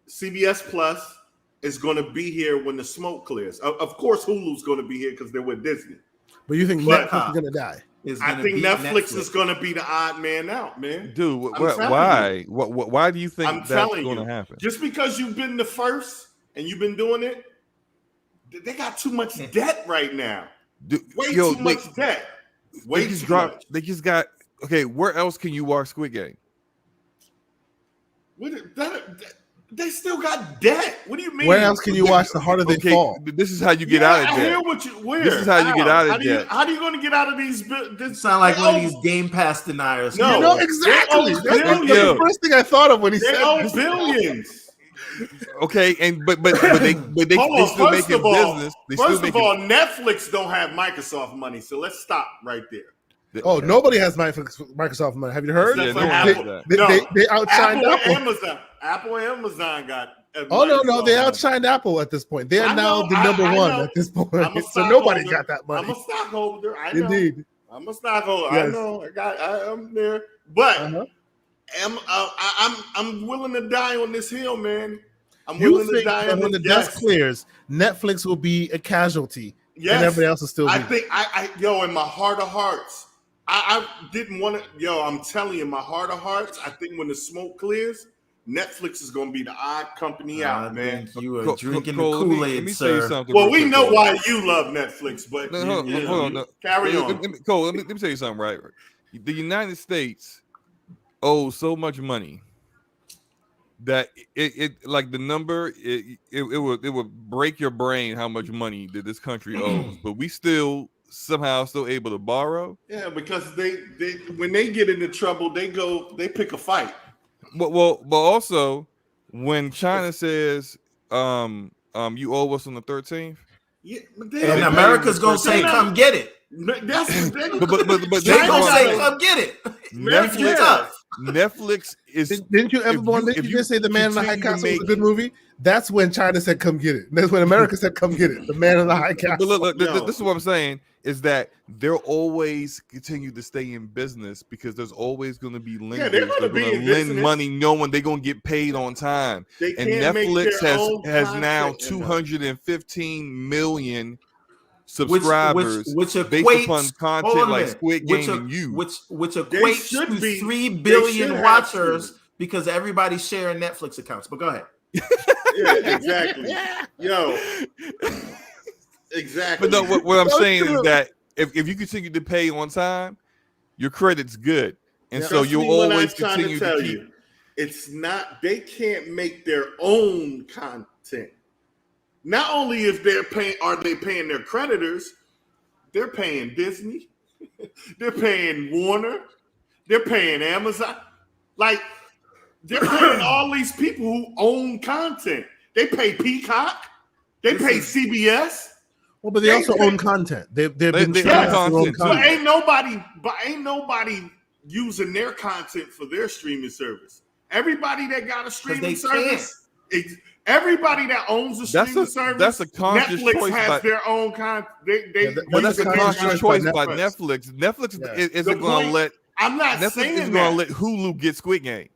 CBS Plus is going to be here when the smoke clears. Of course, Hulu's going to be here because they're with Disney. But you think Netflix is going to die? I think Netflix is going to be the odd man out, man. Dude, why? Why do you think that's going to happen? Just because you've been the first and you've been doing it, they got too much debt right now. Way too much debt. Way too much. They just got. Okay, where else can you watch Squid Game? They still got debt. What do you mean? Where else can you watch The Harder They Fall? This is how you get out of debt. I hear what you. Where? This is how you get out of debt. How are you going to get out of these? This sound like one of these Game Pass deniers. No, exactly. That's the first thing I thought of when he said own billions. Okay, but they still making business. First of all, Netflix don't have Microsoft money, so let's stop right there. Nobody has Microsoft money. Have you heard? They outshined Apple. Apple and Amazon got. No, they outshined Apple at this point. They are now the number one at this point. So nobody got that money. I'm a stockholder. I know. Indeed. I'm a stockholder. Yes. I know. I'm there. But I'm willing to die on this hill, man. I'm willing to die on this. When the dust clears, Netflix will be a casualty. Yes. And everybody else will still be. I think in my heart of hearts, I didn't want to. I'm telling you, in my heart of hearts, I think when the smoke clears, Netflix is going to be the odd company out, man. You are drinking the Kool-Aid, sir. Well, we know why you love Netflix, but hold on. Carry on. Cole, let me tell you something, right? The United States owes so much money that it like the number it would break your brain how much money that this country owes, but we still somehow still able to borrow. Yeah, because they when they get into trouble, they pick a fight. But also when China says you owe us on the 13th, yeah, and America's gonna say, "Come get it." That's but they gonna say, "Come get it." Netflix is. Didn't you ever, didn't you just say The Man in the High Castle was a good movie? That's when China said, "Come get it." That's when America said, "Come get it." The Man in the High Castle. But look, this is what I'm saying is that they'll always continue to stay in business because there's always going to be lenders. Yeah, they're going to lend money knowing they're going to get paid on time. And Netflix has now 215 million subscribers, which equates, based upon content like Squid Game and You, which equates to 3 billion watchers because everybody's sharing Netflix accounts. But go ahead. Yeah, exactly. Yo, exactly. But no, what I'm saying is that if you continue to pay on time, your credit's good, and so you'll always continue to keep. It's not. They can't make their own content. Not only if are they paying their creditors, they're paying Disney, they're paying Warner, they're paying Amazon. Like, they're paying all these people who own content. They pay Peacock, they pay CBS. Well, but they also own content. They've been own content. But ain't nobody using their content for their streaming service. Everybody that got a streaming service. Everybody that owns a streaming service, that's a conscious Netflix choice has their own content. That's a conscious choice by Netflix. Netflix isn't going to let. I'm not Netflix saying isn't going to let Hulu get Squid Game.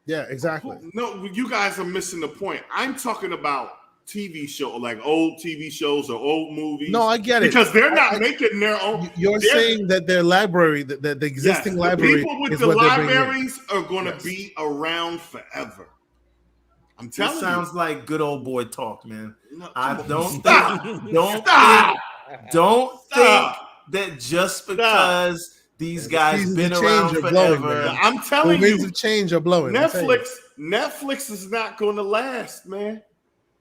Yeah, exactly. No, you guys are missing the point. I'm talking about TV show, like old TV shows or old movies. No, I get it because they're not making their own. You're saying that their library, the existing library, people with the libraries are going to be around forever. I'm telling you. Sounds like good old boy talk, man. No, I don't think that just because these guys been around forever. Blowing, I'm telling you, winds of change are blowing. Netflix is not going to last, man.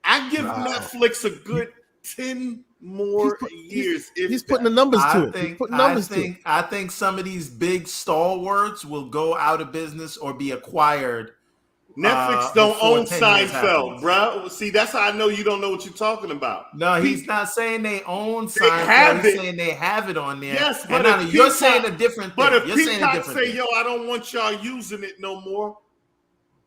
I give Netflix a good 10 more years. He's putting the numbers to it. I think some of these big stalwarts will go out of business or be acquired. Netflix don't own Seinfeld, bro. See, that's how I know you don't know what you're talking about. No, he's not saying they own Seinfeld. He's saying they have it on there. Yes, but you're saying a different thing. But if Peacock say, "Yo, I don't want y'all using it no more,"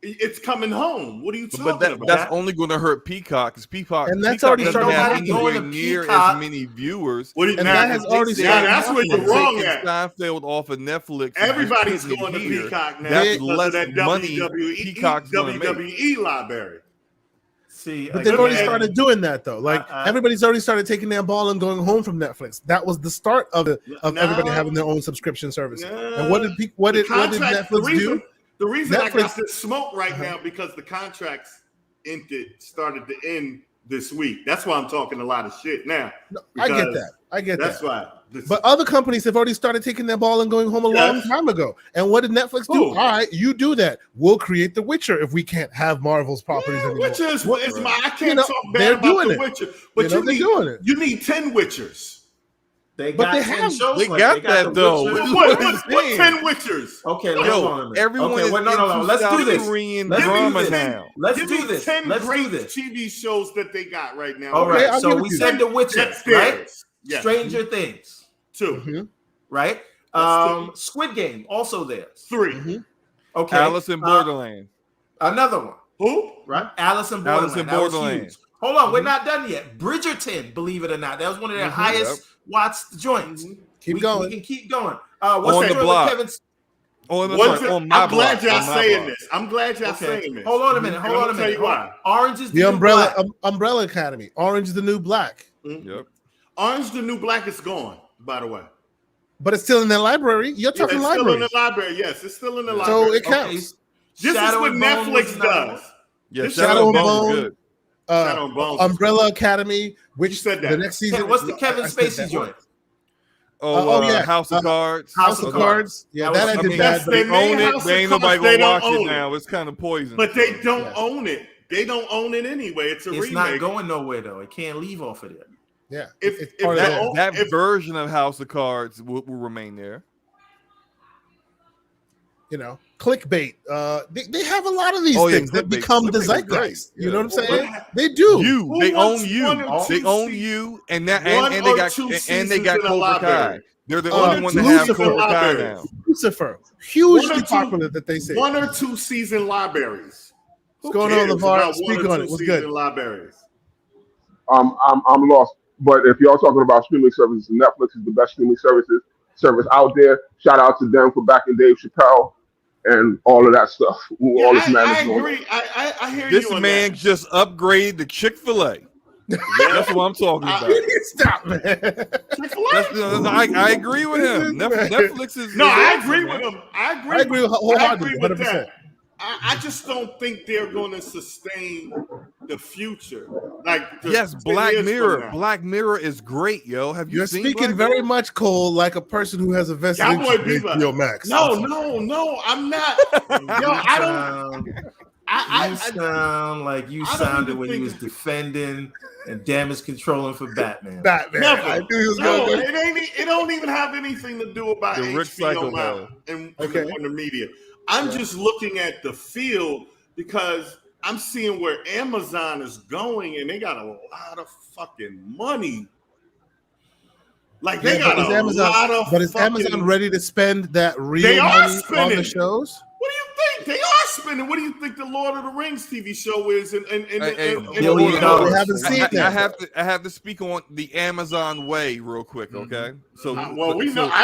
it's coming home. What are you talking about? That's only going to hurt Peacock because Peacock, and that's Peacock already doesn't have started anywhere near as many viewers. That has already started. That's where you're wrong at. Seinfeld off of Netflix. Everybody's going to Peacock now. That's less that money Peacock's WWE library. See, but they've already started doing that though. Like everybody's already started taking their ball and going home from Netflix. That was the start of everybody having their own subscription service. And what did Netflix do? The reason I got this smoke right now because the contracts started to end this week. That's why I'm talking a lot of shit now. No, I get that. That's why. But other companies have already started taking their ball and going home a long time ago. And what did Netflix do? All right, you do that. We'll create The Witcher if we can't have Marvel's properties anymore. Witcher is I can't talk bad about The Witcher. But you need 10 Witchers. They got that though. What 10 Witchers? Okay, everyone let's do this. Let's do this. 10 great TV shows that they got right now. All right, so we said The Witcher, right? Yes. Stranger Things 2, right? Squid Game also there. 3. Okay, Alice in Borderland. Another one. Who? Right? Alice in Borderland. Hold on, we're not done yet. Bridgerton, believe it or not, that was one of their highest watched joints. Keep going. We can keep going. On the block. I'm glad y'all saying this. Saying this. Hold on a minute. Tell you why. Orange is the Umbrella Academy. Orange is the New Black. Yep. Orange is the New Black is gone, by the way. But it's still in their library. You're talking library. Still in the library. Yes, it's still in the library. So it counts. This is what Netflix does. Yeah, Shadow and Bone good. Umbrella Academy, which said that. The next season. What's the Kevin Spacey joint? yeah, House of Cards. House of Cards. Yeah, that ended bad. They own it. They ain't nobody gonna watch it own now. It's kind of poison. But they don't own it. They don't own it anyway. It's remake. Not going nowhere though. It can't leave off of there. Yeah, if that version of House of Cards will remain there. You know, clickbait. They have a lot of these things that become the zeitgeist. You know what I'm saying? They do. They own you, and they got Cobra Kai. They're the only one that have Cobra Kai now. Lucifer, hugely popular that they say. 1 or 2 season libraries. What's going on, LeVar? Speak on it. What's good? Libraries. I'm lost. But if y'all talking about streaming services, Netflix is the best streaming service out there. Shout out to them for backing Dave Chappelle and all of that stuff. I agree. I hear this you. This man just upgraded to Chick-fil-A. That's what I'm talking about. Stop, man. I agree with him. Netflix is. No, I agree with him. I agree wholeheartedly. with that. I just don't think they're going to sustain the future. Yes, Black Mirror. Black Mirror is great, yo. Have you seen? You're speaking very much, Cole, like a person who has a vested interest in HBO Max. No, I'm not. Yo, I don't. You sound like you sounded when you was defending and damage controlling for Batman. Never. I knew he was going to. It don't even have anything to do about HBO now and the media. I'm just looking at the field because I'm seeing where Amazon is going, and they got a lot of fucking money. Like they got a lot of. But is Amazon ready to spend that real money on the shows? What do you think? They are spending. What do you think the Lord of the Rings TV show is? We haven't seen that. I have to speak on the Amazon way real quick, okay? So, I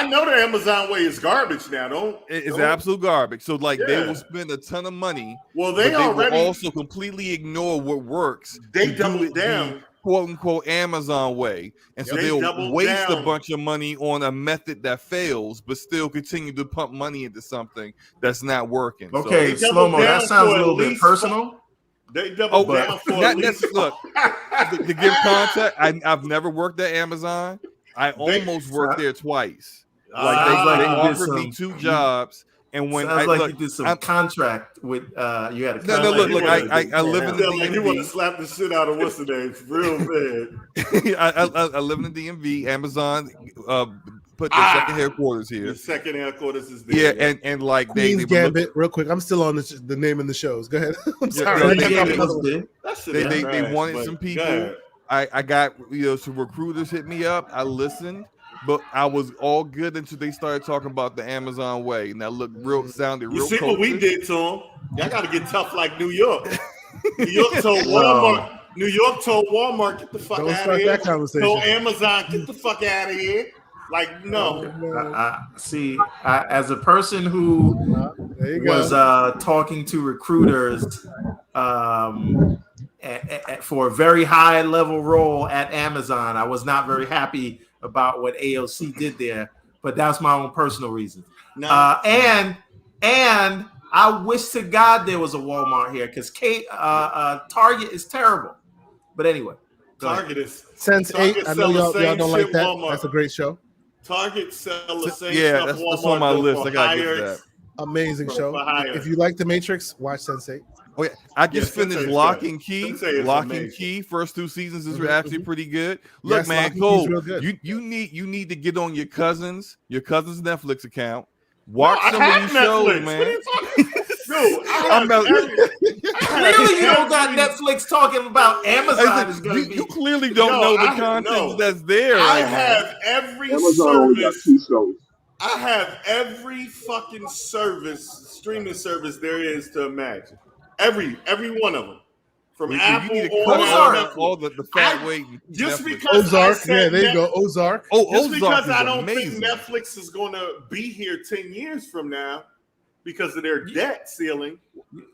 know the Amazon way is garbage now. It's absolute garbage. So, they will spend a ton of money. Well, they will also completely ignore what works. They double down. "Quote unquote" Amazon way, and so they'll waste a bunch of money on a method that fails, but still continue to pump money into something that's not working. Okay, Slow-Mo, that sounds a little bit personal. They double down for look. To give context, I've never worked at Amazon. I almost worked there twice. They offered me 2 jobs. And when you did some contract with you had a contract. No, look, I live in the DMV. You want to slap the shit out of what's the name? Real bad. I live in the DMV. Amazon put their second headquarters here. The second headquarters is there. Yeah, and like Queen's Gambit, real quick. I'm still on the name in the shows. Go ahead. I'm sorry. They wanted some people. I got some recruiters hit me up. I listened. But I was all good until they started talking about the Amazon way. And that sounded real. You see what we did to them? Y'all got to get tough like New York. New York told Walmart. New York told Walmart, get the fuck out of here. That conversation. Told Amazon, get the fuck out of here. Like, no. As a person who was talking to recruiters for a very high level role at Amazon, I was not very happy about what AOC did there, but that's my own personal reason. And I wish to God there was a Walmart here because Target is terrible. But anyway, Target is Sense8. I know y'all don't like that. Walmart. That's a great show. Target sell the same stuff. That's on my list. I gotta get that. Amazing show. If you like The Matrix, watch Sense8. Oh yeah, I just finished Lock and Key. Lock and Key. First 2 seasons is actually pretty good. Look, man, Cole, you need to get on your cousin's Netflix account. Watch some of these shows, man. Clearly, you don't got Netflix talking about Amazon. Is going to be. You clearly don't know the content that's there. I have every service. I have every fucking streaming service there is to imagine. Every one of them. From Apple all the fat weight. Just because Ozark, there you go. Ozark. Just because I don't think Netflix is going to be here 10 years from now because of their debt ceiling.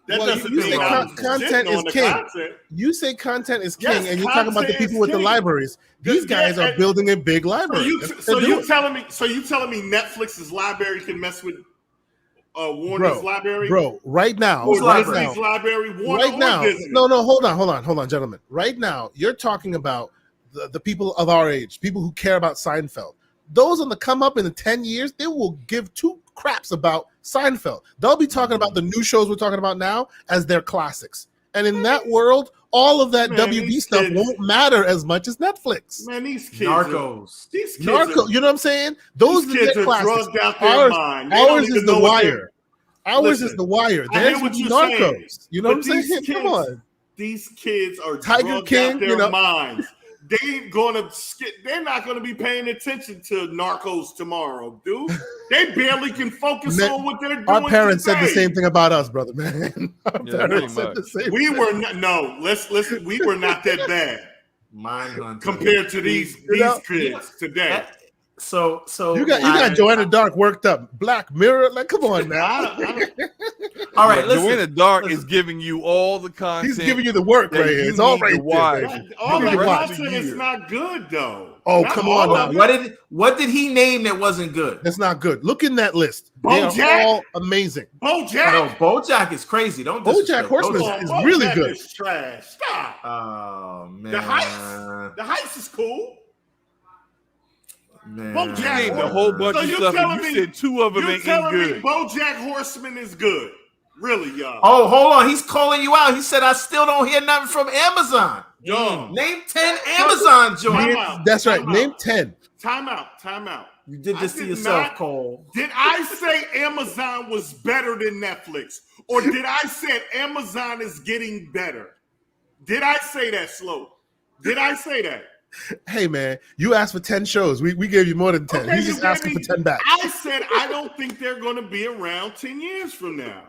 That doesn't mean content is king. You say content is king, and you're talking about the people with the libraries. These guys are building a big library. So you telling me Netflix's library can mess with Warner's library, right now, library, hold on, gentlemen. Right now, you're talking about the people of our age, people who care about Seinfeld. those on the come up in the 10 years, they will give two craps about Seinfeld. They'll be talking about the new shows we're talking about now as their classics. And in that world, all of that WB stuff won't matter as much as Netflix. Man, these kids Narcos. You know what I'm saying? Those kids are classics. drugged out their mind. Ours is The Wire. Ours is The Wire. There's Narcos. You know what I'm saying? Come on. These kids are Tiger King, out their minds. They're not gonna be paying attention to Narcos tomorrow, dude. They barely can focus on what they're doing. Our parents said the same thing about us, brother, man. Our parents said the same thing. Listen, we were not that bad. Mindhunter. Compared to these kids today. So you got Joanna Dark worked up. Black Mirror, like, come on now. All right, listen. Joanna Dark is giving you all the content. He's giving you the work right here. It's all right there. All the content is not good though. Oh, come on now. What did he name that wasn't good? That's not good. Look in that list. BoJack. They're all amazing. BoJack. No, BoJack is crazy. Don't BoJack Horseman is really good. Is trash. Stop. Oh man. The Heights is cool. Man. BoJack named a whole bunch of stuff. And you said two of them ain't good. BoJack Horseman is good. Really, y'all. Oh, hold on. He's calling you out. He said, I still don't hear nothing from Amazon. Name 10 Amazon joints. That's right. Name 10. Time out. You did this to yourself, Cole. Did I say Amazon was better than Netflix? Or did I say Amazon is getting better? Did I say that, Slow? Did I say that? Hey, man, you asked for 10 shows. We gave you more than 10. Okay, he's just asking for 10 back. I said I don't think they're going to be around 10 years from now.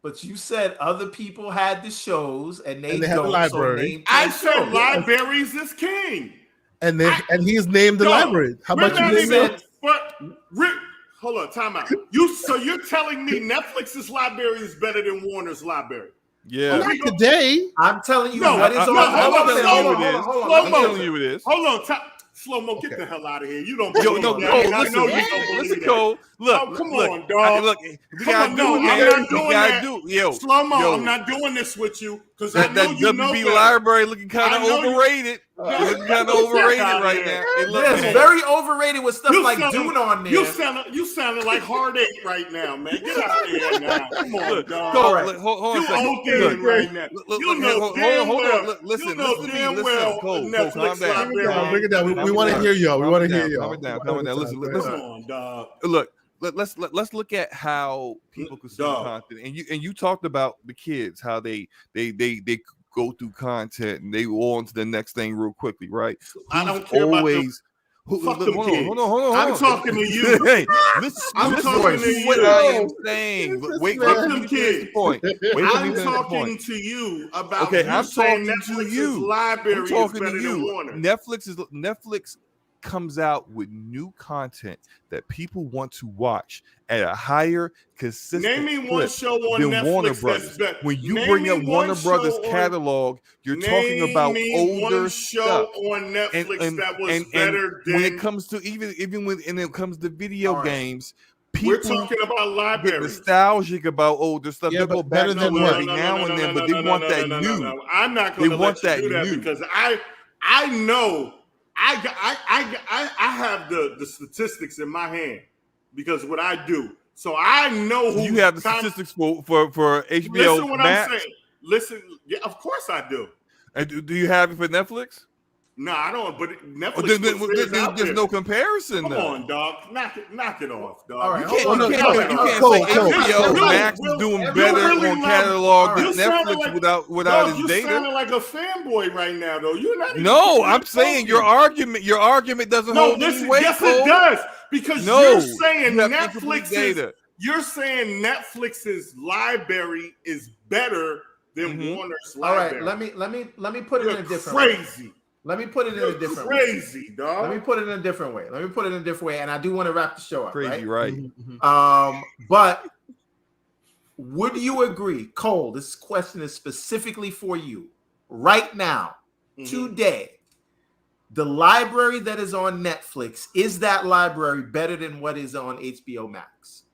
But you said other people had the shows and they have a library. I said libraries is king. And he's named the library. How about you name it? But hold on, time out. So you're telling me Netflix's library is better than Warner's library? Yeah. Not today. I'm telling you what is on. I'm telling you it is. Hold on. Slow-mo, get the hell out of here. You don't believe Cole, listen, Cole. Look, come on, dog. Look, we gotta do it, man. I'm not doing that. Slow-mo, I'm not doing this with you because I know you know WB library looking kind of overrated. Looking kind of overrated right now. It's very overrated with stuff like Dune on there. You sounding like Hard Eight right now, man. Get out of here now. Come on, dog. Cole, hold on a second. Right now. You know damn well. Listen, Cole, calm down. Bring it down. We want to hear y'all. We want to hear y'all. Calm down. Listen. Come on, dog. Look. Let's look at how people consume content, and you talked about the kids, how they go through content and they go on to the next thing real quickly, right? I don't care about them. Hold on. I'm talking to you. Hey, I'm talking to you. What I am saying. Wait for me to get the point. I'm talking to you about. Okay, I'm talking to you. Library I'm talking to you. Netflix comes out with new content that people want to watch at a higher consistent Name me one show on than Netflix Warner Brothers. That's when you bring up Warner Brothers catalog, you're talking about older stuff. On Netflix that was better than when it comes to even when it comes to video games. We're talking about libraries. Nostalgic about older stuff. Yeah, they go back better than every now and then, but they want that new. I'm not going to let you do that because I know. I have the statistics in my hand because what I do. So I know who you have the statistics for HBO. Listen what Max? I'm saying. Listen, yeah, of course I do. And do you have it for Netflix? No, I don't. But Netflix. There's no comparison. Come on, dog. Knock it off, dog. All right, you can't say HBO Max is doing better on catalog than Netflix without its data. You're sounding like a fanboy right now, though. You're not. No, I'm saying your argument doesn't hold any weight. Yes, it does. Because you're saying You're saying Netflix's library is better than Warner's library. All right, let me put it in a different way. Let me put it in a different way. Crazy, dog. Let me put it in a different way. And I do want to wrap the show up. Crazy, right? But would you agree, Cole? This question is specifically for you. Right now, today, the library that is on Netflix, is that library better than what is on HBO Max?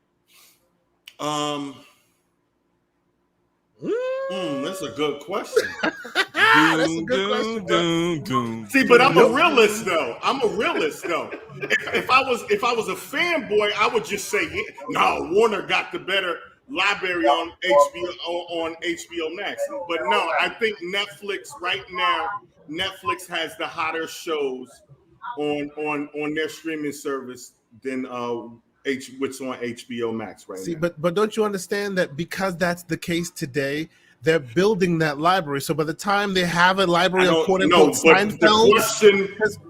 That's a good question. That's a good question. See, but I'm a realist though. If I was a fanboy, I would just say, no, Warner got the better library on HBO Max. But no, I think Netflix right now. Netflix has the hotter shows on their streaming service than what's on HBO Max right now. But don't you understand that because that's the case today, they're building that library. So by the time they have a library of quote unquote Seinfeld,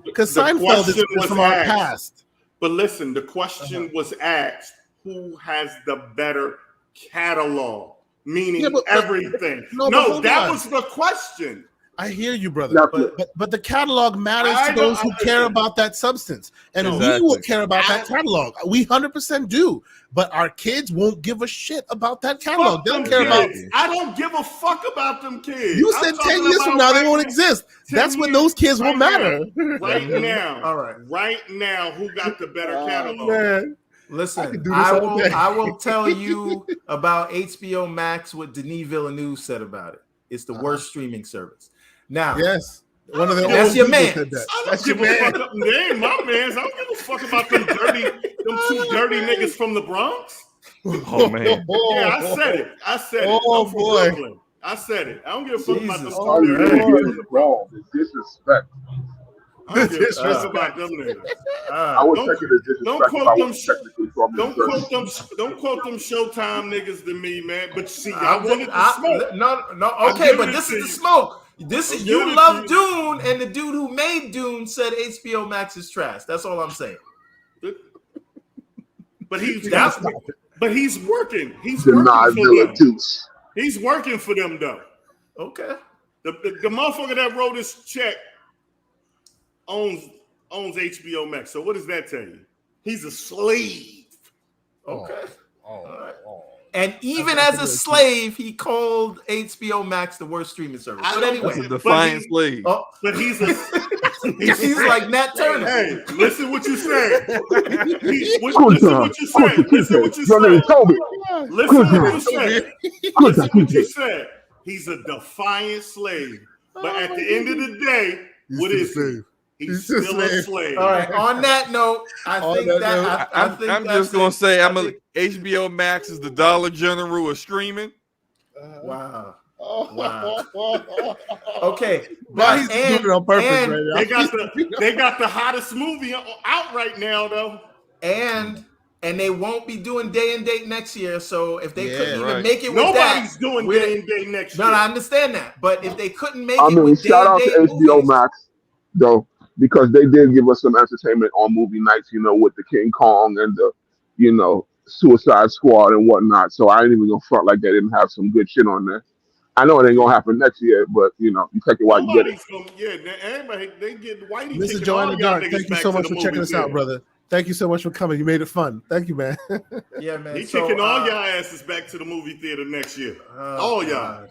because Seinfeld is from our past. But listen, the question was asked: who has the better catalog? Meaning everything. That was the question. I hear you, brother. But the catalog matters to those who care about that substance. And we will care about that catalog. We 100% do. But our kids won't give a shit about that catalog. They don't care about it. I don't give a fuck about them kids. You said 10 years from now they won't exist. That's when those kids will matter. Right now. All right. Right now, who got the better catalog? Man. Listen, I will tell you about HBO Max what Denis Villeneuve said about it. It's the worst streaming service. Now, yes, one of the that's your man. That's your man. They ain't my mans. I don't give a fuck about them two dirty niggas from the Bronx. Oh man, yeah, I said it. Oh boy, Brooklyn. I said it. I don't give a fuck about them two dirty niggas. Wrong. Disrespect. I don't give a fuck about them niggas. I would take it as disrespect. Don't quote them Showtime niggas to me, man. But see, I wanted to smoke. No. Okay, but this is the smoke. This is you love Dune, and the dude who made Dune said HBO Max is trash. That's all I'm saying. But he's working. He's working for them. He's working for them though. Okay. The motherfucker that wrote this check owns HBO Max. So what does that tell you? He's a slave. Okay. All right. And even as a slave, he called HBO Max the worst streaming service. But anyway, that's a defiant slave. But he's like Nat Turner. Hey, listen what you said. Listen what you said. Listen what you said. He's a defiant slave. But at the end of the day, what is he? He's still a slave. All right. On that note, I'm just gonna say HBO Max is the Dollar General of streaming. Wow. Okay, but he's doing it on purpose right now. They got the hottest movie out right now, though. And they won't be doing day and date next year. So if they couldn't even make it with nobody's doing day and date next year. No, I understand that. But if they couldn't make it with shout out to HBO Max, though. Because they did give us some entertainment on movie nights, with the King Kong and the, Suicide Squad and whatnot. So I ain't even gonna front like they didn't have some good shit on there. I know it ain't gonna happen next year, but you take it while you get it. Everybody they get whitey. Mr. Joe in the Dark, thank you so much for checking us out, brother. Thank you so much for coming. You made it fun. Thank you, man. Yeah, man. He's kicking all y'all asses back to the movie theater next year. All y'all.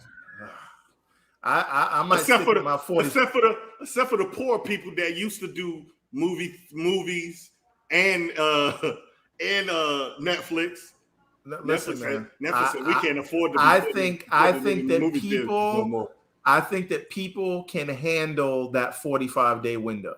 I might except for the 40s. Except for the poor people that used to do movies and Netflix. Listen, man. Netflix said we can't afford to. I think that people can handle that 45-day window.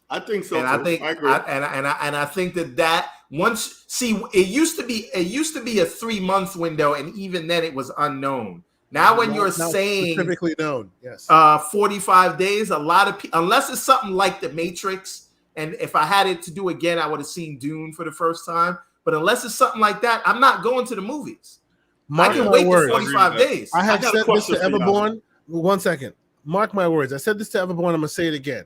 I think so. And I think I agree. I think that once it used to be a 3-month window, and even then it was unknown. Now, when you're saying specifically known, yes, 45 days, a lot of people, unless it's something like The Matrix, and if I had it to do again, I would have seen Dune for the first time. But unless it's something like that, I'm not going to the movies. I can wait for 45 days. I have said this to Everborn. 1 second. Mark my words. I said this to Everborn. I'm going to say it again.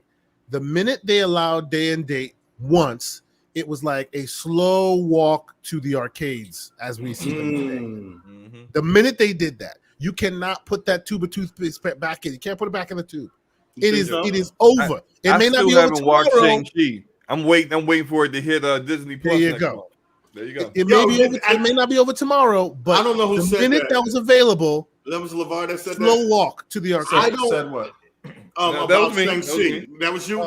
The minute they allowed day and date once, it was like a slow walk to the arcades as we see them today. Mm-hmm. The minute they did that, you cannot put that tube of toothpaste back in. You can't put it back in the tube. It is over. I may not be over tomorrow. Shang-Chi. I'm waiting for it to hit Disney Plus. There you go. It may not be over tomorrow, but I don't know who the said minute that was available, that was LeVar that said slow walk to the arcade. I said what? About Shang-Chi. That was you.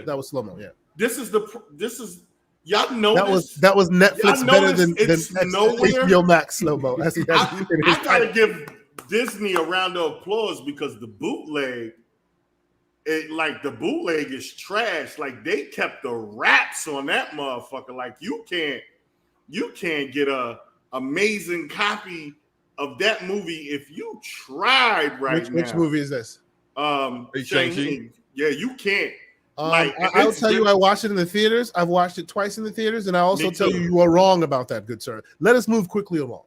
That was slow mo. Yeah. This is y'all know that was Netflix better than HBO Max slow mo. I gotta give Disney a round of applause because the bootleg is trash. Like they kept the wraps on that motherfucker. Like you can't get a amazing copy of that movie if you tried now. Which movie is this? Shang-Chi? Yeah, you can't. I'll tell you, I watched it in the theaters. I've watched it twice in the theaters, and I also tell you are wrong about that, good sir. Let us move quickly along.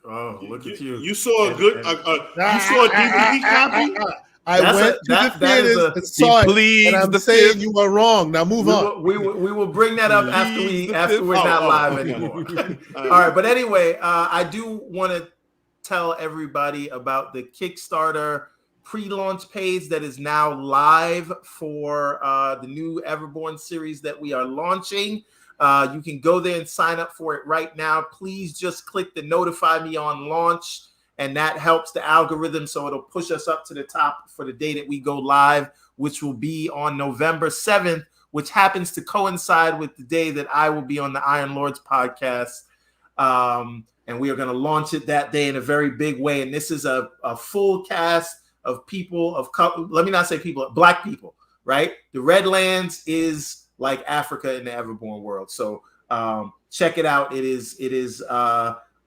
Oh, look at you! You saw a DVD copy. I went to the theaters and saw it, and I'm saying you are wrong. Now move on. We will bring that up after we're not live anymore. All right, but anyway, I do want to tell everybody about the Kickstarter pre-launch page that is now live for the new Everborn series that we are launching. You can go there and sign up for it right now. Please just click the notify me on launch, and that helps the algorithm, so it'll push us up to the top for the day that we go live, which will be on November 7th, which happens to coincide with the day that I will be on the Iron Lords podcast. And we are going to launch it that day in a very big way. And this is a full cast of people of color. Let me not say people, Black people, right? The Redlands is like Africa in the Everborn world. So check it out. It is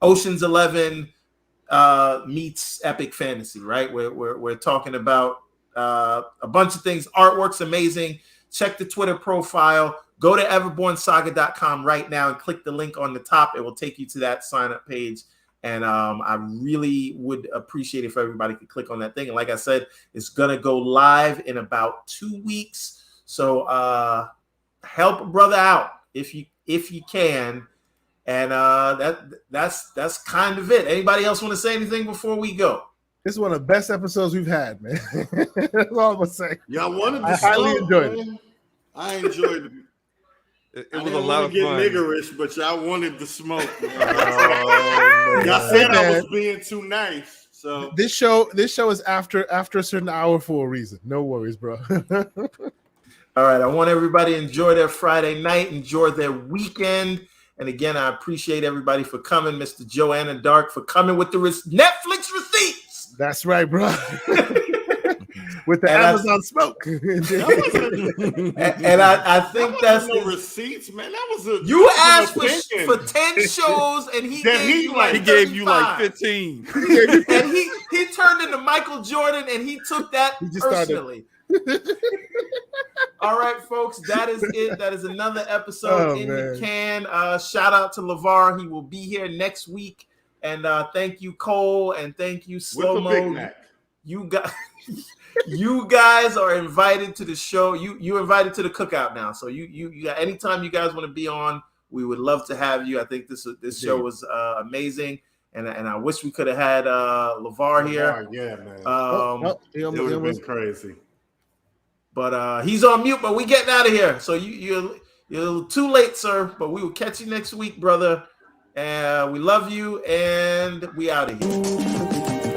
Ocean's 11 meets epic fantasy, right? We're talking about a bunch of things. Artwork's amazing. Check the Twitter profile. Go to everbornsaga.com right now and click the link on the top. It will take you to that sign up page. And I really would appreciate if everybody could click on that thing. And like I said, it's going to go live in about 2 weeks. So help a brother out if you can. And that's kind of it. Anybody else want to say anything before we go? This is one of the best episodes we've had, man. That's all I'm going to say. Y'all wanted to I highly enjoyed it. I enjoyed it. It was a lot of fun. Niggerish, but y'all wanted to smoke. Y'all said I was being too nice. So this show is after a certain hour for a reason. No worries, bro. All right. I want everybody to enjoy their Friday night, enjoy their weekend. And again, I appreciate everybody for coming. Mr. Joanna Dark for coming with the Netflix receipts. That's right, bro. With the Amazon smoke. And I think that's no receipts, man. That was a you asked for 10 shows and he gave you like 15. And he turned into Michael Jordan and he took that personally. All right, folks, that is it. That is another episode the can. Shout out to LeVar. He will be here next week. And thank you, Cole, and thank you, Slow Mo. You guys are invited to the show. You're invited to the cookout now. So you got anytime you guys want to be on, we would love to have you. I think this show was amazing, and I wish we could have had LeVar here. Yeah, man. It would have been crazy. But he's on mute. But we getting out of here. So you're too late, sir. But we will catch you next week, brother. We love you, and we out of here.